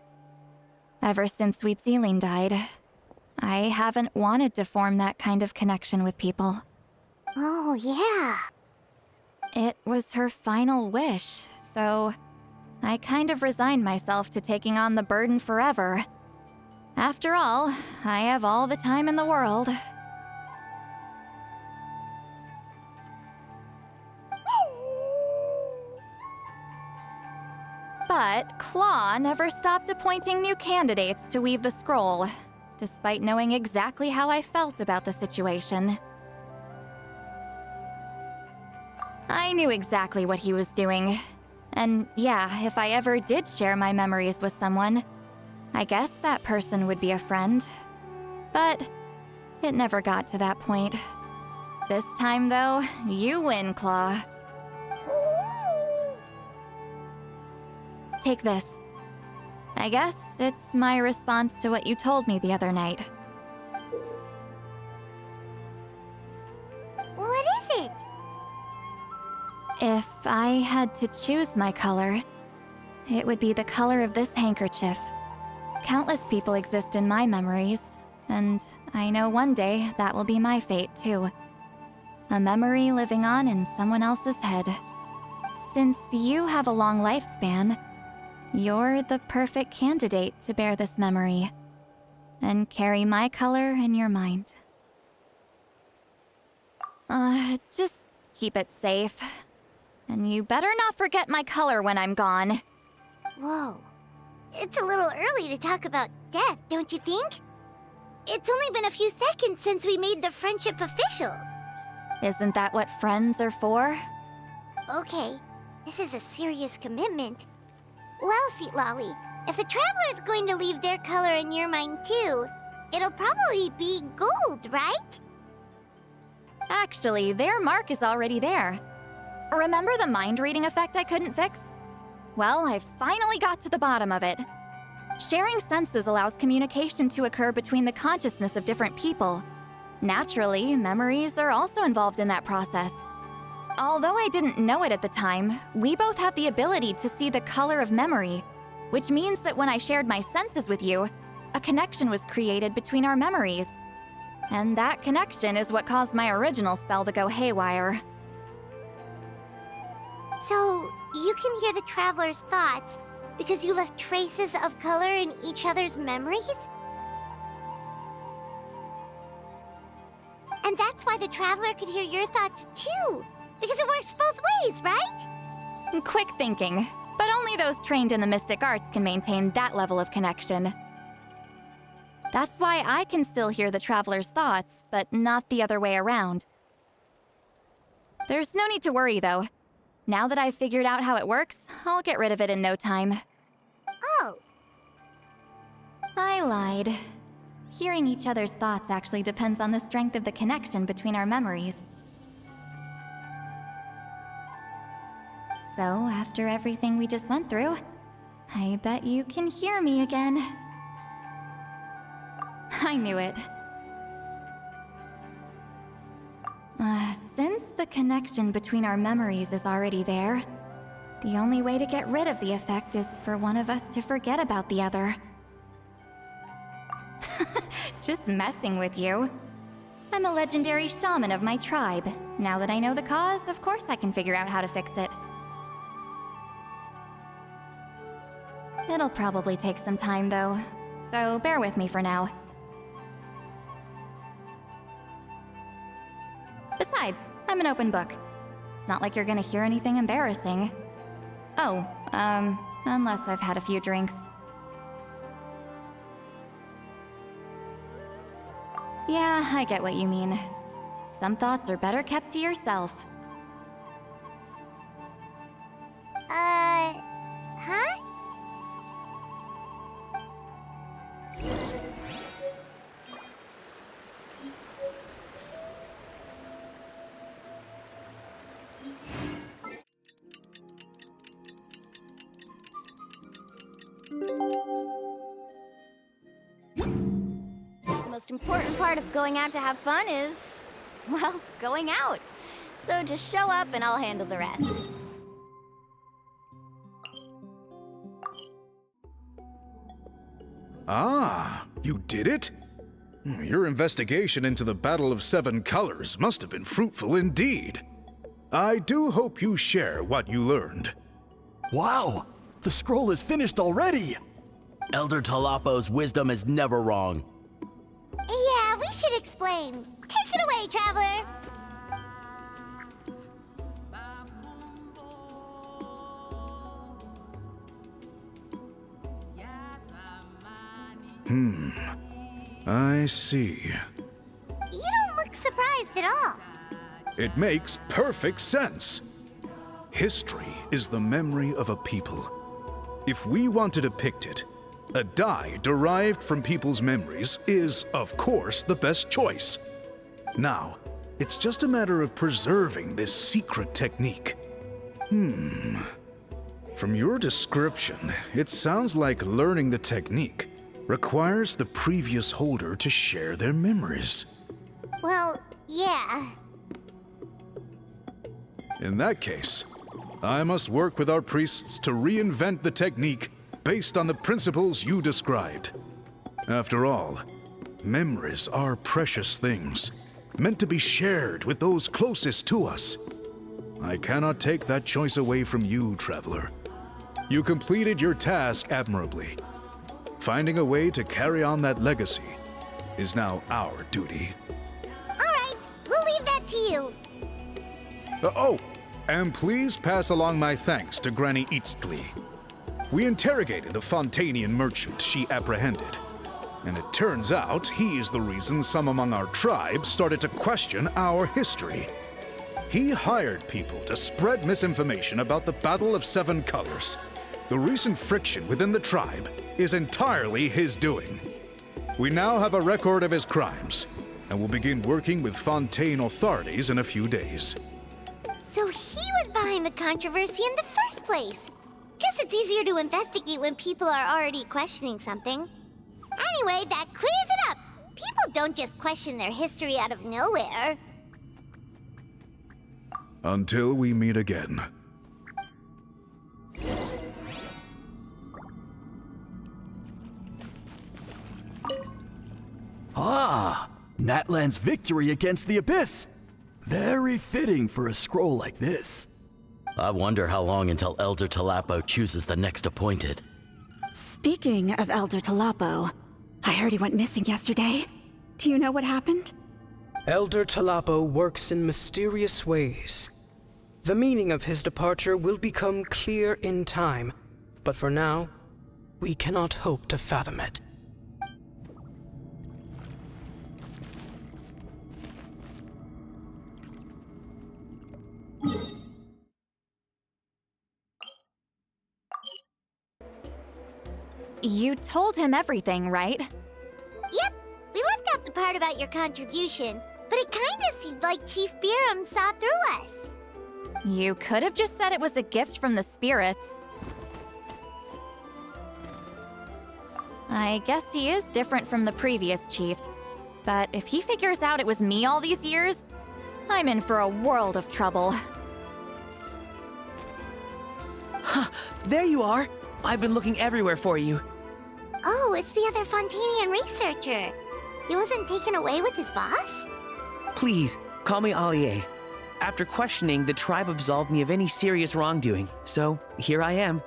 ever since Sweet Celine died, I haven't wanted to form that kind of connection with people. Oh, yeah. It was her final wish, so I kind of resigned myself to taking on the burden forever. After all, I have all the time in the world. But Claw never stopped appointing new candidates to weave the scroll, despite knowing exactly how I felt about the situation. I knew exactly what he was doing. And yeah, if I ever did share my memories with someone, I guess that person would be a friend. But it never got to that point. This time, though, you win, Claw. Take this. I guess it's my response to what you told me the other night. What is it? If I had to choose my color, it would be the color of this handkerchief. Countless people exist in my memories, and I know one day that will be my fate too. A memory living on in someone else's head. Since you have a long lifespan, you're the perfect candidate to bear this memory and carry my color in your mind. Just keep it safe. And you better not forget my color when I'm gone. Whoa. It's a little early to talk about death, don't you think? It's only been a few seconds since we made the friendship official. Isn't that what friends are for? Okay, this is a serious commitment. Well, Seat Lolly, if the Traveler's going to leave their color in your mind too, it'll probably be gold, right? Actually, their mark is already there. Remember the mind-reading effect I couldn't fix? Well, I finally got to the bottom of it. Sharing senses allows communication to occur between the consciousness of different people. Naturally, memories are also involved in that process. Although I didn't know it at the time, we both have the ability to see the color of memory, which means that when I shared my senses with you, a connection was created between our memories. And that connection is what caused my original spell to go haywire. So, you can hear the Traveler's thoughts because you left traces of color in each other's memories? And that's why the Traveler could hear your thoughts too, because it works both ways, right? Quick thinking, but only those trained in the mystic arts can maintain that level of connection. That's why I can still hear the Traveler's thoughts, but not the other way around. There's no need to worry, though. Now that I've figured out how it works, I'll get rid of it in no time. Oh. I lied. Hearing each other's thoughts actually depends on the strength of the connection between our memories. So, after everything we just went through, I bet you can hear me again. I knew it. Since the connection between our memories is already there, the only way to get rid of the effect is for one of us to forget about the other. Just messing with you. I'm a legendary shaman of my tribe. Now that I know the cause, of course I can figure out how to fix it. It'll probably take some time, though, so bear with me for now. Besides, I'm an open book. It's not like you're gonna hear anything embarrassing. Oh, unless I've had a few drinks. Yeah, I get what you mean. Some thoughts are better kept to yourself. Huh? The most important part of going out to have fun is, well, going out. So just show up and I'll handle the rest. Ah, you did it? Your investigation into the Battle of Seven Colors must have been fruitful indeed. I do hope you share what you learned. Wow! The scroll is finished already! Elder Talapo's wisdom is never wrong. Yeah, we should explain. Take it away, Traveler! I see. You don't look surprised at all. It makes perfect sense. History is the memory of a people. If we want to depict it, a dye derived from people's memories is, of course, the best choice. Now, it's just a matter of preserving this secret technique. From your description, it sounds like learning the technique requires the previous holder to share their memories. Well, yeah. In that case, I must work with our priests to reinvent the technique based on the principles you described. After all, memories are precious things, meant to be shared with those closest to us. I cannot take that choice away from you, Traveler. You completed your task admirably. Finding a way to carry on that legacy is now our duty. All right, we'll leave that to you. And please pass along my thanks to Granny Eastly. We interrogated the Fontanian merchant she apprehended, and it turns out he is the reason some among our tribe started to question our history. He hired people to spread misinformation about the Battle of Seven Colors. The recent friction within the tribe is entirely his doing. We now have a record of his crimes, and will begin working with Fontaine authorities in a few days. So he was behind the controversy in the first place. Guess it's easier to investigate when people are already questioning something. Anyway, that clears it up. People don't just question their history out of nowhere. Until we meet again. Ah! Natlan's victory against the Abyss! Very fitting for a scroll like this. I wonder how long until Elder Talapo chooses the next appointed. Speaking of Elder Talapo, I heard he went missing yesterday. Do you know what happened? Elder Talapo works in mysterious ways. The meaning of his departure will become clear in time, but for now, we cannot hope to fathom it. You told him everything, right? Yep, we left out the part about your contribution, but it kinda seemed like Chief Biram saw through us. You could have just said it was a gift from the spirits. I guess he is different from the previous chiefs. But if he figures out it was me all these years, I'm in for a world of trouble. There you are! I've been looking everywhere for you. Oh, it's the other Fontanian researcher. He wasn't taken away with his boss? Please, call me Allier. After questioning, the tribe absolved me of any serious wrongdoing, so here I am.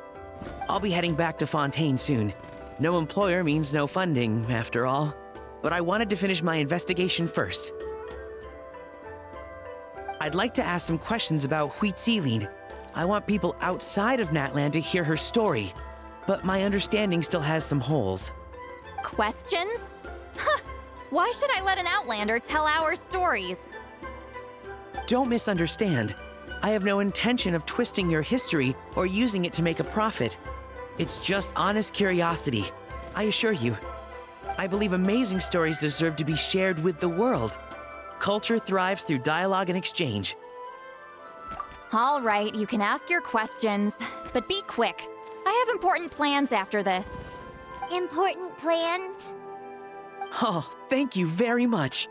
I'll be heading back to Fontaine soon. No employer means no funding, after all. But I wanted to finish my investigation first. I'd like to ask some questions about Huitziline. I want people outside of Natland to hear her story, but my understanding still has some holes. Questions? Huh! Why should I let an Outlander tell our stories? Don't misunderstand. I have no intention of twisting your history or using it to make a profit. It's just honest curiosity, I assure you. I believe amazing stories deserve to be shared with the world. Culture thrives through dialogue and exchange. All right, you can ask your questions, but be quick. I have important plans after this. Important plans? Oh, thank you very much.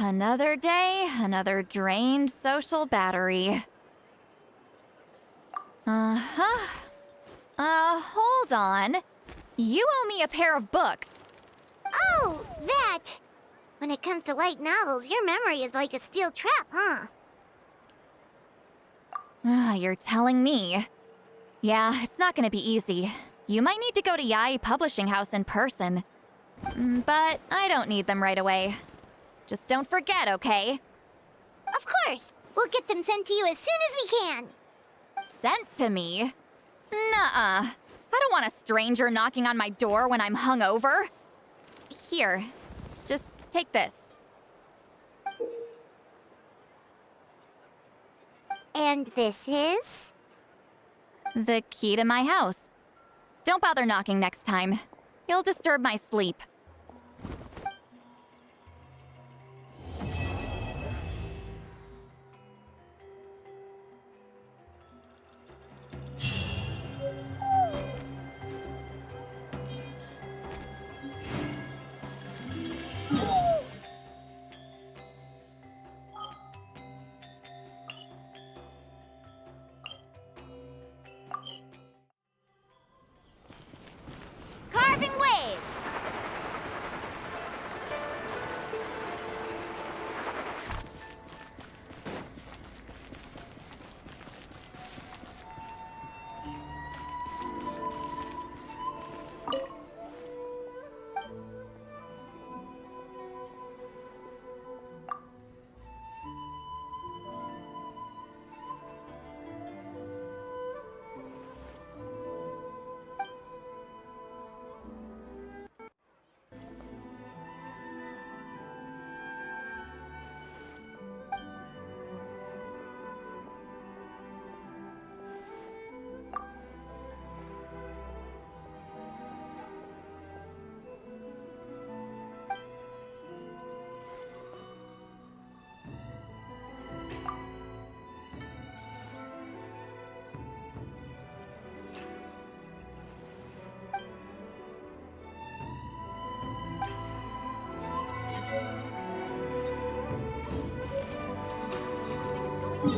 Another day, another drained social battery. Hold on. You owe me a pair of books. Oh, that! When it comes to light novels, your memory is like a steel trap, huh? You're telling me. Yeah, it's not gonna be easy. You might need to go to Yai Publishing House in person. But I don't need them right away. Just don't forget, okay? Of course! We'll get them sent to you as soon as we can! Sent to me? Nuh-uh. I don't want a stranger knocking on my door when I'm hungover. Here, just take this. And this is? The key to my house. Don't bother knocking next time. You'll disturb my sleep. Carving waves!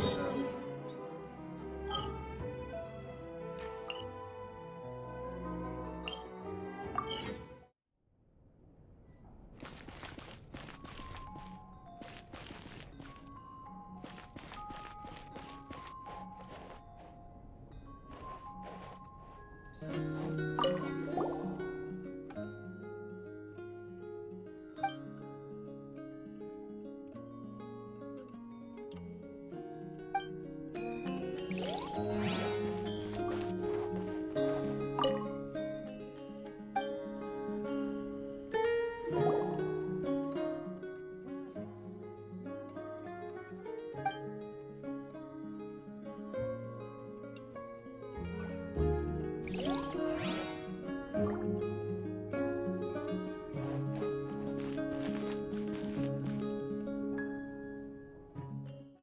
So